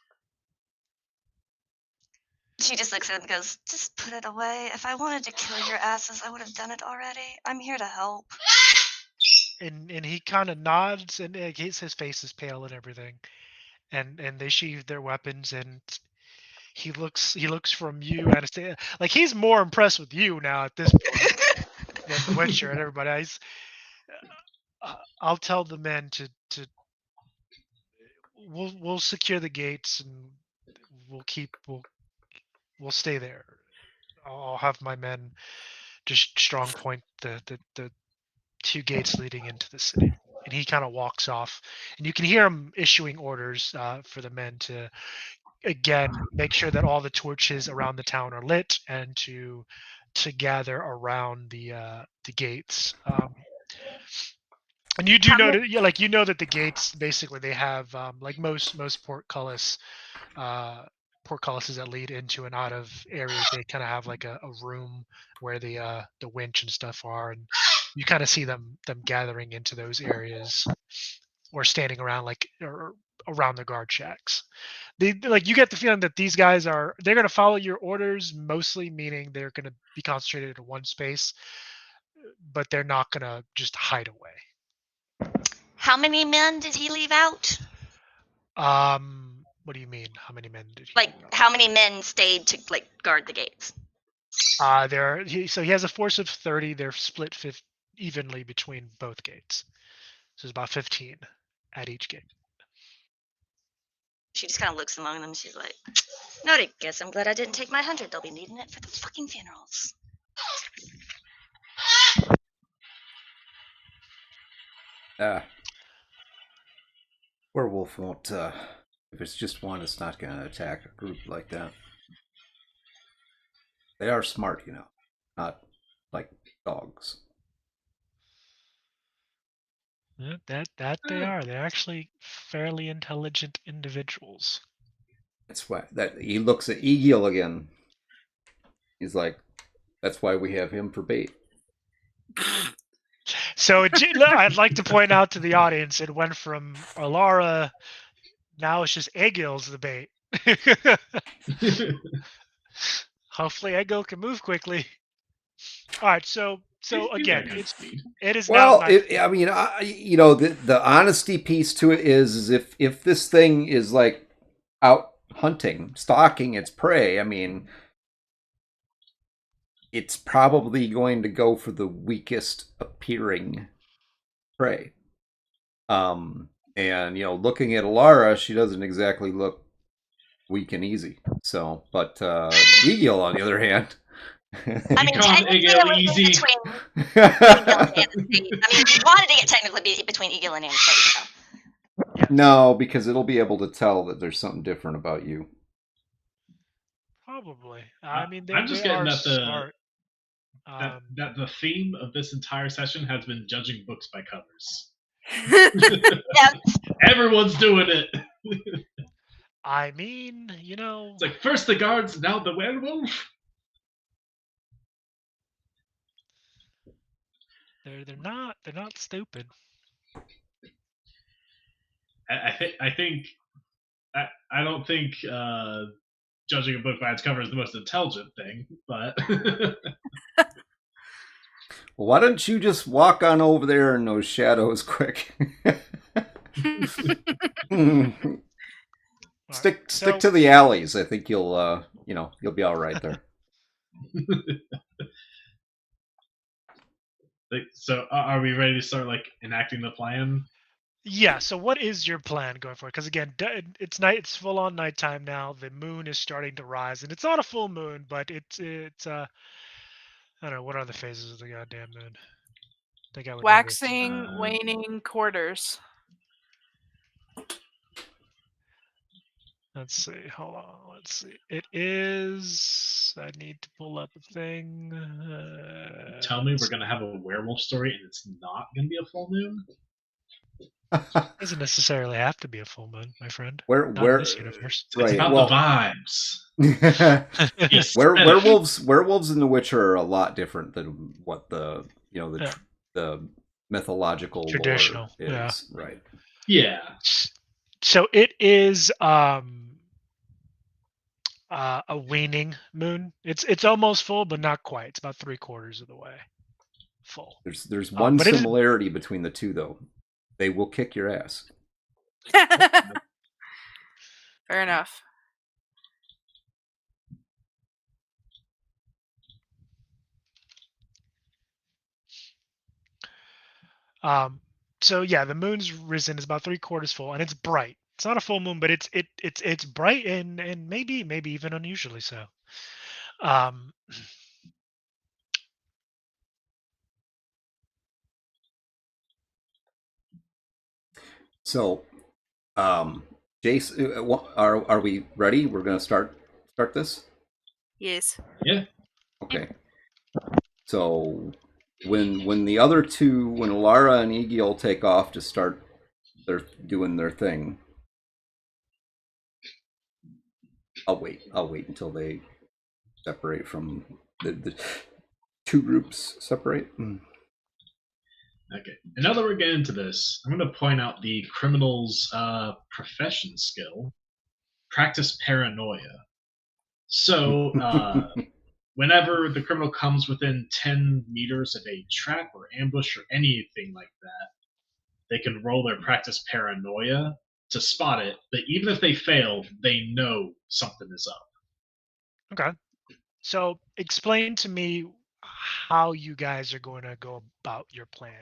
She just looks at him and goes, "Just put it away. If I wanted to kill your asses, I would have done it already. I'm here to help." And he kind of nods, and his face is pale and everything. And they sheathe their weapons, and he looks from you, Anastasia. Like he's more impressed with you now at this point than the Witcher and everybody else. I'll tell the men to we'll secure the gates, and we'll stay there. I'll have my men just strong point the 2 gates leading into the city. And he kind of walks off, and you can hear him issuing orders for the men to again make sure that all the torches around the town are lit, and to gather around the gates. And you do know that, yeah, like that the gates basically they have like most portcullis portcullises that lead into and out of areas. They kind of have like a room where the winch and stuff are, and you kind of see them gathering into those areas or standing around like or around the guard shacks. Like you get the feeling that these guys they're going to follow your orders mostly, meaning they're going to be concentrated in one space, but they're not going to just hide away. How many men did he leave out? What do you mean? How many men did he? Like, how many men stayed to like guard the gates? So he has a force of 30. They're split evenly between both gates. So it's about 15 at each gate. She just kind of looks among them. She's like, "Noted. Guess I'm glad I didn't take my 100. They'll be needing it for the fucking funerals." Werewolf won't. If it's just one, it's not going to attack a group like that. They are smart, not like dogs. Yeah, that they are. They're actually fairly intelligent individuals. That's why that he looks at Egil again. He's like, "That's why we have him for bait." So I'd like to point out to the audience, it went from Alara, now it's just Egil's the bait. Hopefully Egil can move quickly. All right, so again, it is well. now. I mean, the honesty piece to it is if this thing is like out hunting, stalking its prey. I mean, it's probably going to go for the weakest appearing prey. And looking at Alara, she doesn't exactly look weak and easy. So, but Egil, on the other hand, I mean, called technically, Egil it was easy. between Egil and Anastasia. I mean, you wanted to get technically be between Egil and Anastasia. no, because it'll be able to tell that there's something different about you. Probably. I mean, I'm just they getting are that smart. that the theme of this entire session has been judging books by covers. Yeah. Everyone's doing it. I mean, It's like first the guards, now the werewolf. they're not stupid. I don't think judging a book by its cover is the most intelligent thing, but Well, why don't you just walk on over there in those shadows quick? Stick to the alleys. I think you'll be all right there. So are we ready to start like enacting the plan? Yeah. So what is your plan going forward? Because again, it's night. It's full on nighttime now. The moon is starting to rise, and it's not a full moon, but it's I don't know, what are the phases of the goddamn moon? I think I would know this. Waxing, waning, quarters. Let's see. Hold on. Let's see. It is. I need to pull up a thing. Tell me we're gonna have a werewolf story and it's not gonna be a full moon. Doesn't necessarily have to be a full moon, my friend. Where Not in this universe. It's Right, about well- the vibes. Yes. werewolves in The Witcher are a lot different than what the Yeah. the mythological Traditional, lore yeah. is. Right. Yeah. So it is a waning moon. It's almost full, but not quite. It's about 3/4 of the way full. There's one but it is- similarity between the two, though. They will kick your ass. Fair enough. So yeah, the moon's risen. It's about 3/4 full, and it's bright. It's not a full moon, but it's bright and maybe even unusually so. Um, So, Jason, are we ready? We're gonna start this. Yes. Yeah. Okay. So when the other two, when Alara and Egiel take off to start doing their thing, I'll wait until they separate from the two groups separate. Okay. And now that we're getting into this, I'm going to point out the criminal's profession skill, practice paranoia. So whenever the criminal comes within 10 meters of a trap or ambush or anything like that, they can roll their practice paranoia to spot it. But even if they fail, they know something is up. okay. So explain to me how you guys are going to go about your plan.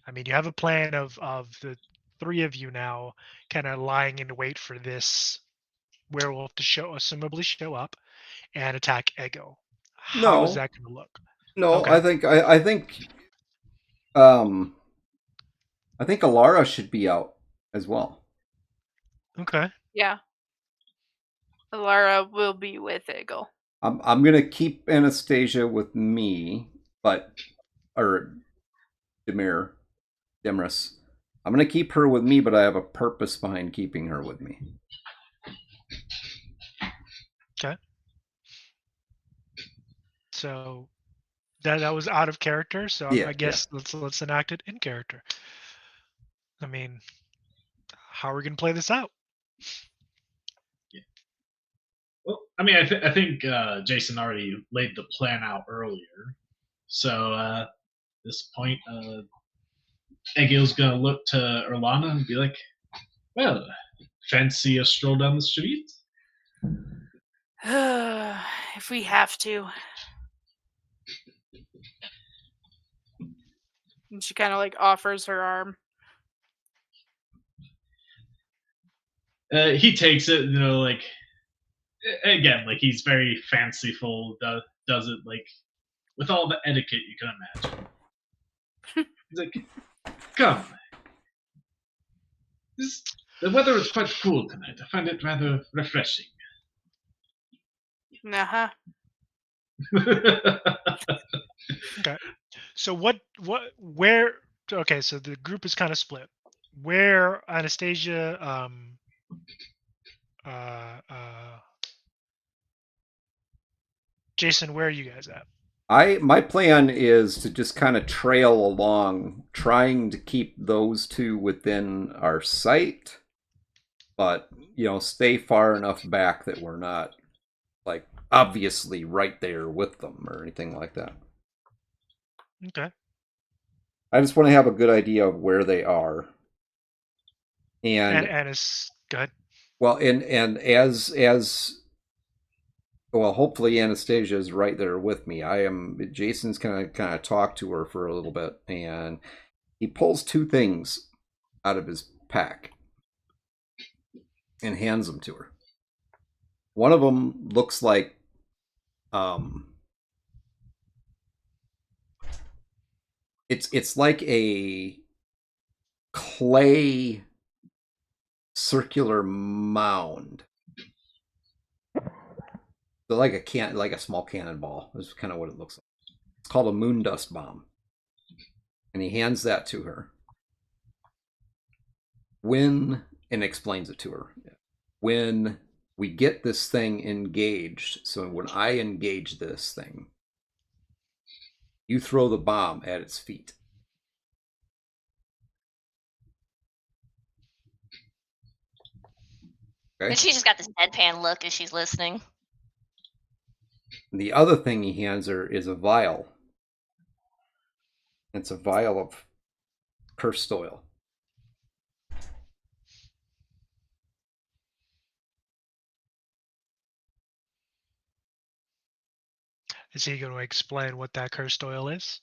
I mean, you have a plan of the three of you now kind of lying in wait for this werewolf to assumably show up and attack Ego. How is No. that going to look? No, Okay. I think I think Alara should be out as well. Okay. Yeah. Lara will be with Eagle. I'm gonna keep Anastasia with me, or Demiris. I'm gonna keep her with me, but I have a purpose behind keeping her with me. Okay. So that was out of character. So Yeah, I guess let's enact it in character. I mean, how are we going to play this out? Well, I mean, I think Jason already laid the plan out earlier. So at this point, Egil's going to look to Erlana and be like, well, fancy a stroll down the street? If we have to. And she kind of like offers her arm. He takes it, like, again, like he's very fanciful, does it like with all the etiquette you can imagine. He's like, come. The weather is quite cool tonight. I find it rather refreshing. Uh-huh. Okay. So where? Okay, so the group is kind of split. Where Anastasia, Jason, where are you guys at? My plan is to just kind of trail along, trying to keep those two within our sight, but stay far enough back that we're not like obviously right there with them or anything like that. Okay. I just want to have a good idea of where they are. And go ahead. well, and as well, hopefully Anastasia is right there with me. Jason's kind of talk to her for a little bit, and he pulls two things out of his pack and hands them to her. One of them looks like It's like a clay circular mound. So like a small cannonball is kind of what it looks like. It's called a moon dust bomb. And he hands that to her. And explains it to her. When we get this thing engaged, so when I engage this thing, you throw the bomb at its feet. Okay? And she just got this deadpan look as she's listening. And the other thing he hands her is a vial. It's a vial of cursed oil. Is he going to explain what that cursed oil is?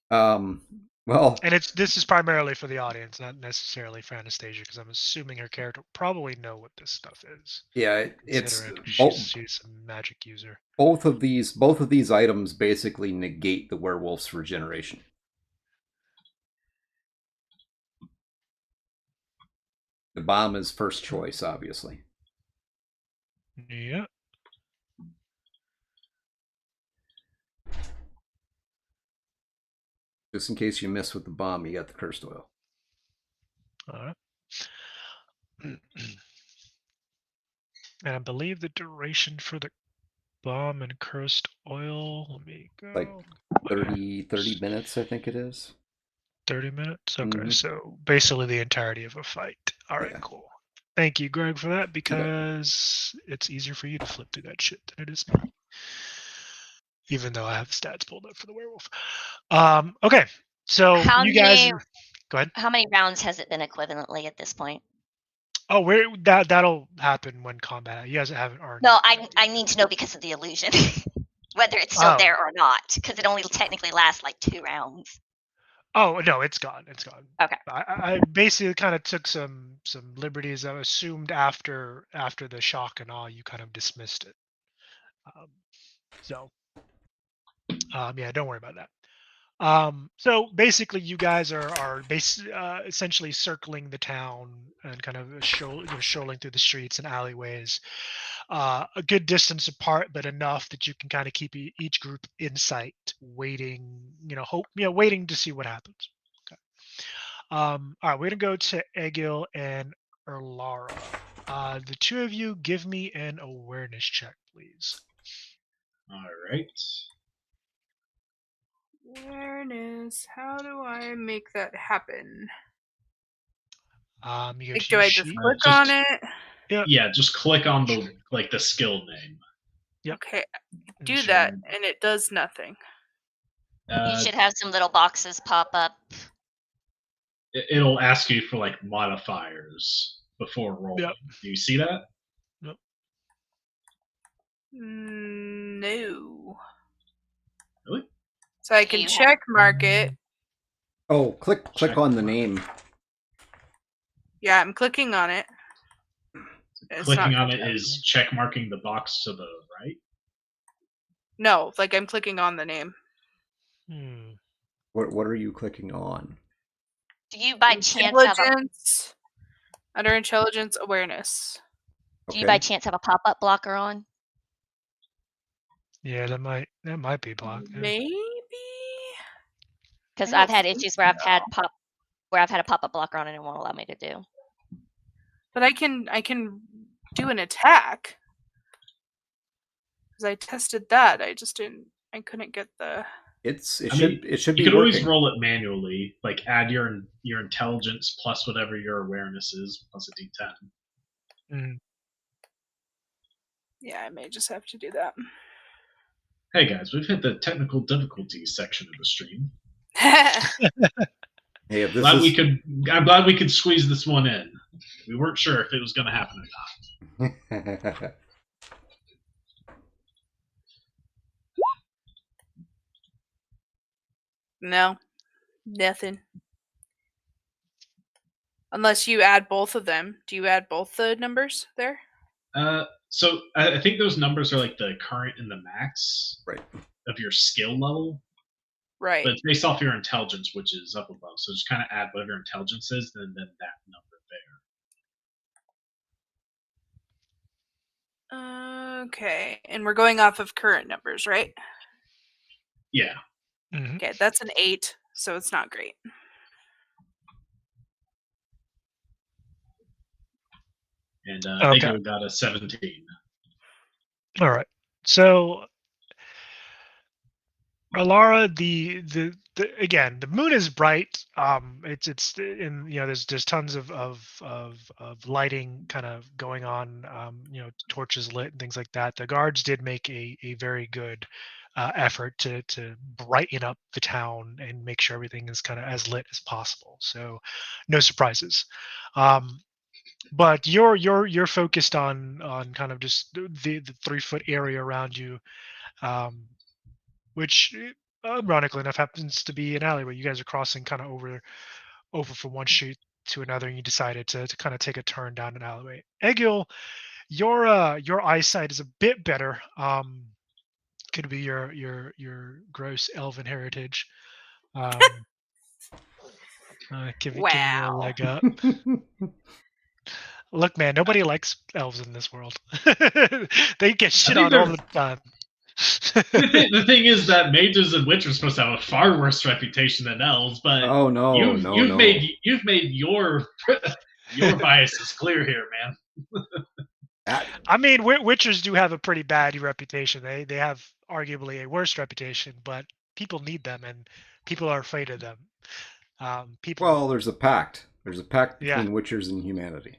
Well, And this is primarily for the audience, not necessarily for Anastasia, because I'm assuming her character will probably know what this stuff is. yeah, it's Considering she's a magic user. both of these items basically negate the werewolf's regeneration. The bomb is first choice, obviously. Yeah. Just in case you miss with the bomb, you got the cursed oil. All right. And I believe the duration for the bomb and cursed oil, let me go. Like 30 minutes, I think it is. 30 minutes? Okay, Mhm. so basically the entirety of a fight. All right, Yeah. cool. Thank you, Greg, for that, because it's easier for you to flip through that shit than it is me. Even though I have the stats pulled up for the werewolf. Okay, so you guys... Go ahead. How many rounds has it been equivalently at this point? Oh, that'll happen when combat. You guys haven't earned. No, I need to know because of the illusion, whether it's still there or not, because it only technically lasts like 2 rounds. Oh no, it's gone. It's gone. Okay. I basically kind of took some liberties. I assumed after the shock and awe, you kind of dismissed it. Yeah, don't worry about that. So basically, you guys are essentially circling the town and kind of strolling through the streets and alleyways, a good distance apart, but enough that you can kind of keep each group in sight, waiting, waiting to see what happens. Okay. All right, we're gonna go to Egil and Erlara. The two of you, give me an awareness check, please. All right. Awareness. How do I make that happen? You go Like, to do your I just sheet. click on it? Yeah, just click on the skill name. Yep. Okay, And do you should- that, and it does nothing. You should have some little boxes pop up. It'll ask you for like modifiers before rolling. Yep. Do you see that? Yep. No. Really? So I can check mark it. Oh, click on the name. Yeah, I'm clicking on it. It's Clicking not on it coming up. is check marking the box to the right. No, like I'm clicking on the name. What are you clicking on? Do you by chance have Intelligence. Under intelligence, awareness. Do you by chance have a pop-up blocker on? Yeah, that might be blocked. Yeah. Maybe. Because I I've don't had think issues where I've had so. a pop-up blocker on and it won't allow me to do. But I can do an attack. Because I tested that. I couldn't get the... It should be. You could always roll it manually, like add your intelligence plus whatever your awareness is plus a d10. Mm. Yeah, I may just have to do that. Hey guys, we've hit the technical difficulties section of the stream. Hey, I'm glad we could squeeze this one in. We weren't sure if it was going to happen or not. No, nothing. Unless you add both of them. Do you add both the numbers there? So I think those numbers are like the current and the max right of your skill level. Right. But it's based off your intelligence, which is up above. So just kind of add whatever your intelligence is, then that number there. Okay, and we're going off of current numbers, right? Yeah. Mhm. Okay, that's an 8, so it's not great. And Okay. Ego got a 17. All right. So, Alara, again, the moon is bright. It's in there's tons of lighting kind of going on. Torches lit and things like that. The guards did make a very good effort to brighten up the town and make sure everything is kind of as lit as possible. So, no surprises. But you're focused on kind of just the 3 foot area around you, which ironically enough happens to be an alleyway. You guys are crossing kind of over from one street to another, and you decided to kind of take a turn down an alleyway. Egil, your eyesight is a bit better. Could be your gross elven heritage. Giving you a Wow. leg up. Look, man, nobody likes elves in this world. They get shit think on all they're- the time. The thing is that mages and witches are supposed to have a far worse reputation than elves, but Oh no, you've no. made your biases clear here, man. I mean, witchers do have a pretty bad reputation. They have arguably a worse reputation, but people need them, and people are afraid of them. People, Well, there's a pact. There's a pact Yeah. between witchers and humanity.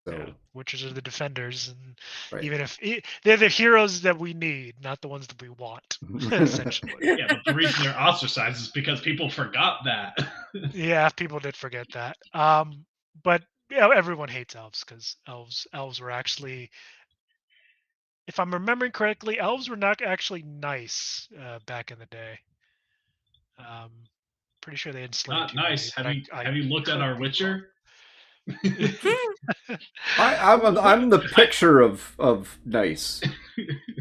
So, yeah, witchers are the defenders, and right. even if they're the heroes that we need, not the ones that we want, essentially. Yeah, but the reason they're ostracized is because people forgot that. Yeah, people did forget that. But everyone hates elves because elves were actually, if I'm remembering correctly, elves were not actually nice back in the day. Pretty sure they enslaved Not humanity. nice. But Have you looked at could our be Witcher? wrong. I'm the picture of nice.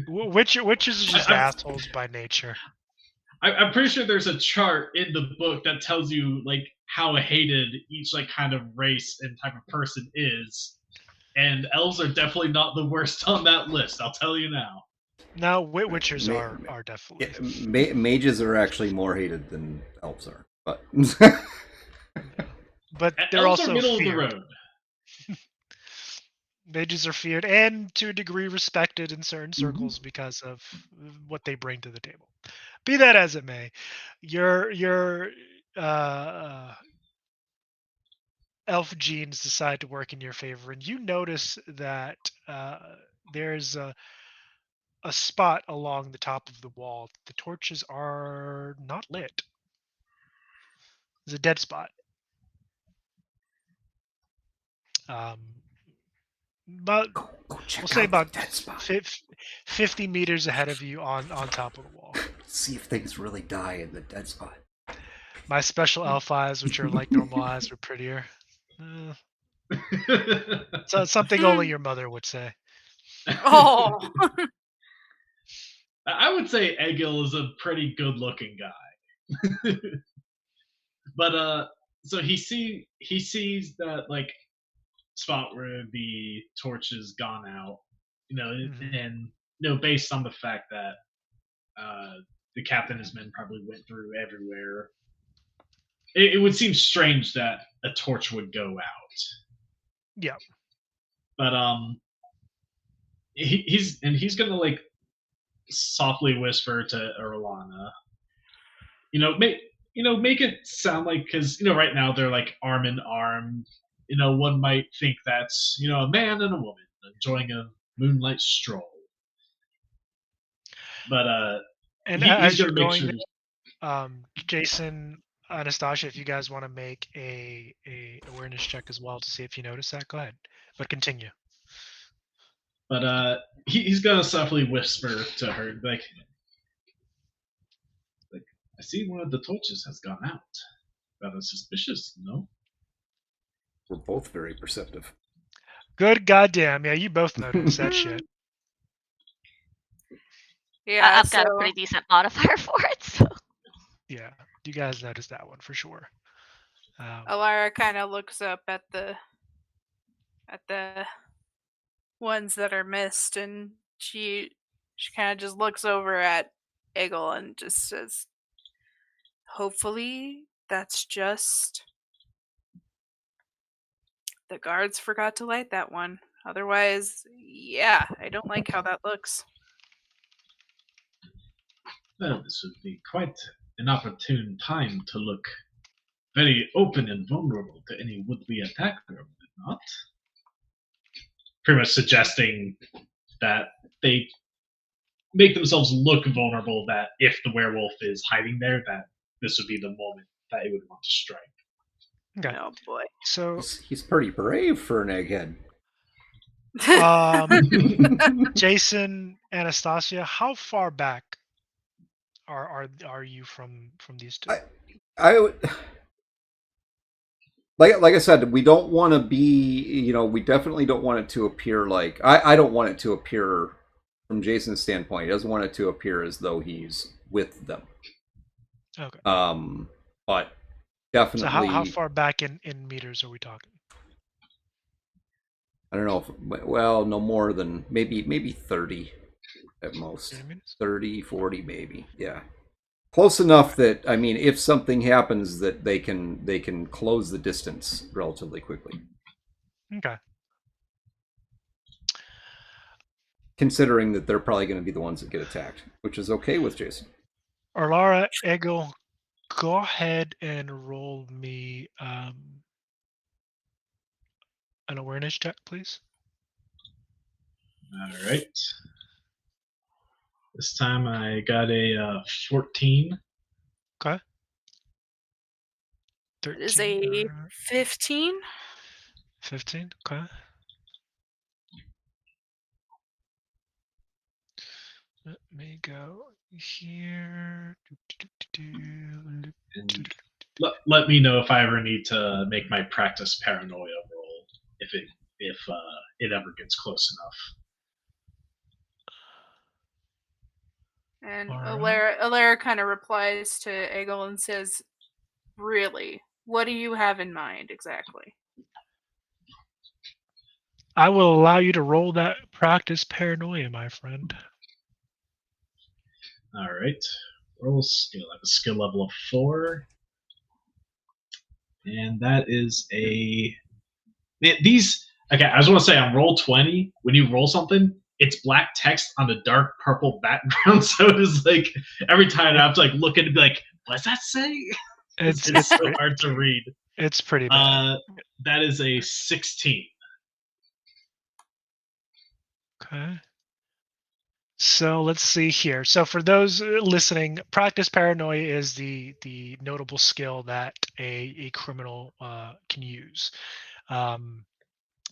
Witches are just assholes by nature. I'm pretty sure there's a chart in the book that tells you like how hated each like kind of race and type of person is, and elves are definitely not the worst on that list. I'll tell you now. No, witchers Ma- are definitely. Yeah, mages are actually more hated than elves are, but But they're Elves also are middle feared. of the road. Mages are feared and to a degree respected in certain circles because of what they bring to the table. Be that as it may, your elf genes decide to work in your favor, and you notice that there's a spot along the top of the wall. The torches are not lit. There's a dead spot. About go check we'll say out the about dead spot. 50 meters ahead of you on top of the wall. See if things really die in the dead spot. My special elf eyes, which are like normal eyes, are prettier. So it's something only your mother would say. Oh. I would say Egil is a pretty good-looking guy, but so he sees that like spot where the torch has gone out, and based on the fact that the captain and his men probably went through everywhere, it would seem strange that a torch would go out. Yeah. But he's gonna like softly whisper to Erlana, make it sound like, because right now they're like arm in arm. One might think that's a man and a woman enjoying a moonlight stroll. But And he's as gonna you're make going sure. there, Jason, Anastasia, if you guys want to make a awareness check as well to see if you notice that, go ahead. But continue. But he's gonna softly whisper to her, like, I see one of the torches has gone out. Rather suspicious, no? We're both very perceptive. Good goddamn. Yeah, you both noticed that shit. Yeah, I've got a pretty decent modifier for it. So. Yeah, you guys noticed that one for sure. Alara kind of looks up at the ones that are missed, and she kind of just looks over at Eagle and just says, "Hopefully, that's just the guards forgot to light that one. Otherwise, yeah, I don't like how that looks." Well, this would be quite an opportune time to look very open and vulnerable to any would-be attacker, would it not? Pretty much suggesting that they make themselves look vulnerable, that if the werewolf is hiding there, that this would be the moment that it would want to strike. Okay. Oh boy. So, He's pretty brave for an egghead. Jason, Anastasia, how far back are you from these two? I would, like I said, we don't want to be, we definitely don't want it to appear like, I don't want it to appear from Jason's standpoint. He doesn't want it to appear as though he's with them. Okay. But definitely. So how far back in meters are we talking? I don't know if, well, no more than maybe 30 at most. 30 minutes? 30, 40 maybe. Yeah. Close enough that, I mean, if something happens, that they can close the distance relatively quickly. Okay. Considering that they're probably going to be the ones that get attacked, which is okay with Jason. Alara, Egil, go ahead and roll me an awareness check, please. All right. This time I got a 14. Okay. It is a 15. 15. Okay. Let me go here. And let me know if I ever need to make my practice paranoia roll if it ever gets close enough. And Alright. Alara kind of replies to Egil and says, "Really? What do you have in mind exactly?" I will allow you to roll that practice paranoia, my friend. All right. Roll skill. I have a skill level of 4. And that is a. These. Okay, I just want to say on roll 20, when you roll something, it's black text on the dark purple background. So it is like every time I have to like look at it and be like, what's that say? It's so hard to read. It's pretty bad. That is a 16. Okay. So let's see here. So for those listening, practice paranoia is the notable skill that a criminal can use.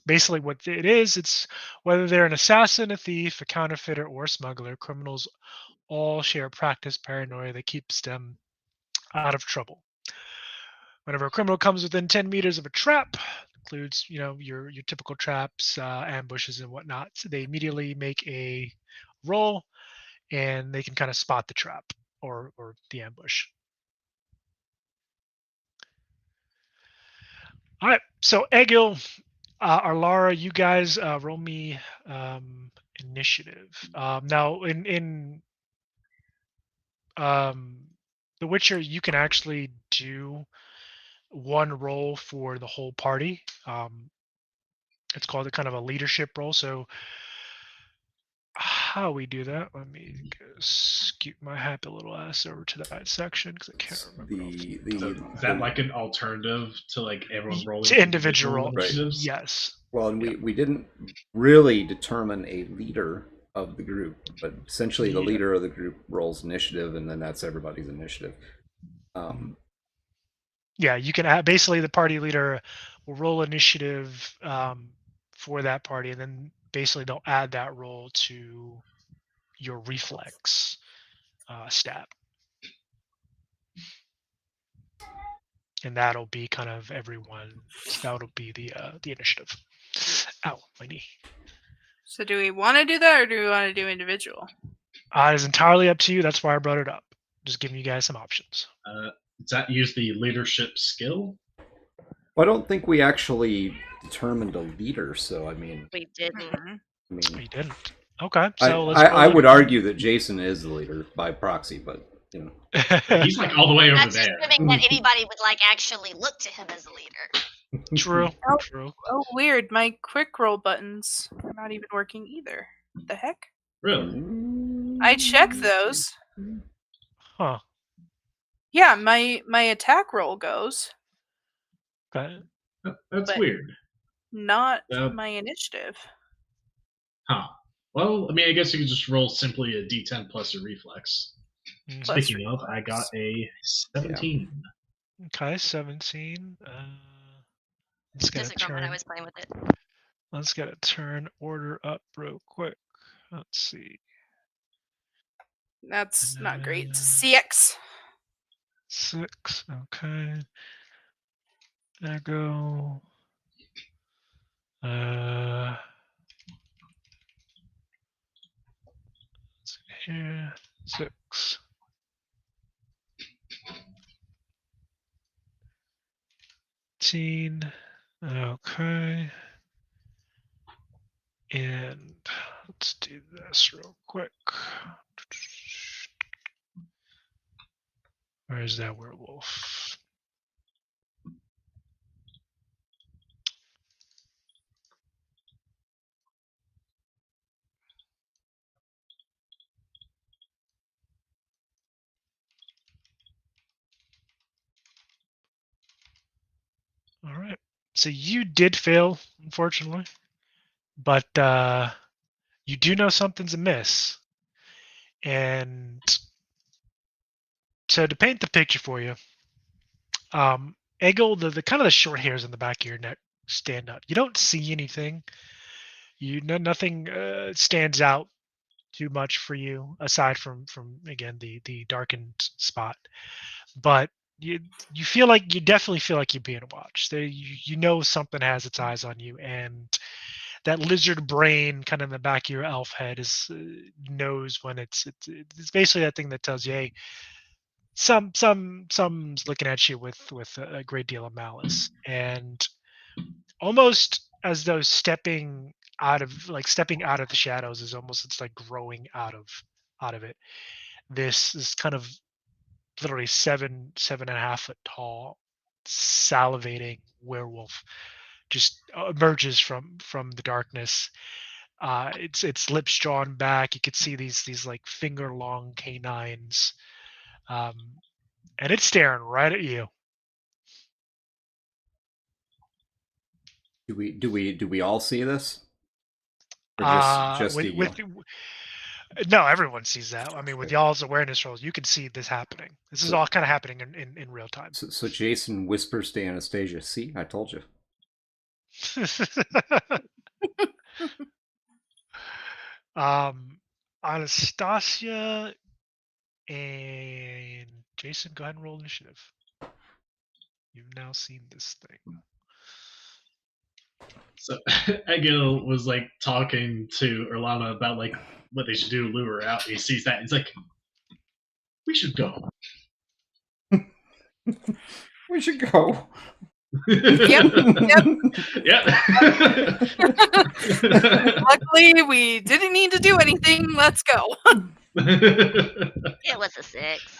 Basically, what it is, it's whether they're an assassin, a thief, a counterfeiter, or a smuggler, criminals all share practice paranoia that keeps them out of trouble. Whenever a criminal comes within 10 meters of a trap, includes your typical traps, ambushes, and whatnot, so they immediately make a roll, and they can kind of spot the trap or the ambush. All right, so Egil, or Lara, you guys roll me initiative. Now, in The Witcher, you can actually do one roll for the whole party. It's called a kind of a leadership role. So how we do that? Let me scoot my happy little ass over to that section because I can't remember. So is that like an alternative to like everyone rolling to individual initiatives? Yes. Well, and we didn't really determine a leader of the group, but essentially the leader of the group rolls initiative, and then that's everybody's initiative. Yeah, you can basically the party leader will roll initiative for that party, and then basically they'll add that roll to your reflex stat, and that'll be kind of everyone. So that'll be the initiative. Ow, my knee. So do we want to do that, or do we want to do individual? It is entirely up to you. That's why I brought it up. Just giving you guys some options. Does that use the leadership skill? I don't think we actually determined a leader, so I mean, We didn't. Mhm. You didn't. Okay, I, so let's I, roll I it. would argue that Jason is the leader by proxy, but you know. He's like all the way over That's there. assuming that anybody would like actually look to him as a leader. True. Oh. True. Oh, weird. My quick roll buttons are not even working either. What the heck? Really? I checked those. Huh. Yeah, my attack roll goes, Okay. That's But- weird. not Uh, my initiative. Huh. Well, I mean, I guess you could just roll simply a d10 plus a reflex. Mhm. Plus Speaking of, I got a 17. Okay, 17. Let's get a Just ignore when I turn. was playing with it. Let's get a turn order up real quick. Let's see. That's not great. Uh, CX. 6. Okay. There go. Let's see here. 6. Okay. And let's do this real quick. Where's that werewolf? All right. So you did fail, unfortunately, but you do know something's amiss. And so to paint the picture for you, Eggle, the kind of the short hairs on the back of your neck stand out. You don't see anything. You know nothing stands out too much for you aside from again the darkened spot. But you feel like you definitely feel like you're being watched. You know something has its eyes on you, and that lizard brain kind of in the back of your elf head is knows when it's basically that thing that tells you, hey, some's looking at you with a great deal of malice, and almost as though stepping out of the shadows is almost it's like growing out of it. This is kind of literally 7.5 foot tall, salivating werewolf just emerges from the darkness. Its lips drawn back. You could see these like finger long canines, um, and it's staring right at you. Do we all see this? Or just With Eagle? no, everyone sees that. I mean, with y'all's awareness rolls, you can see this happening. This is So- all kind of happening in real time. So Jason whispers to Anastasia, "See, I told you." Anastasia and Jason, go ahead and roll initiative. You've now seen this thing. So Egil was like talking to Erlana about like what they should do to lure her out. And he sees that and he's like, "We should go." We should go. Yep. Luckily, we didn't need to do anything. Let's go. It was a 6.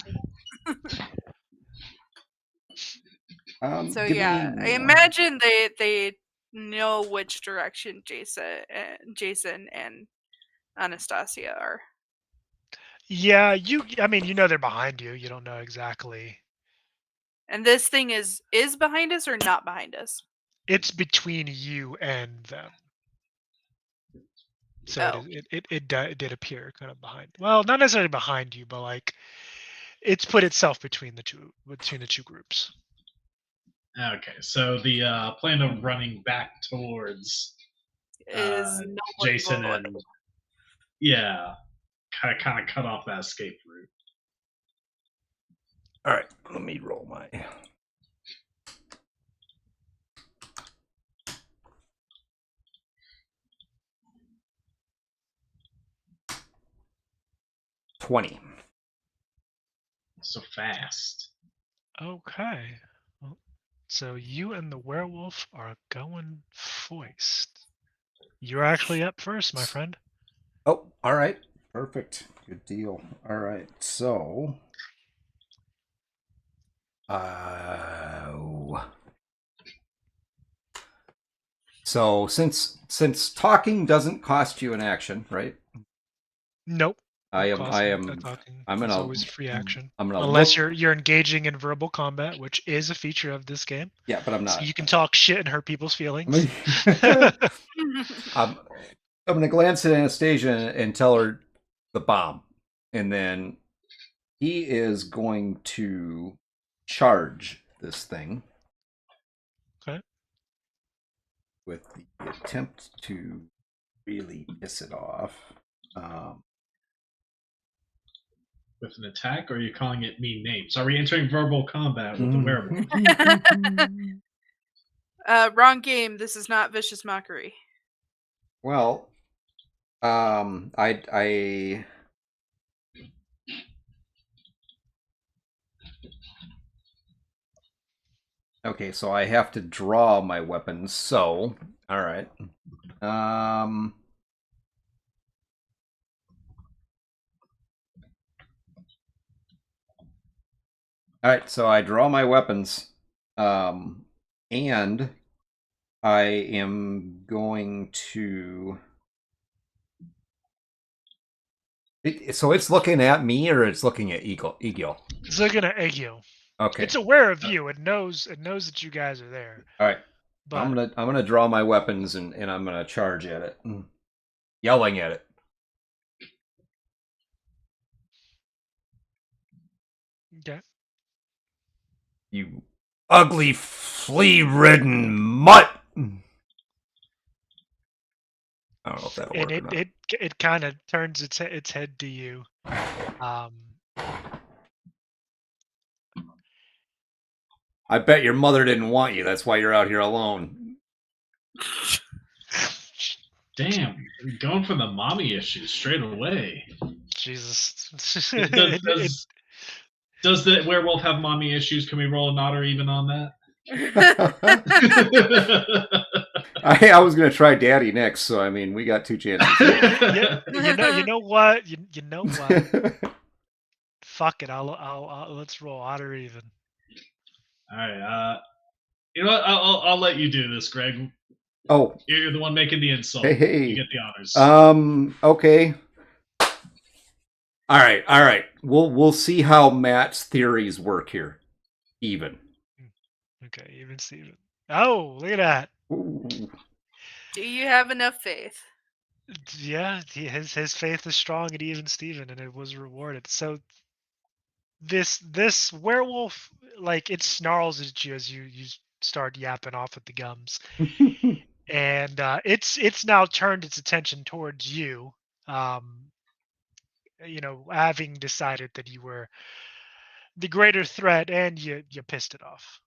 So Give yeah, me I imagine they know which direction Jason and Anastasia are. Yeah, I mean, you know they're behind you. You don't know exactly. And this thing is behind us or not behind us? It's between you and them. So Oh. it did appear kind of behind. Well, not necessarily behind you, but like it's put itself between the two groups. Okay, so the plan of running back towards Is no one Jason roll and kind of cut off that escape route. All right, let me roll my. $20. So fast. Okay. Well, so you and the werewolf are going foist. You're actually up first, my friend. Oh, all right. Perfect. Good deal. All right. So, so since talking doesn't cost you an action, right? Nope. I No am I cost, no am talking. I'm It's gonna always a free action. I'm gonna Unless look. you're engaging in verbal combat, which is a feature of this game. Yeah, but I'm So not. you can talk shit and hurt people's feelings. I'm, I'm gonna glance at Anastasia and tell her the bomb, and then he is going to charge this thing Okay. with the attempt to really piss it off. With an attack, or are you calling it mean names? Are we entering verbal combat with the werewolf? Wrong game. This is not vicious mockery. Well, I okay, so I have to draw my weapons. So, all right. All right, so I draw my weapons, and I am going to. So it's looking at me, or it's looking at Eagle. It's looking at Egio. Okay. It's aware of you. It knows that you guys are there. All right. But I'm gonna draw my weapons and I'm gonna charge at it, yelling at it. okay. You ugly flea-ridden mutt! I don't know if that'll And work or not. it kind of turns its head to you. I bet your mother didn't want you. That's why you're out here alone. Damn, you're going for the mommy issues straight away. Jesus. Does the werewolf have mommy issues? Can we roll a not or even on that? I was gonna try Daddy next, so I mean we got two chances. you know what? You know what? Fuck it. I'll let's roll odd or even. All right. You know what? I'll let you do this, Greg. Oh, You're the one making the insult. Hey. You get the honors. Okay. All right. We'll see how Matt's theories work here. Even. Okay, even Steven. Oh, look at that. Ooh. Do you have enough faith? Yeah, his faith is strong in even Steven, and it was rewarded. So this werewolf, like, it snarls at you as you start yapping off at the gums, and it's now turned its attention towards you. Having decided that you were the greater threat, and you pissed it off.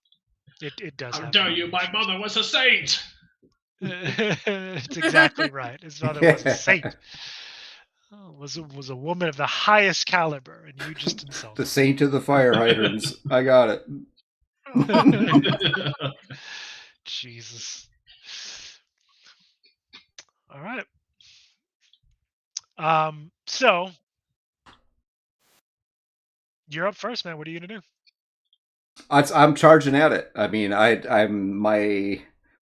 It does. How have dare mommy you? My issues. mother was a saint. It's exactly right. His mother was a saint. Was a woman of the highest caliber, and you just insulted. The saint of the fire hydrants. I got it. Jesus. All right. So you're up first, man. What are you gonna do? I'm charging at it. I mean,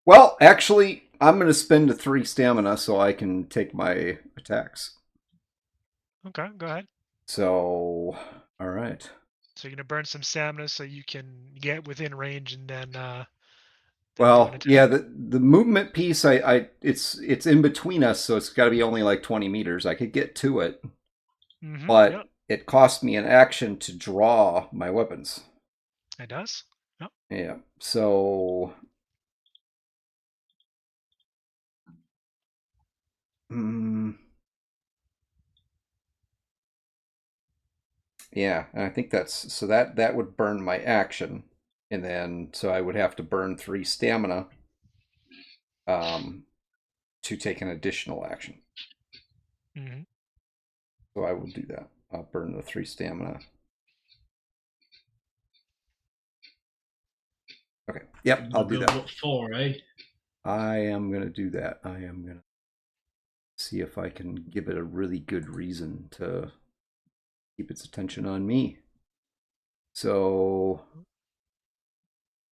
well, actually, I'm going to spend a 3 stamina so I can take my attacks. Okay, go ahead. So, all right. So you're gonna burn some stamina so you can get within range, and then do an Well, attack. yeah, the movement piece, it's in between us, so it's got to be only like 20 meters. I could get to it, but Yep, it cost me an action to draw my weapons. it does. Yep. Yeah, so yeah, and I think that would burn my action, and then so I would have to burn 3 stamina to take an additional action. Mm-hmm. So I will do that. I'll burn the 3 stamina. Okay. Yep, I'll do Build that. what for, eh? I am going to do that. I am going to see if I can give it a really good reason to keep its attention on me. So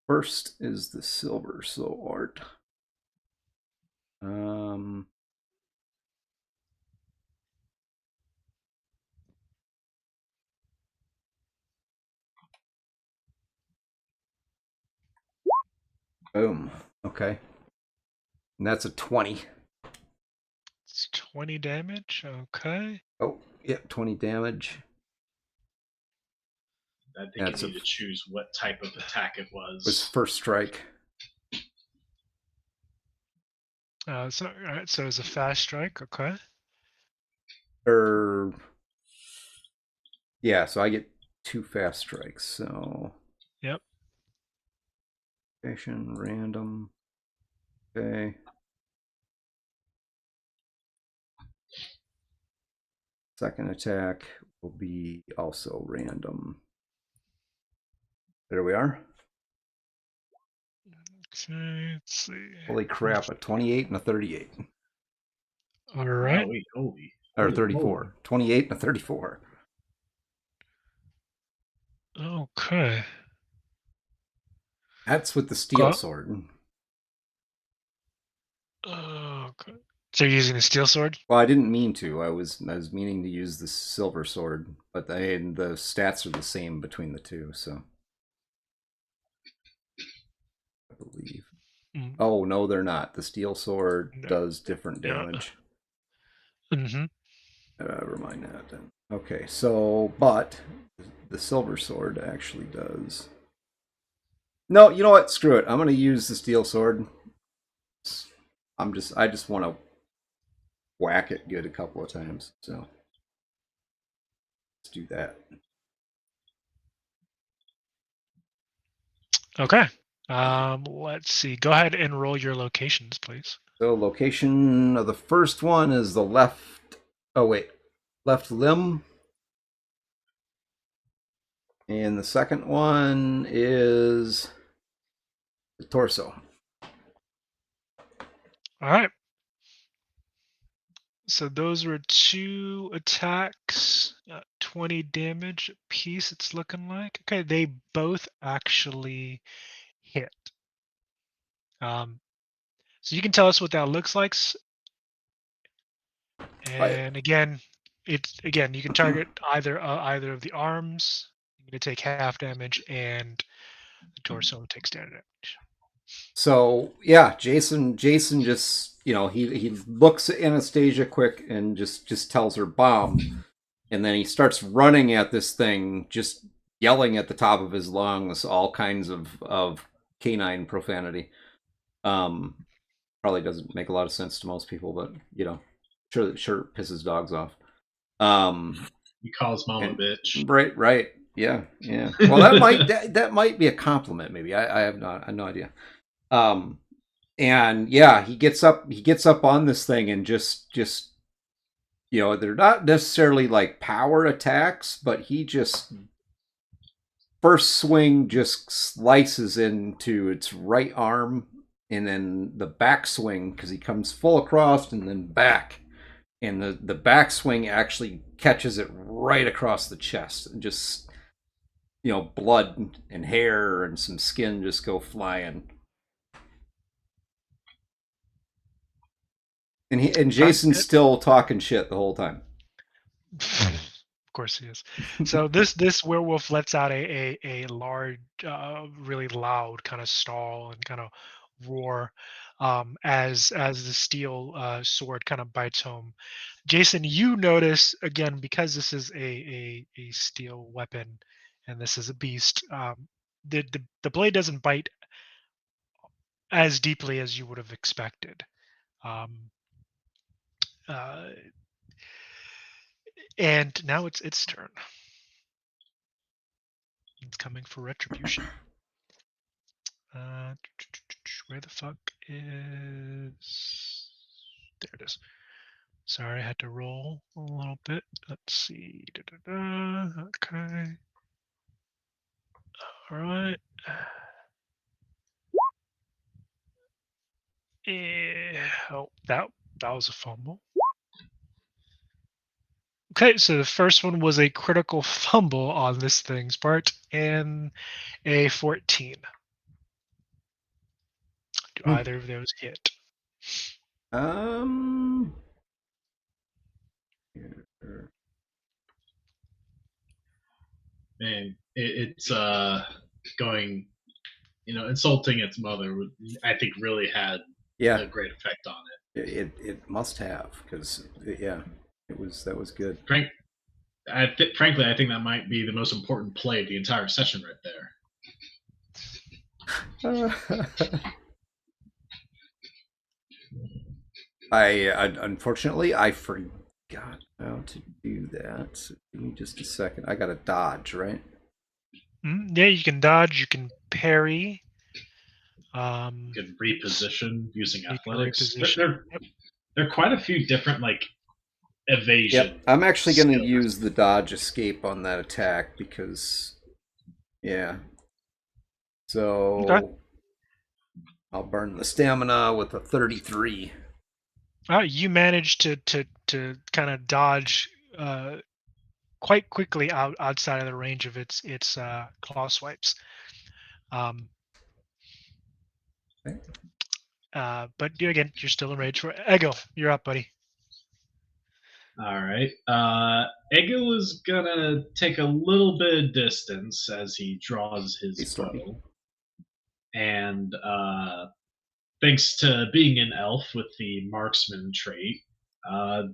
first is the silver sword. Boom. Okay. And that's a 20. It's 20 damage. Okay. Oh, yeah, 20 damage. I think That's you need to choose what type of attack it was was. first strike. So it's a fast strike. Okay. Yeah, so I get 2 fast strikes. So Yep. random. Okay. Second attack will be also random. There we are. Okay. Let's see. Holy crap, a 28 and a 38. All right. Oh, wait, holy. Or Holy 34. moly. 28 and a 34. Okay. That's with the steel sword. Okay. So you're using the steel sword? Well, I didn't mean to. I was meaning to use the silver sword, but the stats are the same between the two, so I believe. Mm. Oh no, they're not. The steel sword No. does different Yeah. damage. Mm-hmm. Never mind that then. Okay, so but the silver sword actually does. No, you know what? Screw it. I'm gonna use the steel sword. I just want to whack it good a couple of times. So let's do that. Okay. Let's see. Go ahead and roll your locations, please. So location of the first one is the left. Oh wait, left limb. And the second one is the torso. All right. So those were 2 attacks, 20 damage apiece, it's looking like. Okay, they both actually hit. So you can tell us what that looks like. And again, you can target either of the arms. You're gonna take half damage, and the torso takes standard damage. So yeah, Jason just he looks at Anastasia quick and just tells her bomb, and then he starts running at this thing, just yelling at the top of his lungs all kinds of canine profanity. Probably doesn't make a lot of sense to most people, but sure pisses dogs off. He calls mom a And, bitch. right, yeah. Well, that might be a compliment. Maybe I have no idea. And yeah, he gets up on this thing and just they're not necessarily like power attacks, but he just first swing just slices into its right arm, and then the back swing because he comes full across and then back, and the back swing actually catches it right across the chest, and just blood and hair and some skin just go flying. And Jason's still talking shit the whole time. Of course he is. So this werewolf lets out a large, really loud kind of snarl and kind of roar as the steel sword kind of bites home. Jason, you notice again, because this is a steel weapon and this is a beast. The blade doesn't bite as deeply as you would have expected. Um, uh, and now it's its turn. It's coming for retribution. Where the fuck is... There it is. Sorry, I had to roll a little bit. Let's see. Okay. All right. That was a fumble. Okay, so the first one was a critical fumble on this thing's part, and a 14. Do either of those hit? Um. Man, it's going, insulting its mother. I think really had Yeah, a great effect on it. it must have, because that was good. Frankly, I think that might be the most important play of the entire session right there. Unfortunately I forgot how to do that. So give me just a second. I got to dodge, right? Yeah, you can dodge. You can parry. You can reposition using You can athletics. reposition. Yep. There are quite a few different evasion. Yep. I'm actually going to skills. use the dodge escape on that attack because, yeah. So Okay. I'll burn the stamina with a 33. You managed to kind of dodge quite quickly outside of the range of its claw swipes. Okay. But again, you're still in range for Ego. You're up, buddy. All right. Egil is gonna take a little bit of distance as he draws his bow, and thanks to being an elf with the marksman trait,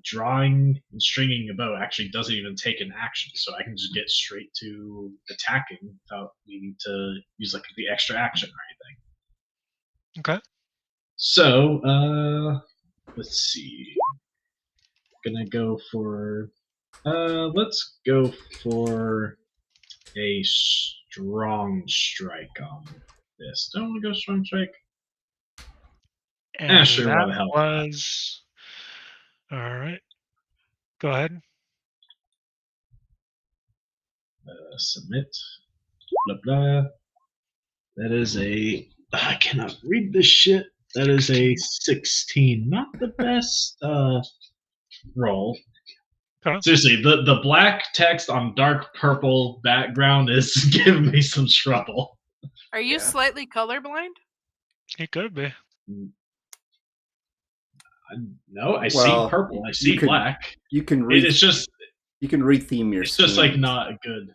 drawing and stringing a bow actually doesn't even take an action, so I can just get straight to attacking without needing to use the extra action or anything. Okay. So, let's see. Gonna go for. Let's go for a strong strike on this. Don't want to go strong strike. And Sure. Why the hell? was all right. Go ahead. Submit. Blah blah. That is a. I cannot read this shit. That is a 16. Not the best roll. Okay. Seriously, the black text on dark purple background is giving me some trouble. Are you slightly colorblind? It could be. No, I see purple. I see black. You can It's just. You can retheme your. It's screen. just not good.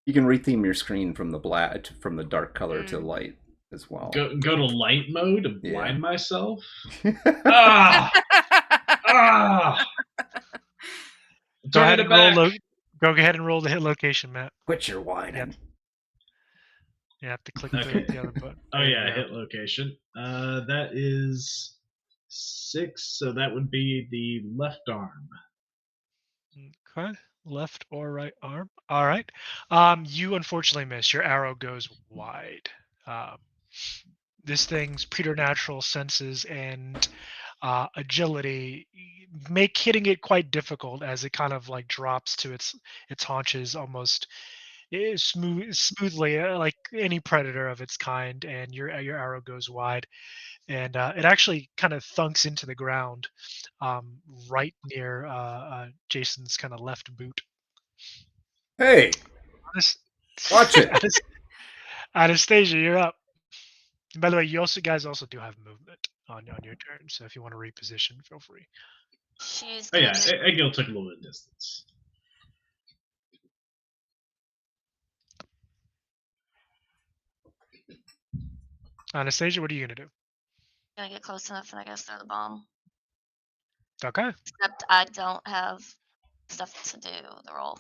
You can retheme your screen from the dark color to light as well. Go to light mode and blind myself. ah! Go ahead and roll. Go ahead and roll the hit location, Matt. Quit your whining. You have to click the other button. Oh yeah, hit location. That is 6, so that would be the left arm. Okay, left or right arm. All right. You unfortunately miss. Your arrow goes wide. This thing's preternatural senses and agility make hitting it quite difficult as it kind of drops to its haunches almost smoothly, like any predator of its kind, and your arrow goes wide, and it actually kind of thunks into the ground right near Jason's kind of left boot. Hey, watch it. Anastasia, you're up. And by the way, you guys also do have movement on your turn, so if you want to reposition, feel free. Egil took a little bit of distance. Anastasia, what are you gonna do? Gonna get close enough and I guess throw the bomb. Okay. Except I don't have stuff to do the roll.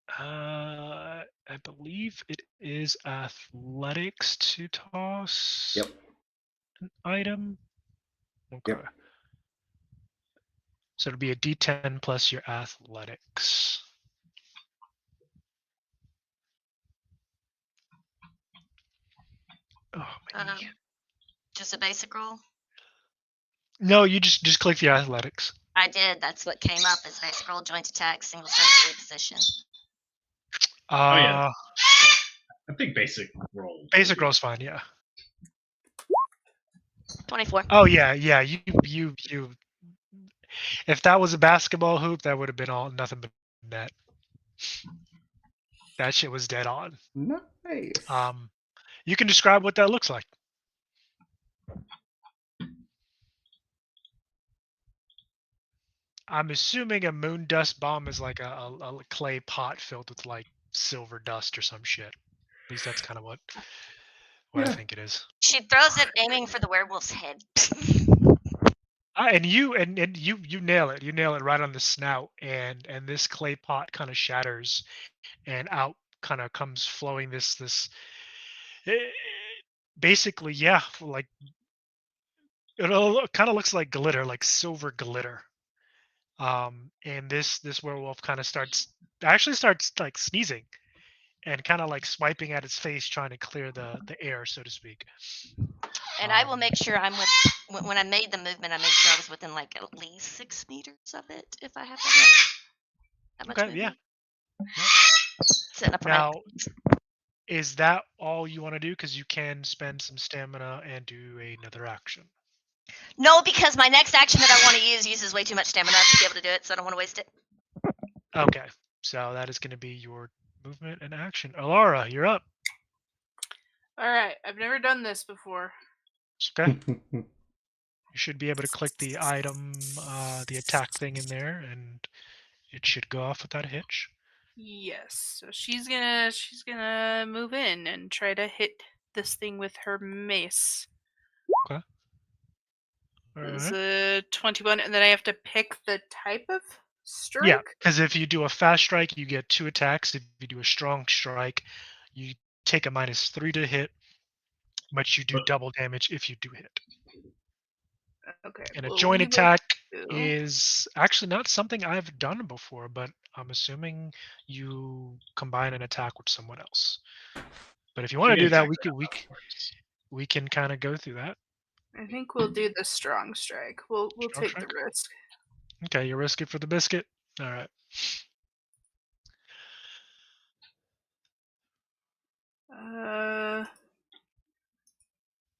I believe it is athletics to toss. Yep. An item. Okay. Yep. So it'll be a D10 plus your athletics. Oh my. Just a basic roll? No, you just click the athletics. I did. That's what came up as basic roll, joint attack, single strike, reposition. I think basic roll. Basic roll's fine, yeah. 24. Oh yeah. You. If that was a basketball hoop, that would have been all nothing but net. That shit was dead on. Nice. You can describe what that looks like. I'm assuming a moon dust bomb is like a clay pot filled with like silver dust or some shit. At least that's kind of what I Yeah. think it is. She throws it, aiming for the werewolf's head. And you nail it. You nail it right on the snout, and this clay pot kind of shatters, and out kind of comes flowing this. eh, Basically, yeah, like it kind of looks like glitter, like silver glitter. And this werewolf kind of starts like sneezing and kind of like swiping at its face, trying to clear the air, so to speak. And I will make sure I'm when I made the movement, I made sure I was within like at least 6 meters of it if I have that much Okay, movement. yeah. Setting up for Now, is that all you want to do? Because you can spend some stamina and do another action. No, because my next action that I want to use uses way too much stamina to be able to do it, so I don't want to waste it. Okay, so that is going to be your movement and action. Alara, you're up. All right, I've never done this before. Okay. You should be able to click the item, the attack thing in there, and it should go off without a hitch. Yes, so she's gonna move in and try to hit this thing with her mace. Okay. It's Alright. a 21, and then I have to pick the type of strike. Yeah, because if you do a fast strike, you get 2 attacks. If you do a strong strike, you take a -3 to hit, but you do But- double damage if you do hit. Okay. And a well, joint we will attack do- is actually not something I've done before, but I'm assuming you combine an attack with someone else. But if you want to She do that, attacked we can kind of go through that. I think we'll do the strong strike. We'll Strong take the strike? risk. Okay, you risk it for the biscuit. All right.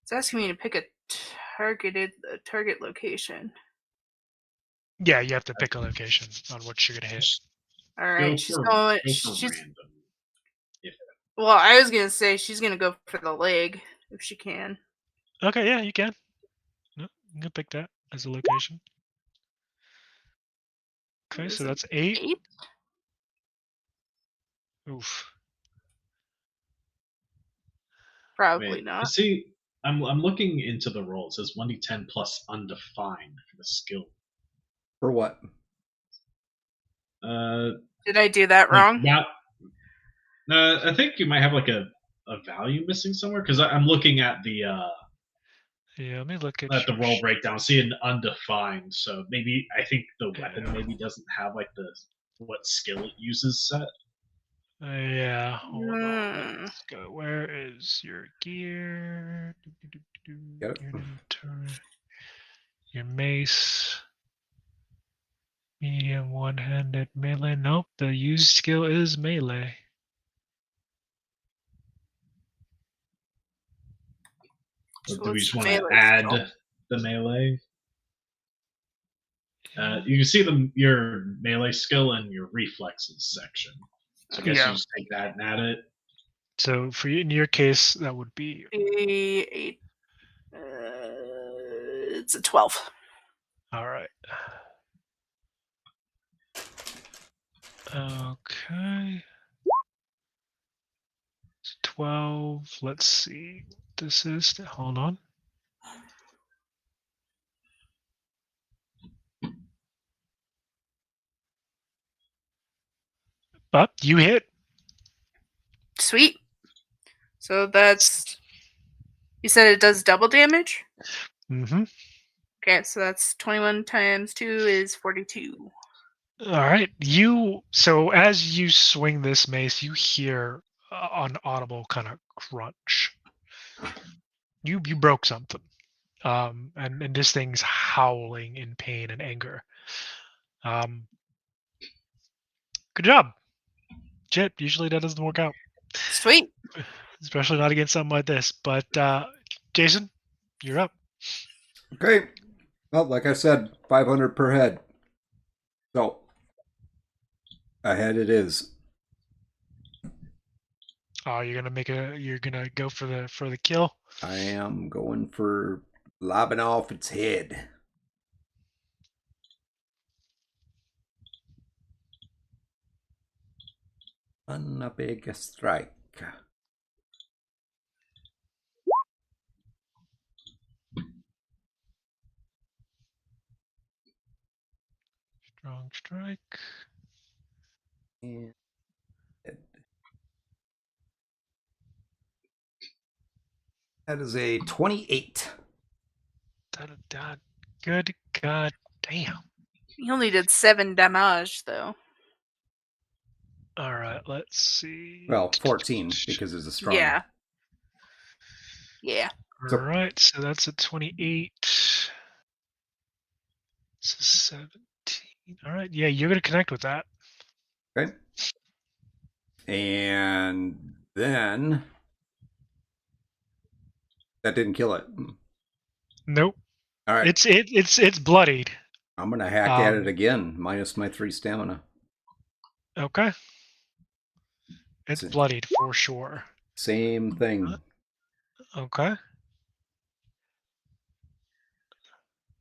It's asking me to pick a target location. Yeah, you have to pick a location on what you're gonna hit. All Go right, she's for, going. go for She's random. well. I was gonna say she's gonna go for the leg if she can. Okay, yeah, you can. No, you can pick that as a location. Okay, Is so it that's 8. 8? Oof. Probably Wait, not. see, I'm looking into the roll. It says 1d10 plus undefined for the skill. For what? Did I do that wrong? Now, I think you might have like a value missing somewhere because I'm looking at the Yeah, let me look at the your roll breakdown. See an undefined, so maybe I think the weapon Yeah. maybe doesn't have like the what skill it uses set. Yeah, hold on. Hmm. Let's go. Where is your gear? Got it. Your inventory. Your mace. Medium one-handed melee. Nope, the used skill is melee. Or So do we what's just the want to melee add skill? the melee? You can see your melee skill and your reflexes section. So I guess Yeah. you just take that and add it. So for you, in your case, that would be 8. It's a 12. all right. Okay. It's 12. Let's see. This is. Hold on. Up, you hit. Sweet. So that's. You said it does double damage? Mm-hmm. Okay, so that's 21 times 2 is 42. All right. So as you swing this mace, you hear an audible kind of crunch. You broke something. And this thing's howling in pain and anger. Good job. Shit, usually that doesn't work out. Sweet. Especially not against something like this. But Jason, you're up. Okay. Well, like I said, 500 per head. So, ahead it is. Oh, you're gonna go for the kill. I am going for lobbing off its head. On a big strike. Strong strike. And that is a 28. Da. Good god damn. He only did 7 damage, though. All right, let's see. Well, 14 because it's a strong. Yeah. Yeah. All So- right, so that's a 28. It's a 17. All right, yeah, you're gonna connect with that. Okay. And then that didn't kill it. Nope. All right. It's bloodied. I'm going to hack at it again, minus my 3 stamina. Okay. It's So- bloodied for sure. Same thing. Okay.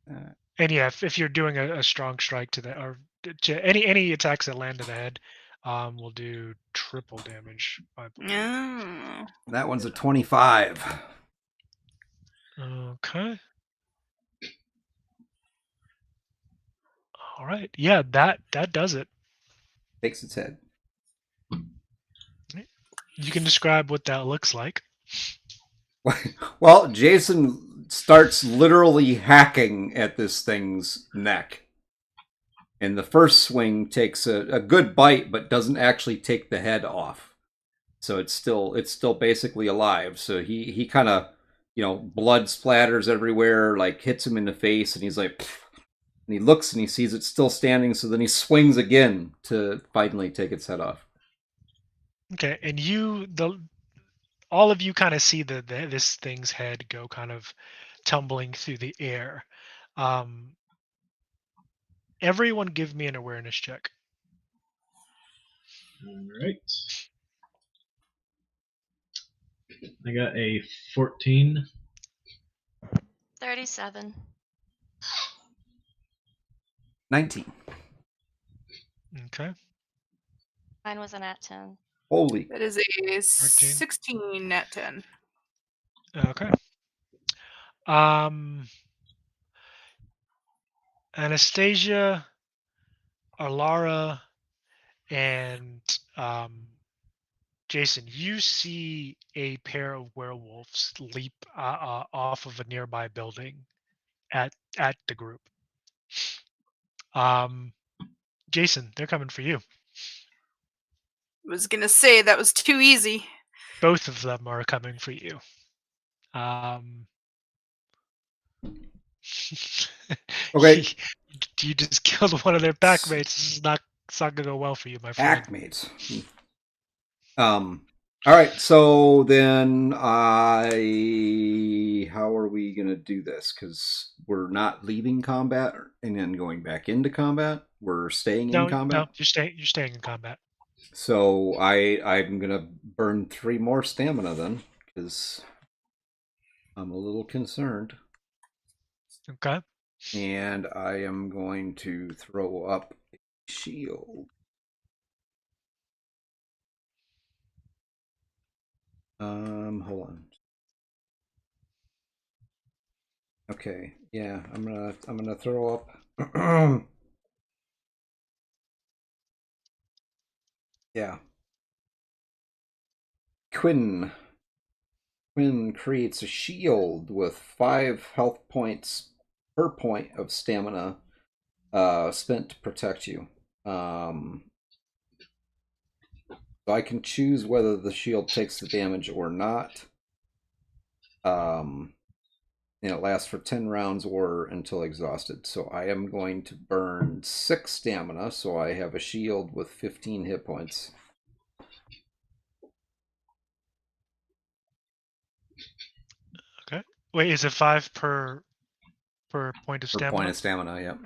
Uh, And yeah, if you're doing a strong strike to the or to any attacks that land to the head, will do triple damage. I believe. Oh. that one's a 25. Okay. All right. Yeah, that does it. Takes its head. You can describe what that looks like. Well, Jason starts literally hacking at this thing's neck. And the first swing takes a good bite, but doesn't actually take the head off. So it's still basically alive. So he kind of, blood splatters everywhere, like hits him in the face, and he's like, pfft. And he looks and he sees it still standing. So then he swings again to finally take its head off. Okay, and all of you kind of see this thing's head go kind of tumbling through the air. Everyone give me an awareness check. All right. I got a 14. 37. 19. Okay. Mine was an at 10. Holy. That is a 16 net 10. Okay. Anastasia, Alara, and Jason, you see a pair of werewolves leap off of a nearby building at the group. Jason, they're coming for you. I was gonna say that was too easy. Both of them are coming for you. Okay. You just killed one of their packmates. It's not gonna go well for you, my friend. Packmates. All right, so then how are we gonna do this? Because we're not leaving combat and then going back into combat. We're staying in combat. No, you're staying in combat. So I'm gonna burn 3 more stamina then, because I'm a little concerned. Okay. And I am going to throw up a shield. Hold on. Okay, yeah, I'm gonna throw up. Yeah. Quinn creates a shield with 5 health points per point of stamina spent to protect you. So I can choose whether the shield takes the damage or not. And it lasts for 10 rounds or until exhausted. So I am going to burn 6 stamina, so I have a shield with 15 hit points. Okay. Wait, is it 5 per per point of per stamina. point of stamina. Yep.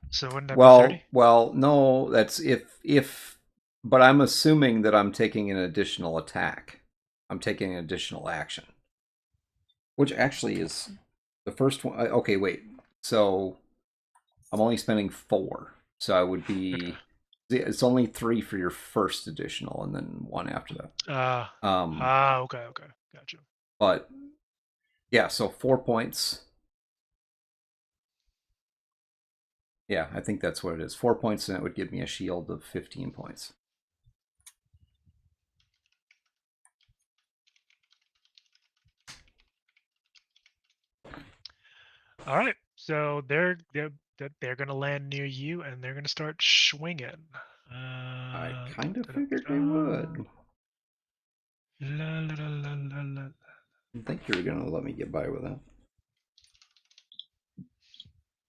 So wouldn't that be 30? Well, no, that's if. But I'm assuming that I'm taking an additional attack. I'm taking an additional action, which actually is the first one. Okay, wait. So I'm only spending 4, so I would be. Okay. It's only 3 for your first additional, and then 1 after that. Okay, gotcha. But yeah, so 4 points. Yeah, I think that's what it is. 4 points, and it would give me a shield of 15 points. All right, so they're gonna land near you, and they're gonna start swinging. I kind of figured they would. La, la, la, la, la, la. I think you were gonna let me get by with that.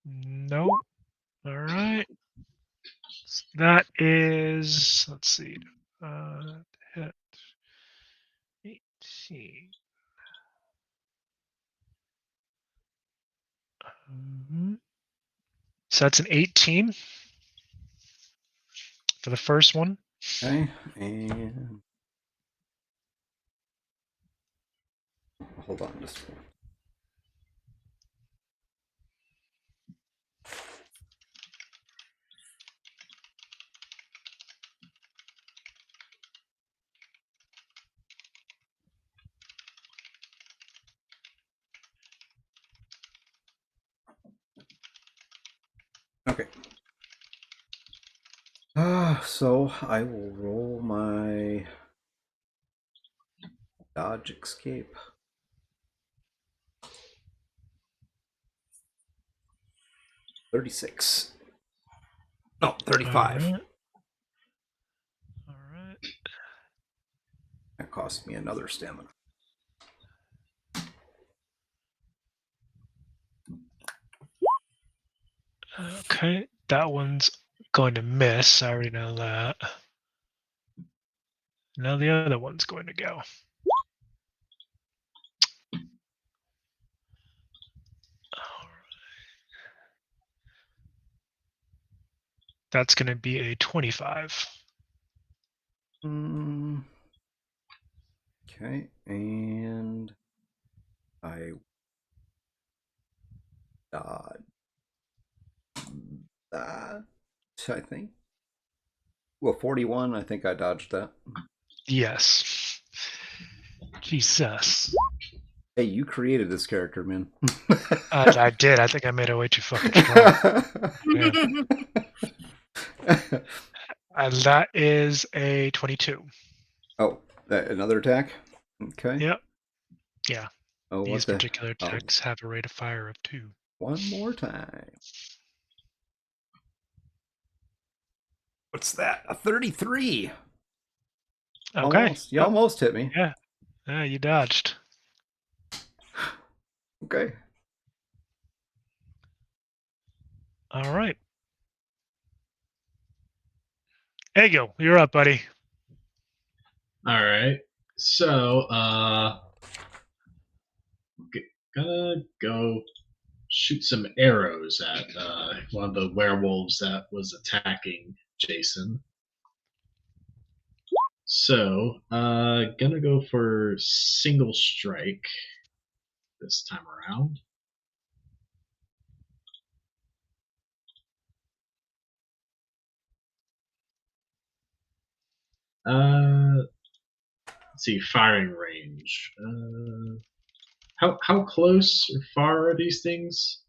No. All right. That is, let's see, hit 18. So that's an 18 for the first one. Okay, and hold on just. Okay. So I will roll my dodge escape. $36. No, 35. All right. That cost me another stamina. Okay, that one's going to miss. I already know that. Now the other one's going to go. That's going to be a 25. Okay, and I dodge that, I think. Well, 41, I think I dodged that. Yes. Jesus. Hey, you created this character, man. I did. I think I made it way too fucking strong. And that is a 22. Oh, another attack? Okay. Yep. Yeah. Oh, These what the? particular attacks have a rate of fire of 2. One more time. What's that? A 33. Okay. Almost. You almost hit me. Yeah. Yeah, you dodged. Okay. All right. Ego, you're up, buddy. All right. So, gonna go shoot some arrows at one of the werewolves that was attacking Jason. So, gonna go for single strike this time around. Let's see, firing range. How close or far are these things?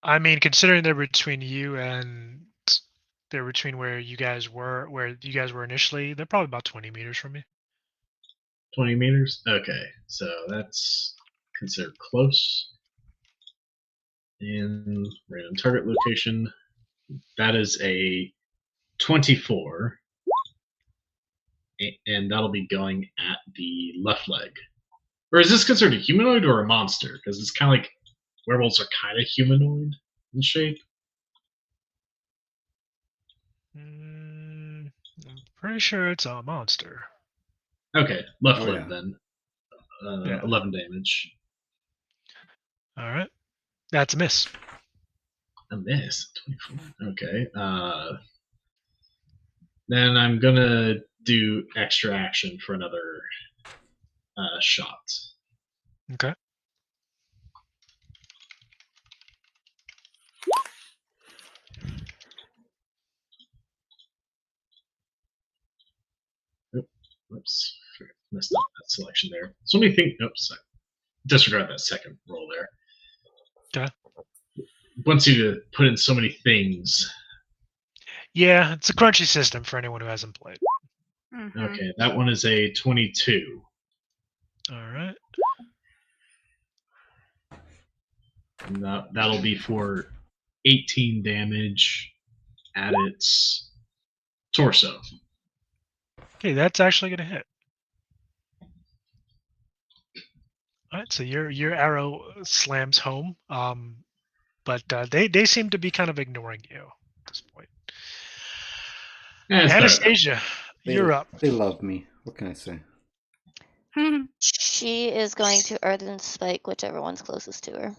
I mean, considering they're between you and they're between where you guys were initially, they're probably about 20 meters from you. 20 meters? Okay, so that's considered close. And random target location. That is a 24. And that'll be going at the left leg. Or is this considered a humanoid or a monster? Because it's kind of like werewolves are kind of humanoid in shape. I'm pretty sure it's a monster. Okay, left Oh, limb yeah. then. Yeah. 11 damage. All right. That's a miss. A miss. 24. Okay. Then I'm gonna do extra action for another shot. Okay. Whoops, messed up that selection there. So let me think. Oops, disregard that second roll there. Okay. Wants you to put in so many things. Yeah, it's a crunchy system for anyone who hasn't played. Mhm. Okay, that one is a 22. All right. And that'll be for 18 damage at its torso. Okay, that's actually gonna hit. All right, so your arrow slams home, but they seem to be kind of ignoring you at this point. It's better than Anastasia, you're up. They love me. What can I say? She is going to Earthen Spike whichever one's closest to her.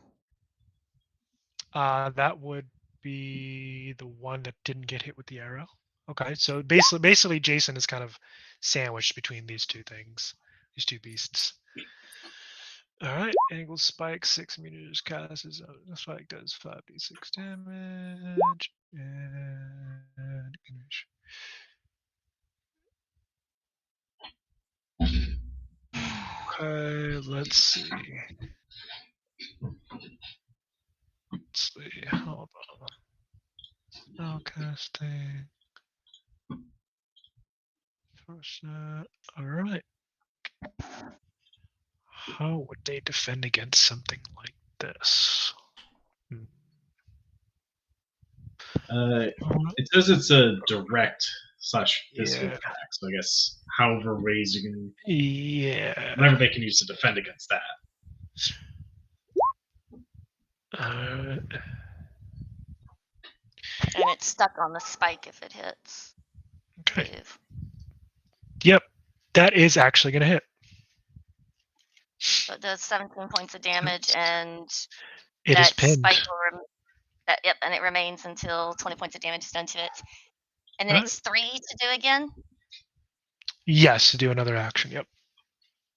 That would be the one that didn't get hit with the arrow. Okay, so basically, Jason is kind of sandwiched between these two things, these two beasts. All right, angle spike 6 meters. Casts the spike does 5d6 damage and finish. Okay, let's see. Let's see. Hold on. Spell casting. First, all right. How would they defend against something like this? It says it's a direct / physical Yeah. attack, so I guess however ways you can, Yeah. whatever they can use to defend against that. And it's stuck on the spike if it hits. Okay. Dave. Yep. That is actually going to hit. So it does 17 points of damage, and It is that pinned. spike will yep, and it remains until 20 points of damage is done to it. And then Alright. it's 3 to do again. Yes, to do another action. Yep.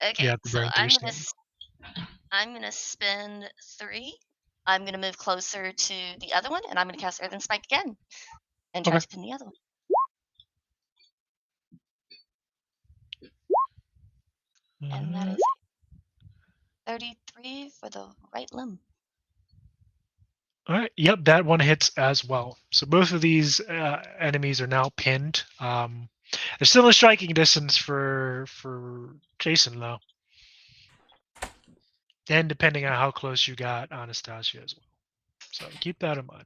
Okay, You have to so burn I'm 3 gonna stone. I'm gonna spend 3. I'm gonna move closer to the other one, and I'm gonna cast Earthen Spike again, and try Okay. to pin the other one. And that is 33 for the right limb. All right. Yep, that one hits as well. So both of these enemies are now pinned. They're still in striking distance for Jason, though. And depending on how close you got Anastasia as well. So keep that in mind.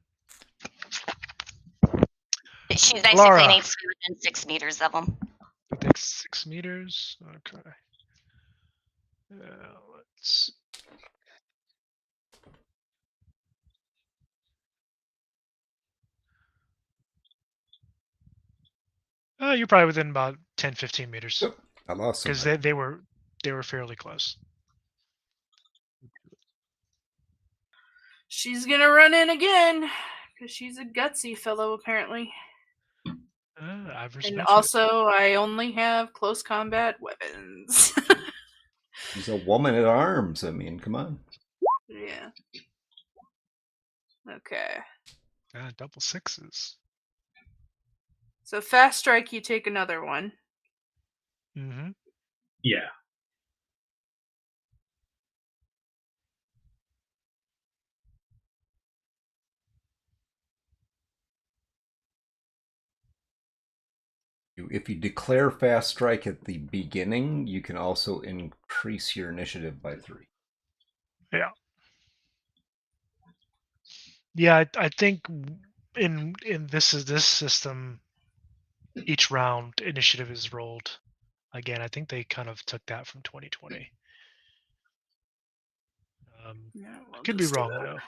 She basically Laura. needs to be within 6 meters of them. I think 6 meters. Okay. Let's. You're probably within about 10, 15 meters. Yep. I lost Because somebody. they were fairly close. She's gonna run in again because she's a gutsy fellow apparently. I respect And it. also, I only have close combat weapons. She's a woman at arms. I mean, come on. Yeah. Okay. Double sixes. So fast strike, you take another one. Mm-hmm. Yeah. If you declare fast strike at the beginning, you can also increase your initiative by 3. Yeah. Yeah, I think in this system, each round initiative is rolled. Again, I think they kind of took that from 2020. Yeah, I could be wrong though,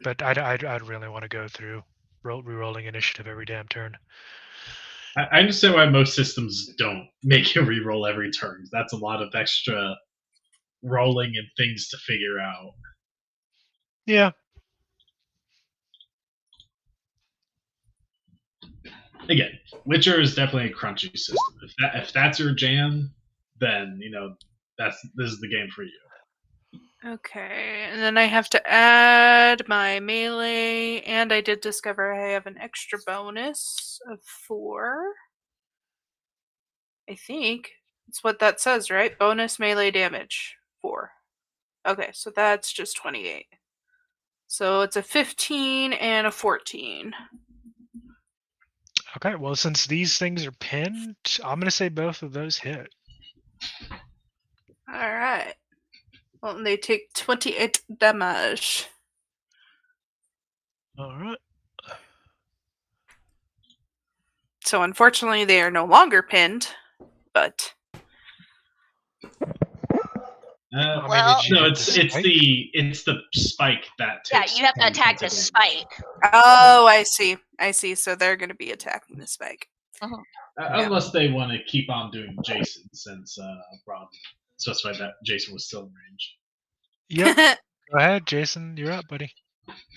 but I'd really want to go through re-rolling initiative every damn turn. I understand why most systems don't make you re-roll every turn. That's a lot of extra rolling and things to figure out. Yeah. Again, Witcher is definitely a crunchy system. If that's your jam, then this is the game for you. Okay, and then I have to add my melee, and I did discover I have an extra bonus of 4. I think that's what that says, right? Bonus melee damage 4. Okay, so that's just 28. So it's a 15 and a 14. Okay, well, since these things are pinned, I'm going to say both of those hit. All right. Well, they take 28 damage. All right. So unfortunately, they are no longer pinned, but I mean, Well- did you No, hit it's the it's spike? the spike that Yeah, takes. you have to 10 attack points the of damage. spike. oh, I see. So they're going to be attacking the spike. Mhm. Yeah. Unless they want to keep on doing Jason, since Rob specified that Jason was still in range. Yep. Go ahead, Jason. You're up, buddy.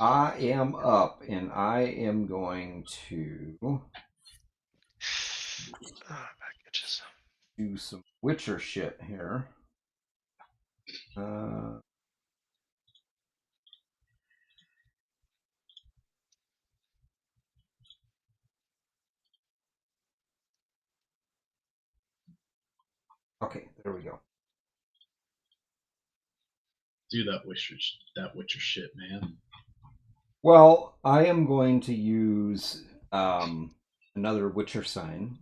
I am up, and I am going to Packages. do some Witcher shit here. Okay, there we go. Do that Witcher shit, man. Well, I am going to use another Witcher sign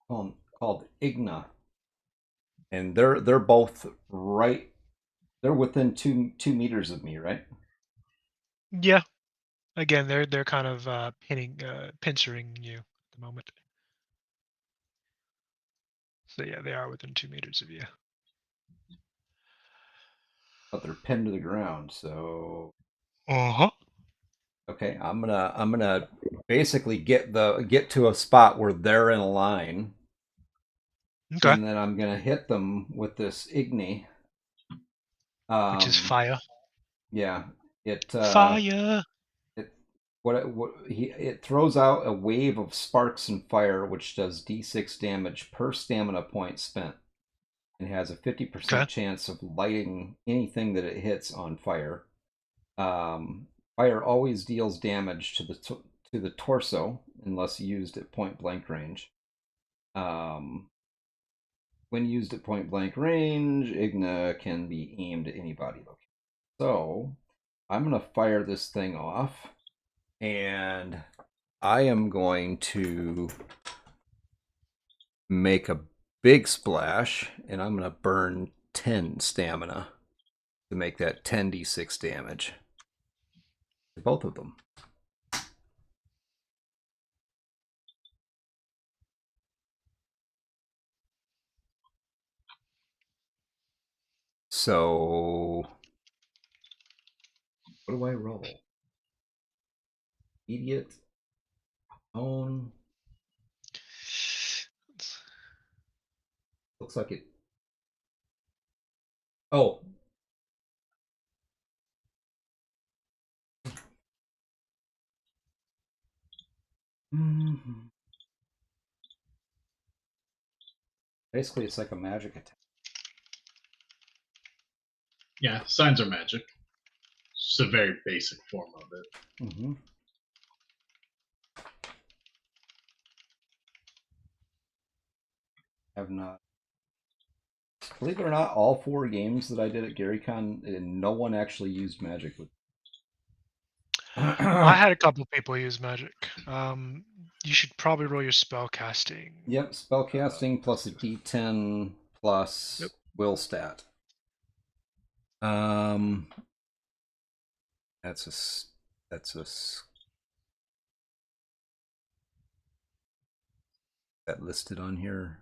called Igna, and they're both right. They're within 2 meters of me, right? Yeah. Again, they're kind of pinchering you at the moment. So yeah, they are within 2 meters of you. But they're pinned to the ground. So Uh-huh. okay, I'm gonna basically get to a spot where they're in a line, Okay. and then I'm gonna hit them with this Igni. Which is fire. Yeah, it Fire. it throws out a wave of sparks and fire, which does d6 damage per stamina point spent, and has a 50% chance of lighting anything that it hits on fire. Fire always deals damage to the torso unless used at point blank range. When used at point blank range, Igna can be aimed at any body location. So I'm gonna fire this thing off, and I am going to make a big splash, and I'm gonna burn 10 stamina to make that 10d6 damage. Both of them. So what do I roll? Idiot. Own. Looks like it. Oh. Mm-hmm. Basically, it's like a magic attack. Yeah, signs are magic. It's a very basic form of it. Mm-hmm. Have not. Believe it or not, all 4 games that I did at GaryCon, no one actually used magic with. I had a couple people use magic. You should probably roll your spell casting. Yep, spellcasting plus a d10 plus will stat. That's that listed on here.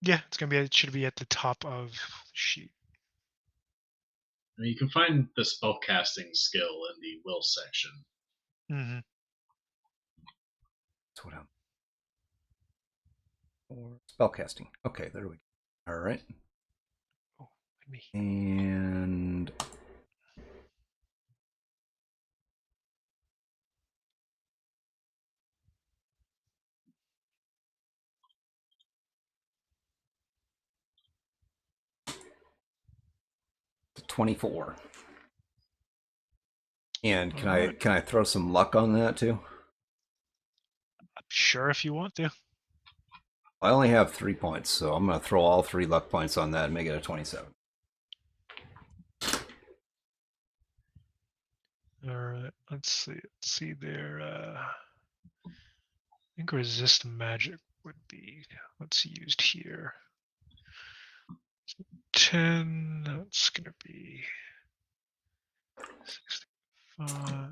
Yeah, it should be at the top of the sheet. I mean, you can find the spellcasting skill in the will section. Mm-hmm. what I'm. Or spellcasting. Okay, there we go. All right. Oh, me. And to 24. And can I throw some luck on that too? I'm sure if you want to. I only have 3 points, so I'm gonna throw all 3 luck points on that and make it a 27. All right. Let's see there. I think resist magic would be what's used here. 10. That's gonna be 65,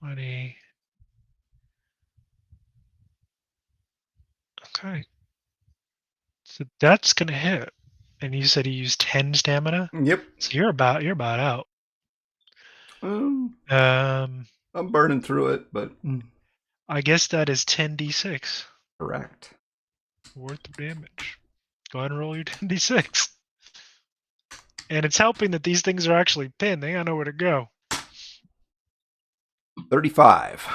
20. Okay. So that's gonna hit. And you said he used 10 stamina? Yep. So you're about out. Um I'm burning through it, but I guess that is 10d6 correct. worth of damage. Go ahead and roll your 10d6. And it's helping that these things are actually pinned. They gotta know where to go. 35.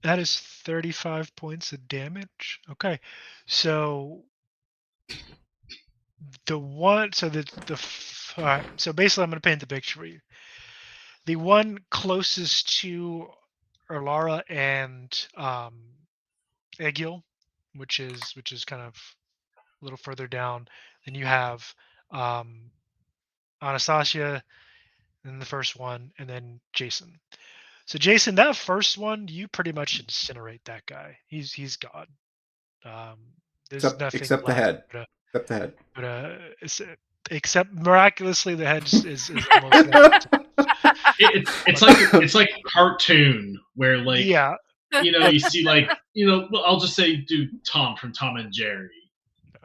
That is 35 points of damage. Okay. So the one so all right, so basically I'm gonna paint the picture for you. The one closest to Erlara and Egil, which is kind of a little further down. Then you have Anastasia, then the first one, and then Jason. So Jason, that first one, you pretty much incinerate that guy. He's gone. There's nothing Except the left. head. Except the head. But except miraculously, the head is almost left. It's like a cartoon where like Yeah. you see like I'll just say do Tom from Tom and Jerry.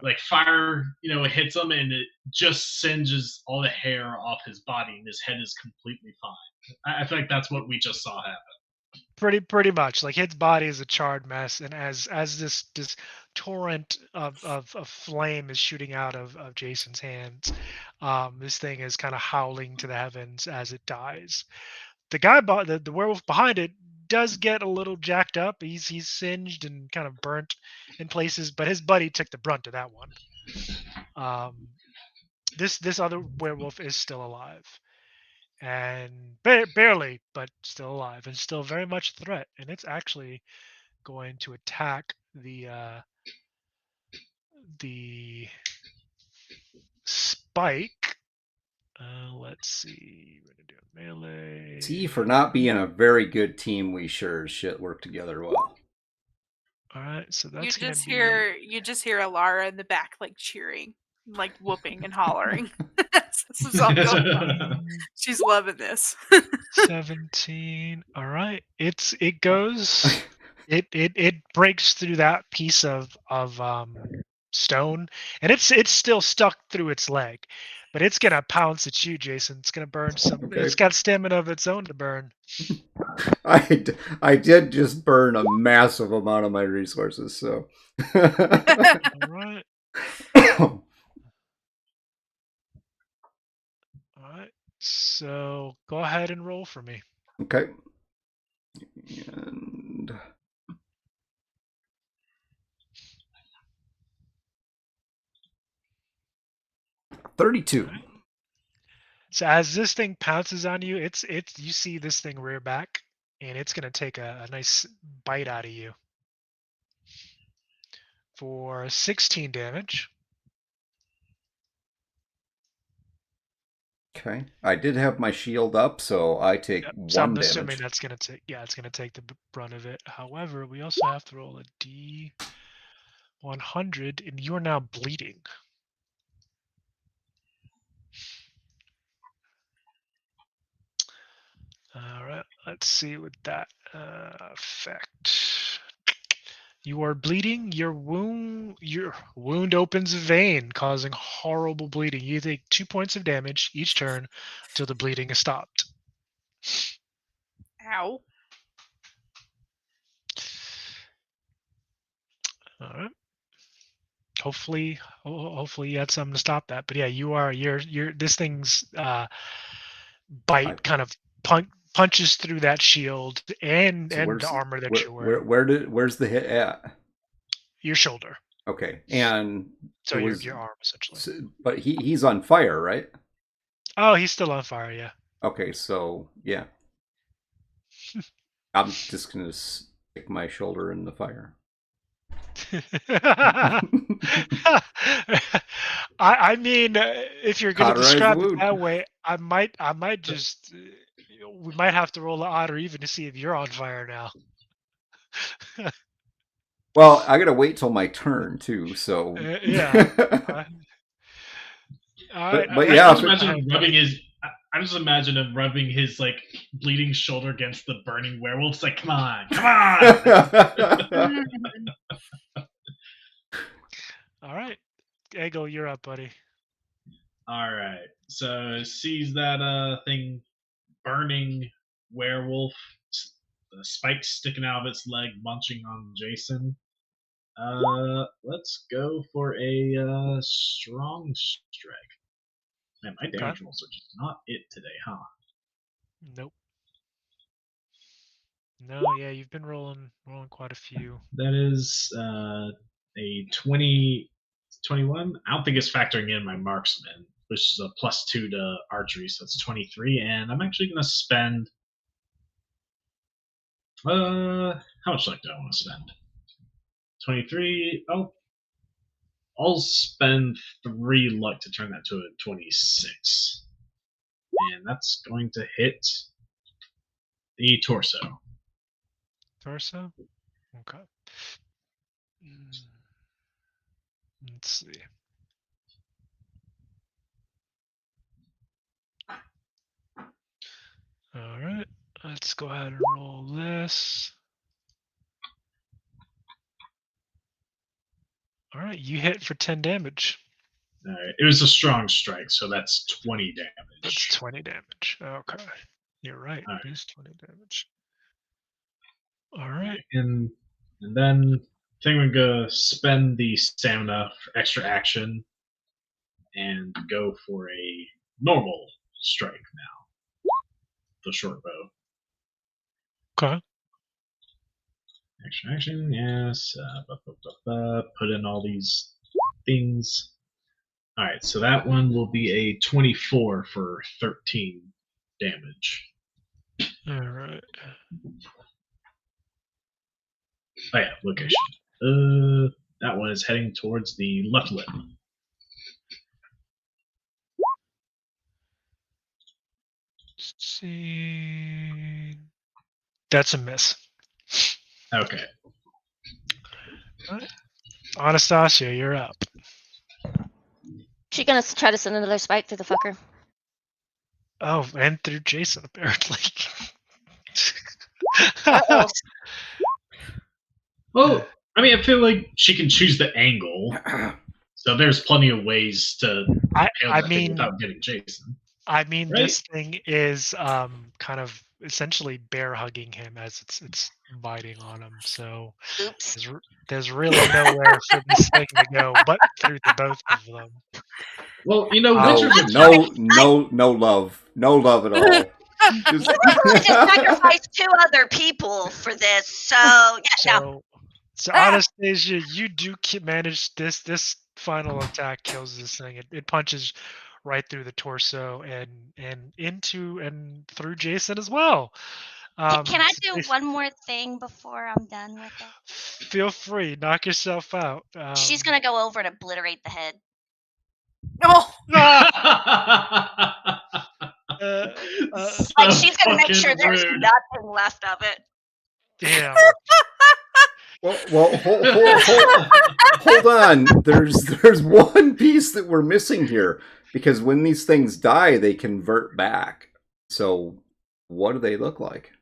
Like fire, it hits him and it just singes all the hair off his body and his head is completely fine. I feel like that's what we just saw happen. Pretty much. Like his body is a charred mess, and as this torrent of flame is shooting out of Jason's hands, this thing is kind of howling to the heavens as it dies. The guy the werewolf behind it does get a little jacked up. He's singed and kind of burnt in places, but his buddy took the brunt of that one. This other werewolf is still alive, and barely, but still alive, and still very much a threat. And it's actually going to attack the spike. Let's see. We're gonna do a melee. See, for not being a very good team, we sure as shit work together well. All right, so that's you gonna just be. you just hear Alara in the back like cheering, like whooping and hollering. This is all going on. She's loving this. 17. All right, it goes. It breaks through that piece of stone, and it's still stuck through its leg, but it's gonna pounce at you, Jason. It's gonna burn some. Okay. It's got stamina of its own to burn. I did just burn a massive amount of my resources, so. All right. All right. So go ahead and roll for me. Okay. And 32. All right. So as this thing pounces on you, it's you see this thing rear back, and it's gonna take a nice bite out of you for 16 damage. Okay. I did have my shield up, so I take Yep. 1 So I'm damage. assuming that's gonna take it's gonna take the brunt of it. However, we also have to roll a D100, and you are now bleeding. All right, let's see with that effect. You are bleeding. Your wound opens a vein, causing horrible bleeding. You take 2 points of damage each turn until the bleeding is stopped. Ow. All right. Hopefully you had something to stop that. But yeah, you're this thing's bite kind of punches through that shield and So the armor that where you're wearing. where's the hit at? Your shoulder. Okay, and So it was, your arm essentially. but he's on fire, right? Oh, he's still on fire, yeah. Okay, so yeah, I'm just gonna stick my shoulder in the fire. I mean, if you're gonna Cauterize the describe it wound. that way, I might just we might have to roll an odd or even to see if you're on fire now. Well, I gotta wait till my turn too. So Yeah. I, but I yeah, just if it, imagine rubbing his. I just imagine him rubbing his like bleeding shoulder against the burning werewolf. It's like, come on, come on. all right, Ego, you're up, buddy. All right. So sees that thing burning werewolf, the spikes sticking out of its leg, munching on Jason. Let's go for a strong strike. Man, my damage rolls are just not it today, huh? Nope. No, yeah, you've been rolling quite a few. That is a 20, 21. I don't think it's factoring in my marksman, which is a +2 to archery, so it's 23. And I'm actually going to spend. How much luck do I want to spend? 23. Oh, I'll spend 3 luck to turn that to a 26. And that's going to hit the torso. Torso? Okay. Let's see. All right. Let's go ahead and roll this. All right, you hit for 10 damage. All right. It was a strong strike, so that's 20 damage. That's 20 damage. Okay. You're right. All right. It is 20 damage. All right. And then I think we're going to spend the stamina for extra action and go for a normal strike now. The short bow. Okay. Extra action, yes. Put in all these things. All right, so that one will be a 24 for 13 damage. All right. Oh yeah, location. That one is heading towards the left lip. Let's see. That's a miss. Okay. All right. Anastasia, you're up. She gonna try to send another spike through the fucker. Oh, and through Jason, apparently. Uh-oh. Well, I mean, I feel like she can choose the angle, so there's plenty of ways to nail that thing without getting Jason. I mean, Right? this thing is kind of essentially bear hugging him as it's biting on him. So Oops. there's really nowhere for this thing to go but through the both of them. Well, you know, oh, Witcher. no love at all. You were going to sacrifice 2 other people for this, so yeah, no. So Anastasia, you do manage this final attack kills this thing. It punches right through the torso and into and through Jason as well. Can I do one more thing before I'm done with it? Feel free, knock yourself out. She's gonna go over and obliterate the head. Oh, Like she's gonna make sure there's nothing left of it. Damn. Well, hold on. There's one piece that we're missing here, because when these things die, they convert back. So, what do they look like?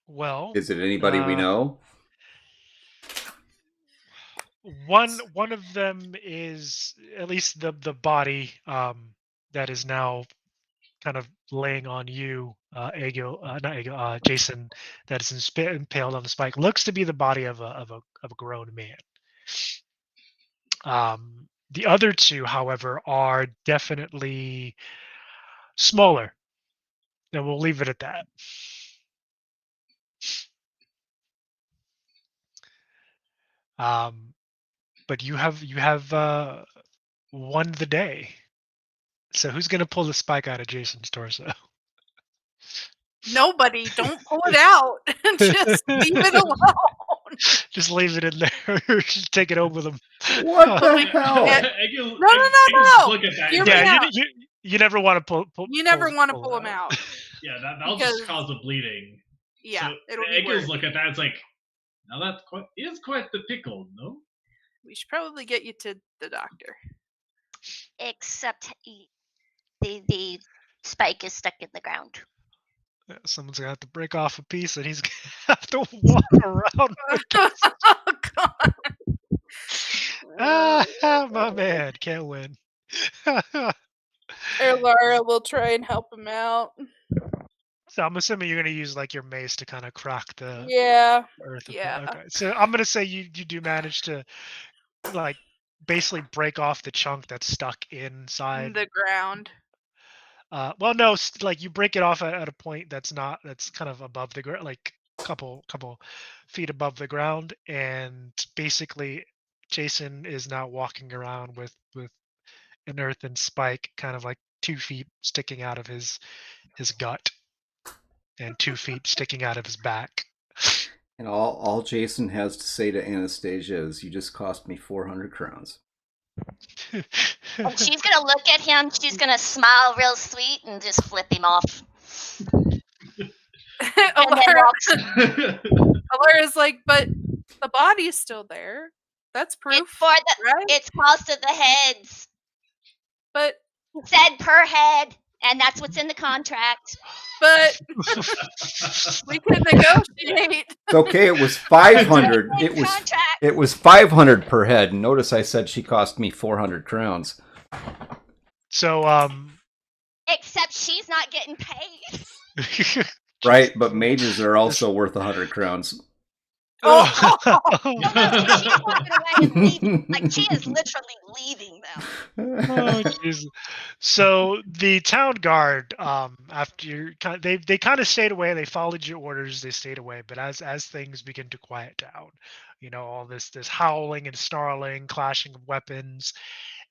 Well, Is it anybody we know? One of them is at least the body that is now kind of laying on you, Jason, that is impaled on the spike. Looks to be the body of a grown man. The other two, however, are definitely smaller. And we'll leave it at that. But you have won the day. So who's gonna pull the spike out of Jason's torso? Nobody, don't pull it out. Just leave it alone. Just leave it in there. Just take it over them. What the Totally hell? forget- Egil, No. Look at that. Hear He's me like, Yeah, out. you never want to pull. You never want to pull them out. yeah, that'll because- just cause the bleeding. Yeah, So it'll be Egil's worse. look at that. It's like, now that is quite the pickle, no? We should probably get you to the doctor. Except the spike is stuck in the ground. Yeah, someone's gonna have to break off a piece, and he's gonna have to walk around. Oh, God. My man can't win. Laura will try and help him out. So I'm assuming you're gonna use like your mace to kind of crack the Yeah. earth. Yeah. Okay. So I'm gonna say you do manage to like basically break off the chunk that's stuck inside. The ground. Well, no, like you break it off at a point that's kind of above the ground, like couple feet above the ground, and basically Jason is now walking around with an earthen spike, kind of like 2 feet sticking out of his gut, and 2 feet sticking out of his back. And all Jason has to say to Anastasia is, "You just cost me 400 crowns." And she's gonna look at him. She's gonna smile real sweet and just flip him off. And then Alara's like, but the body's still there. That's it's proof, for the. right? It's cost of the heads. But It said per head, and that's what's in the contract. we can negotiate. It's okay. It was 500. It's in the contract. It was 500 per head. And notice I said she cost me 400 crowns. So Except she's not getting paid. Right, but mages are also worth 100 crowns. No, she's walking away and leaving. Like she is literally leaving them. Oh, jeez. So the town guard, after they kind of stayed away. They followed your orders. They stayed away. But as things begin to quiet down, all this howling and snarling, clashing of weapons,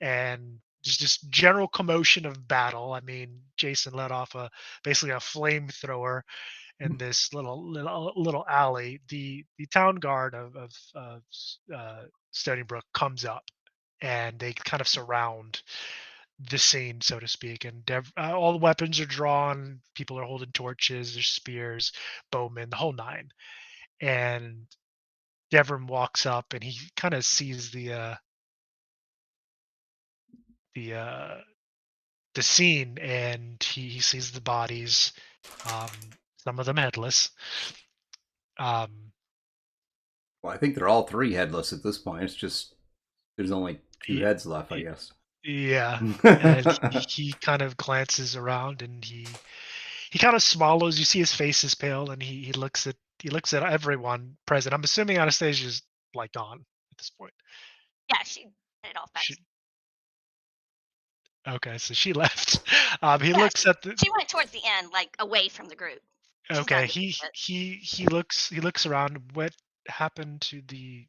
and just general commotion of battle. I mean, Jason let off basically a flamethrower in this little alley. The town guard of Stony Brook comes up, and they kind of surround the scene, so to speak. And all the weapons are drawn. People are holding torches, there's spears, bowmen, the whole nine. And Devrim walks up, and he kind of sees the scene, and he sees the bodies, some of them headless. Well, I think they're all 3 headless at this point. It's just there's only 2 heads left, I guess. Yeah. And he kind of glances around, and he kind of swallows. You see his face is pale, and he looks at everyone present. I'm assuming Anastasia's like gone at this point. Yeah, she did it all fast. Okay, so she left. He Yeah, looks at the. She went towards the end, like away from the group. Okay, not doing it. he looks around. What happened to the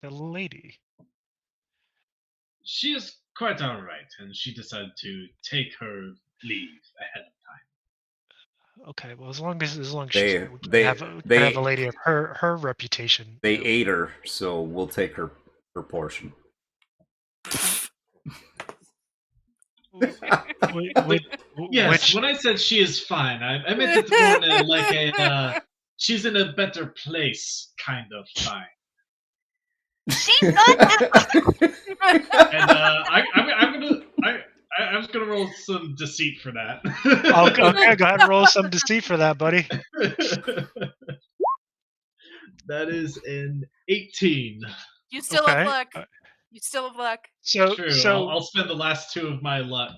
lady? She is quite all right, and she decided to take her leave ahead of time. Okay, well, as long as They- we can they- have a lady of her reputation. They ate her, so we'll take her portion. Yes, Which when I said she is fine, I meant it more in like a she's in a better place kind of fine. She's not that. And I'm just gonna roll some deceit for that. okay, go ahead and roll some deceit for that, buddy. That is an 18. You still Okay. have luck. You still have luck. So True. so I'll spend the last 2 of my luck.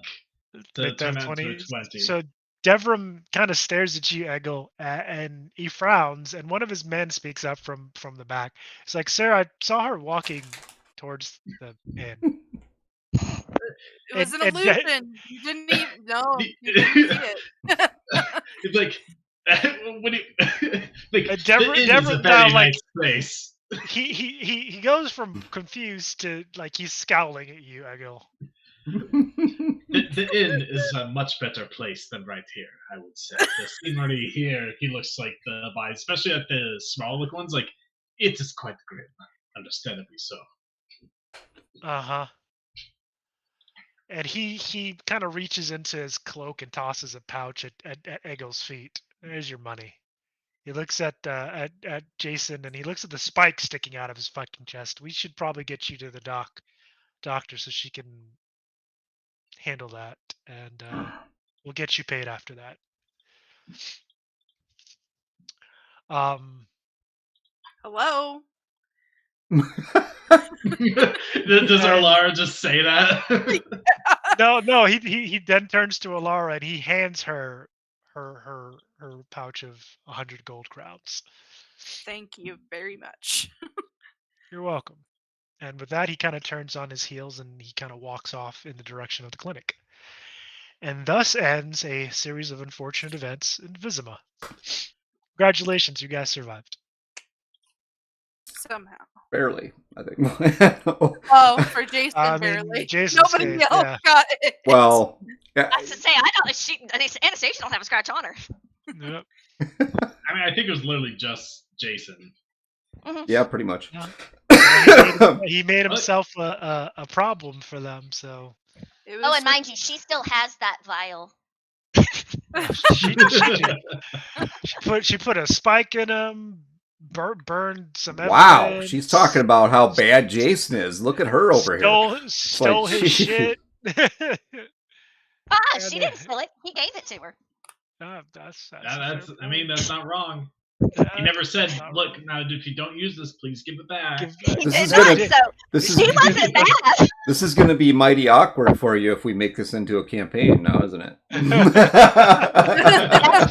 to Make turn that that into a 20. 20. So Devram kind of stares at you, Eggle, and he frowns. And one of his men speaks up from the back. It's like, "Sir, I saw her walking towards the inn." It was an And illusion. You didn't even no, The- you didn't see it. It's like, when you, like And the inn is a Devram now, very like, nice place. he goes from confused to like he's scowling at you, Eggle. The inn is a much better place than right here, I would say. The scenery here, he looks like the vibes, especially at the smaller ones, like it is quite grim, understandably so. Uh-huh. And he kind of reaches into his cloak and tosses a pouch at Eggle's feet. There's your money. He looks at Jason and he looks at the spike sticking out of his fucking chest. We should probably get you to the doctor so she can handle that, and we'll get you paid after that. Hello. Does Arlara just say that? No. He then turns to Alara and he hands her pouch of 100 gold crowns. Thank you very much. You're welcome. And with that, he kind of turns on his heels and he kind of walks off in the direction of the clinic. And thus ends a series of unfortunate events in Vizima. Congratulations, you guys survived. Somehow. Barely, I think. Oh, for Jason, I mean, barely. Jason's Nobody case, else yeah. got it. Well, I was to say, I don't. Anastasia don't have a scratch on her. Yep. I mean, I think it was literally just Jason. yeah, pretty much. Yeah. He made himself a problem for them, so. It Oh, was and mind you, she still has that vial. She put a spike in him, burned some Wow, evidence. she's talking about how bad Jason is. Look at her over here. Stole like, his shit. She didn't steal it. He gave it to her. That's I mean, that's not wrong. He never said, "Look, now if you don't use this, please give it back." This is He wasn't bad. This is going to be mighty awkward for you if we make this into a campaign now, isn't it? That's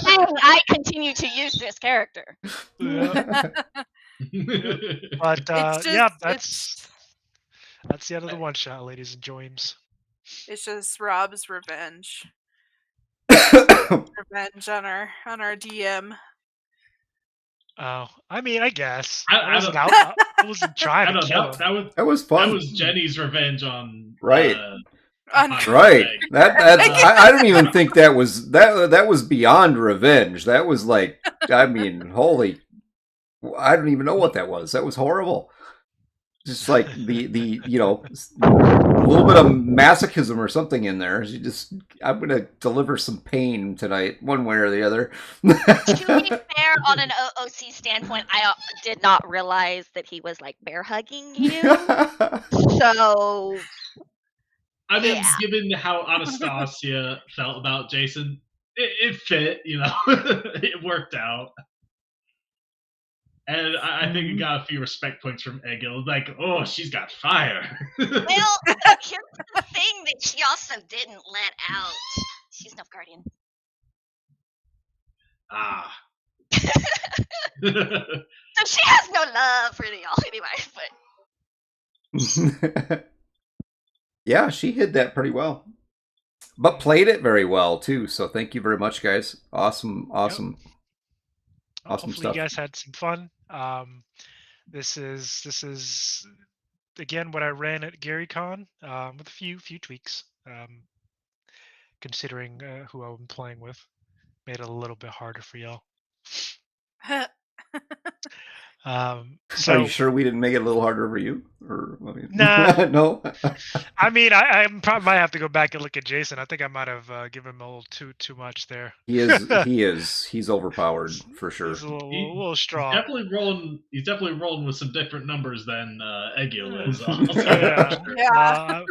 saying I continue to use this character. Yeah. But yeah, that's the end of the one shot, ladies and James. It's just Rob's revenge. Revenge on our DM. Oh, I mean, I guess I wasn't trying to kill him. That was fun. That was Jenny's revenge on right. Right. I don't even think that was beyond revenge. That was like, I mean, holy, I don't even know what that was. That was horrible. Just like the you know, a little bit of masochism or something in there. I'm gonna deliver some pain tonight, one way or the other. To be fair, on an OOC standpoint, I did not realize that he was like bear hugging you. So, I mean, yeah. given how Anastasia felt about Jason, it fit. You know, it worked out. And I think it got a few respect points from Egil. Like, oh, she's got fire. Well, here's the thing that she also didn't let out. She's an Guardian. Ah. So she has no love for y'all anyway. But yeah, she hid that pretty well, but played it very well too. So thank you very much, guys. Awesome. Yep. Awesome Hopefully stuff. you guys had some fun. This is again what I ran at GaryCon with a few tweaks. Considering who I'm playing with, made it a little bit harder for y'all. So, are you sure we didn't make it a little harder for you? Or I mean, nah. No. I mean, I probably might have to go back and look at Jason. I think I might have given him a little too much there. He's overpowered for sure. He's a little strong. He's definitely rolling with some different numbers than Egil is. Yeah. Yeah.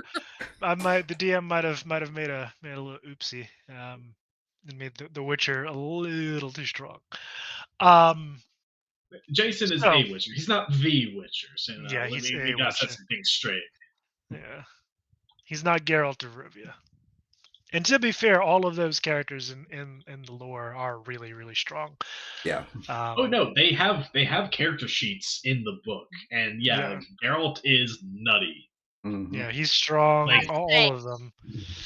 The DM might have made a little oopsie and made the Witcher a little too strong. Jason is a Witcher. He's not the Witcher. So, yeah, he's we got to set some things straight. Yeah, he's not Geralt of Rivia. And to be fair, all of those characters in the lore are really, really strong. Yeah. Oh no, they have character sheets in the book, and Yeah. Geralt is nutty. Mhm. Yeah, he's strong. Like- all of them.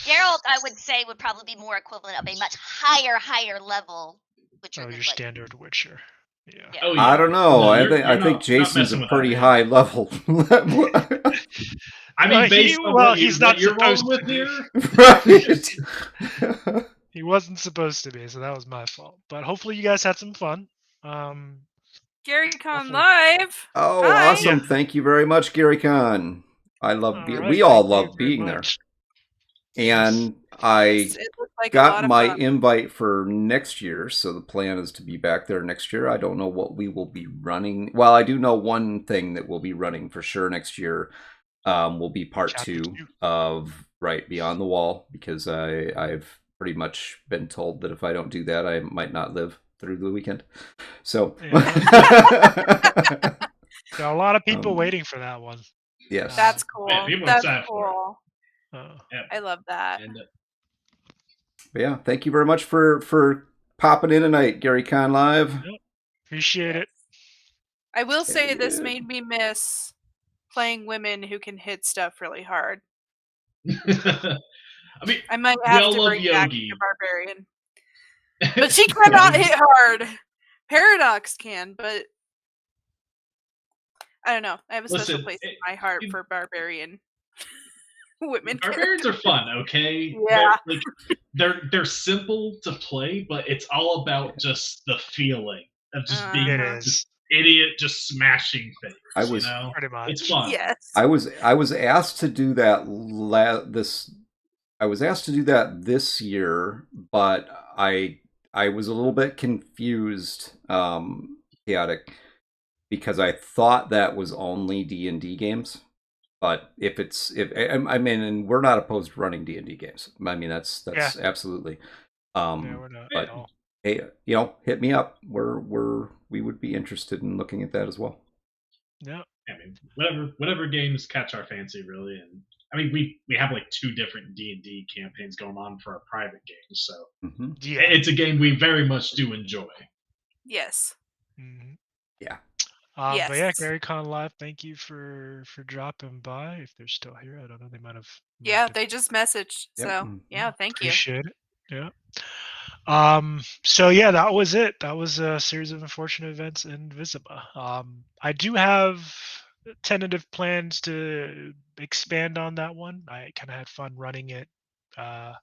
Geralt, I would say, would probably be more equivalent of a much higher level Witcher Oh, than your like standard Witcher. Yeah. Yeah. Oh yeah. I don't know. No, I you're think not Jason's messing a with pretty that, high level. I mean, based on he's what not you're rolling supposed with to be. here. Right. He wasn't supposed to be, so that was my fault. But hopefully you guys had some fun. GaryCon Hopefully- Live. Oh, Hi. awesome! Thank you very much, Gary Con. I love. All We right, all thank you love very being there. much. And I It looked like a lot got of my fun. invite for next year, so the plan is to be back there next year. I don't know what we will be running. Well, I do know one thing that we'll be running for sure next year. Will be part Chapter 2 2. of Beyond the Wall, because I've pretty much been told that if I don't do that, I might not live through the weekend. So There are a lot of people Um, waiting for that one. yes, That's cool. Yeah, people are That's excited for it. cool. Yep. I love that. And But yeah. Thank you very much for popping in tonight, Gary Con Live. Appreciate it. I will say this Yeah. made me miss playing women who can hit stuff really hard. I mean, I might we have all to love bring back Yogi. the barbarian. But she cannot hit hard. Paradox can, but I don't know. I have a special Listen, place in my heart for barbarian women. Barbarians are fun, okay? Yeah. They're simple to play, but it's all about just the feeling of just being It Uh-huh. is. idiot, just smashing things. I was- you know? Pretty much. It's fun. Yes. I was asked to do that I was asked to do that this year, but I was a little bit confused, chaotic, because I thought that was only D&D games. But if I mean, and we're not opposed to running D&D games. I mean, that's Yeah. absolutely. Yeah, we're not but at all. hey, hit me up. We would be interested in looking at that as well. Yeah. I mean, whatever games catch our fancy, really. And I mean, we have like 2 different D&D campaigns going on for our private games, so Mm-hmm. Yeah. it's a game we very much do enjoy. Yes. Mhm. Yeah. But yeah, Yes. Gary Con Live, thank you for dropping by. If they're still here, I don't know. They might have. Yeah, moved it. they just messaged. Yep. So yeah, thank you. Appreciate it. Yeah. So yeah, that was it. That was a series of unfortunate events in Visima. I do have tentative plans to expand on that one. I kind of had fun running it at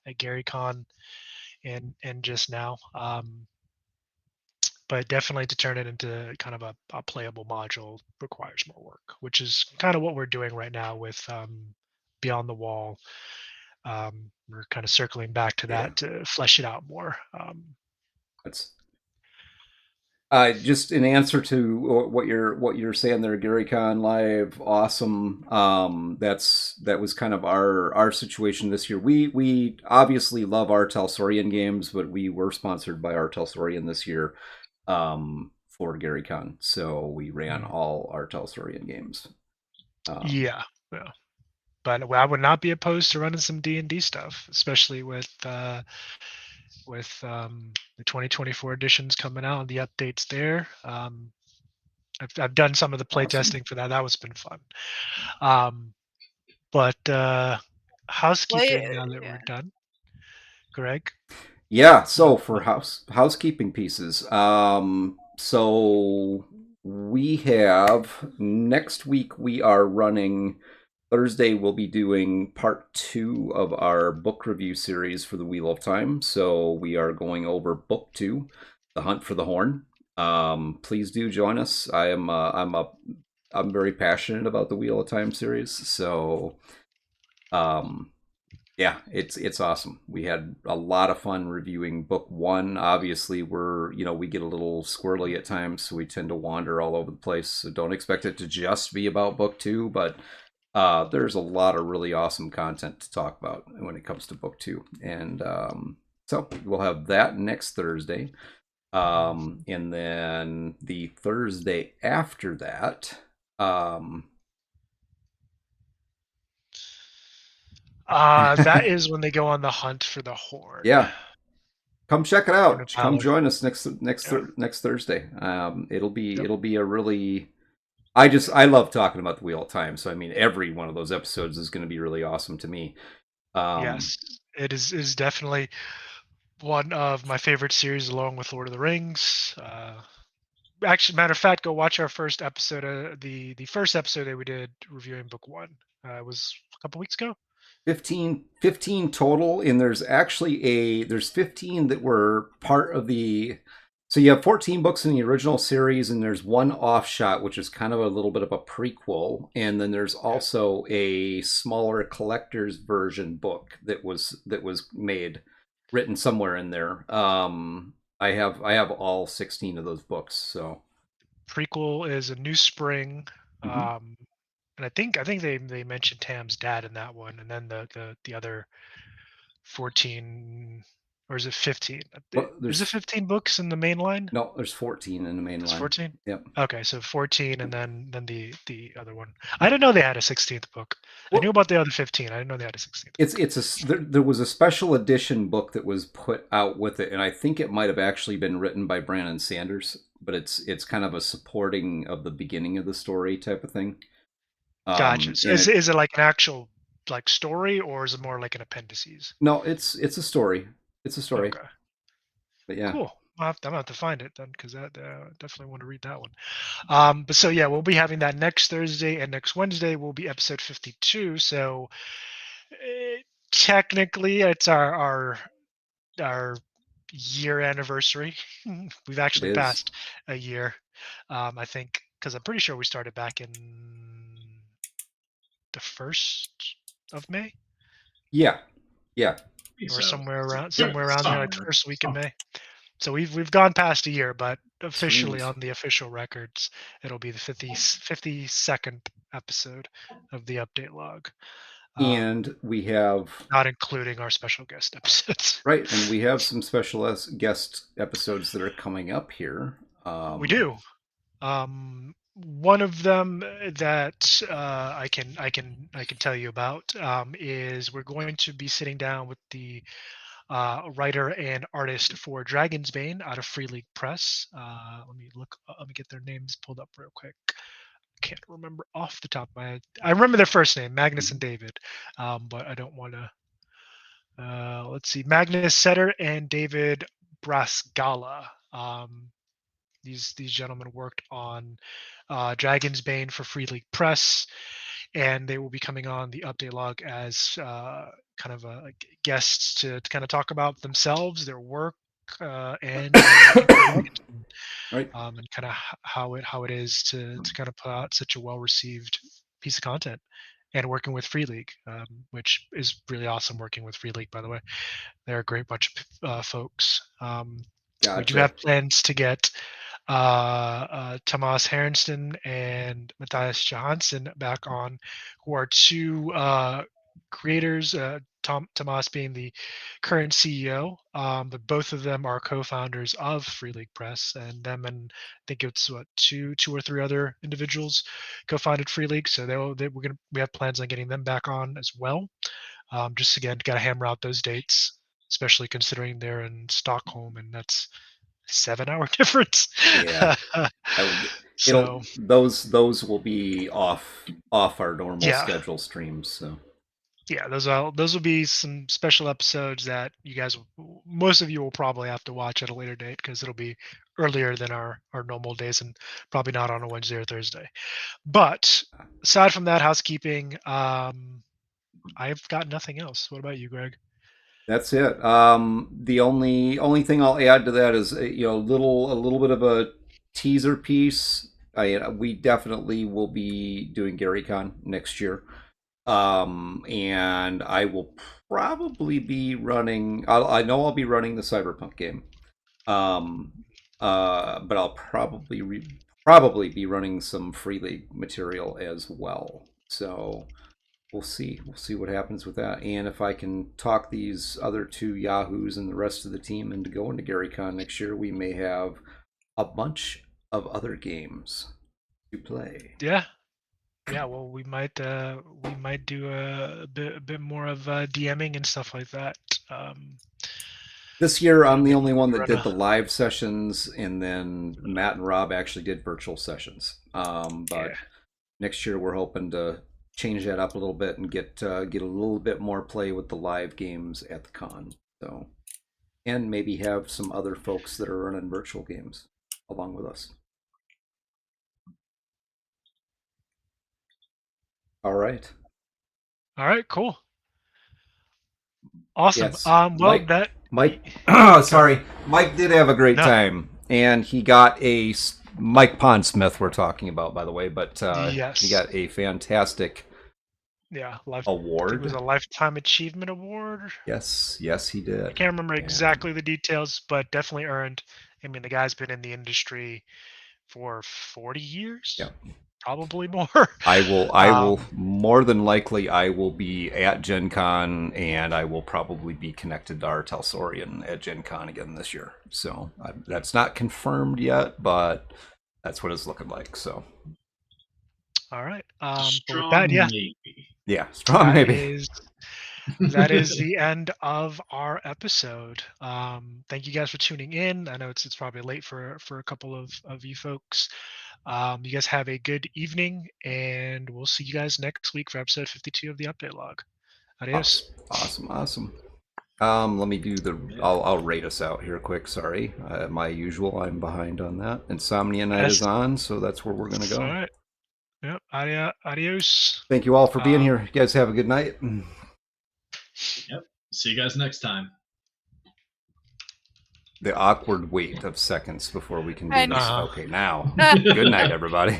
GaryCon and just now. But definitely to turn it into kind of a playable module requires more work, which is kind of what we're doing right now with Beyond the Wall. We're kind of circling back to that to flesh it out more. That's just in answer to what you're saying there, Gary Con Live. Awesome. That was kind of our situation this year. We obviously love our Telsorian games, but we were sponsored by our Telsorian this year for Gary Con, so we ran all our Telsorian games. Yeah. But I would not be opposed to running some D&D stuff, especially with the 2024 editions coming out and the updates there. I've done some of the play testing for that. That was been fun. But housekeeping now that we're done. Greg? Yeah, so for housekeeping pieces, so we have next week we are running. Thursday we'll be doing part 2 of our book review series for the Wheel of Time. So we are going over book 2, The Hunt for the Horn. Please do join us. I'm very passionate about the Wheel of Time series, so yeah, it's awesome. We had a lot of fun reviewing book 1. Obviously, we get a little squirrely at times, so we tend to wander all over the place. So don't expect it to just be about book 2, but there's a lot of really awesome content to talk about when it comes to book 2. And so we'll have that next Thursday. And then the Thursday after that, That is when they go on the hunt for the horn. Yeah. Come check it Horn of out. Come Power. join us next Yeah. next Thursday. It'll Yep. be a really. I love talking about the wheel of time. So I mean, every one of those episodes is going to be really awesome to me. Yes, it is definitely one of my favorite series, along with Lord of the Rings. Actually, matter of fact, go watch our first episode. The first episode that we did reviewing book one. It was a couple weeks ago. 15 total, and there's 15 that were part of the. So you have 14 books in the original series, and there's one offshot, which is kind of a little bit of a prequel, and then there's also a smaller collector's version book that was made, written somewhere in there. I have all 16 of those books, so. Prequel is a New Spring. Mhm. And I think they mentioned Tam's dad in that one, and then the other 14, or is it 15? Well, Is it there's 15 books in the main line? no, there's 14 in the main It's line. 14. Yep. Okay, so 14, and then the other one. I didn't know they had a 16th book. I knew Well, about the other 15. I didn't know they had a 16th book. there was a special edition book that was put out with it, and I think it might have actually been written by Brandon Sanders, but it's kind of a supporting of the beginning of the story type of thing. Gotcha. So And is it like an actual like story, or is it more like an appendices? no, it's a story. It's a story. Okay, But yeah, cool. I'm gonna have to find it then, because that definitely want to read that one. But so yeah, we'll be having that next Thursday, and next Wednesday will be episode 52. So technically, it's our year anniversary. We've it actually is. passed a year. I think, because I'm pretty sure we started back in the 1st of May, Yeah, yeah. or So, somewhere around there, like the summer. first week in May. So we've gone past a year, but officially Sweet. on the official records, it'll be the 52nd episode of the update log. And we have Not including our special guest episodes. right, and we have some special guest episodes that are coming up here. We do. One of them that I can tell you about is we're going to be sitting down with the writer and artist for Dragon's Bane out of Free League Press. Let me look. Let me get their names pulled up real quick. Can't remember off the top of my head. I remember their first name, Magnus and David, but I don't want to. Let's see, Magnus Setter and David Brasgala. These gentlemen worked on Dragon's Bane for Free League Press, and they will be coming on the update log as kind of like guests to kind of talk about themselves, their work, and Right. and kind of how it is to kind of put out such a well received piece of content. And working with Free League, which is really awesome. Working with Free League, by the way, they're a great bunch of folks. We do Gotcha. have plans to get Tomas Herenston and Matthias Johansson back on, who are two creators. Tomas being the current CEO, but both of them are co-founders of Free League Press, and them and I think it's what two or three other individuals co-founded Free League. So we have plans on getting them back on as well. Just again, got to hammer out those dates, especially considering they're in Stockholm, and that's 7-hour difference. Yeah. So Those will be off our normal yeah, schedule streams. So yeah, those will be some special episodes that you guys, most of you will probably have to watch at a later date, because it'll be earlier than our normal days, and probably not on a Wednesday or Thursday. But aside from that housekeeping, I've got nothing else. What about you, Greg? that's it. The only thing I'll add to that is a little bit of a teaser piece. We definitely will be doing GaryCon next year. And I will probably be running. I know I'll be running the Cyberpunk game. But I'll probably be running some Free League material as well. So we'll see. We'll see what happens with that, and if I can talk these other two yahoos and the rest of the team into going to GaryCon next year, we may have a bunch of other games to play. Yeah, Yeah, well, we might do a bit more of DMing and stuff like that. This year, I'm the Maybe only one that run did a- the live sessions, and then Matt and Rob actually did virtual sessions. But Yeah. next year, we're hoping to change that up a little bit and get a little bit more play with the live games at the con. So, and maybe have some other folks that are running virtual games along with us. All right. All right, cool. Awesome. Yes, Well, that Mike. Go Sorry, ahead. Mike did have a great No. time, and he got a Mike Pondsmith. We're talking about, by the way, but Yes. he got a fantastic Yeah, I think award. it was a Lifetime Achievement Award. Yes, he did. I can't remember And exactly the details, but definitely earned. I mean, the guy's been in the industry for 40 years, Yeah. probably more. I will more than likely I will be at Gen Con, and I will probably be connected to our Telsorian at Gen Con again this year. So that's not confirmed yet, but that's what it's looking like. So All right. But with Strong that, yeah, maybe. yeah, strong that maybe. is that is the end of our episode. Thank you guys for tuning in. I know it's probably late for a couple of you folks. You guys have a good evening, and we'll see you guys next week for episode 52 of the update log. Adios. Awesome. Let me do the. I'll rate us out here quick. Sorry, my usual. I'm behind on that. Insomnia Night is on, so that's where we're gonna go. All right. Yep. Adios. Thank you all for being here. You guys have a good night. Yep. See you guys next time. The awkward wait of seconds before we can do I this. know. Okay, now. Good night, everybody.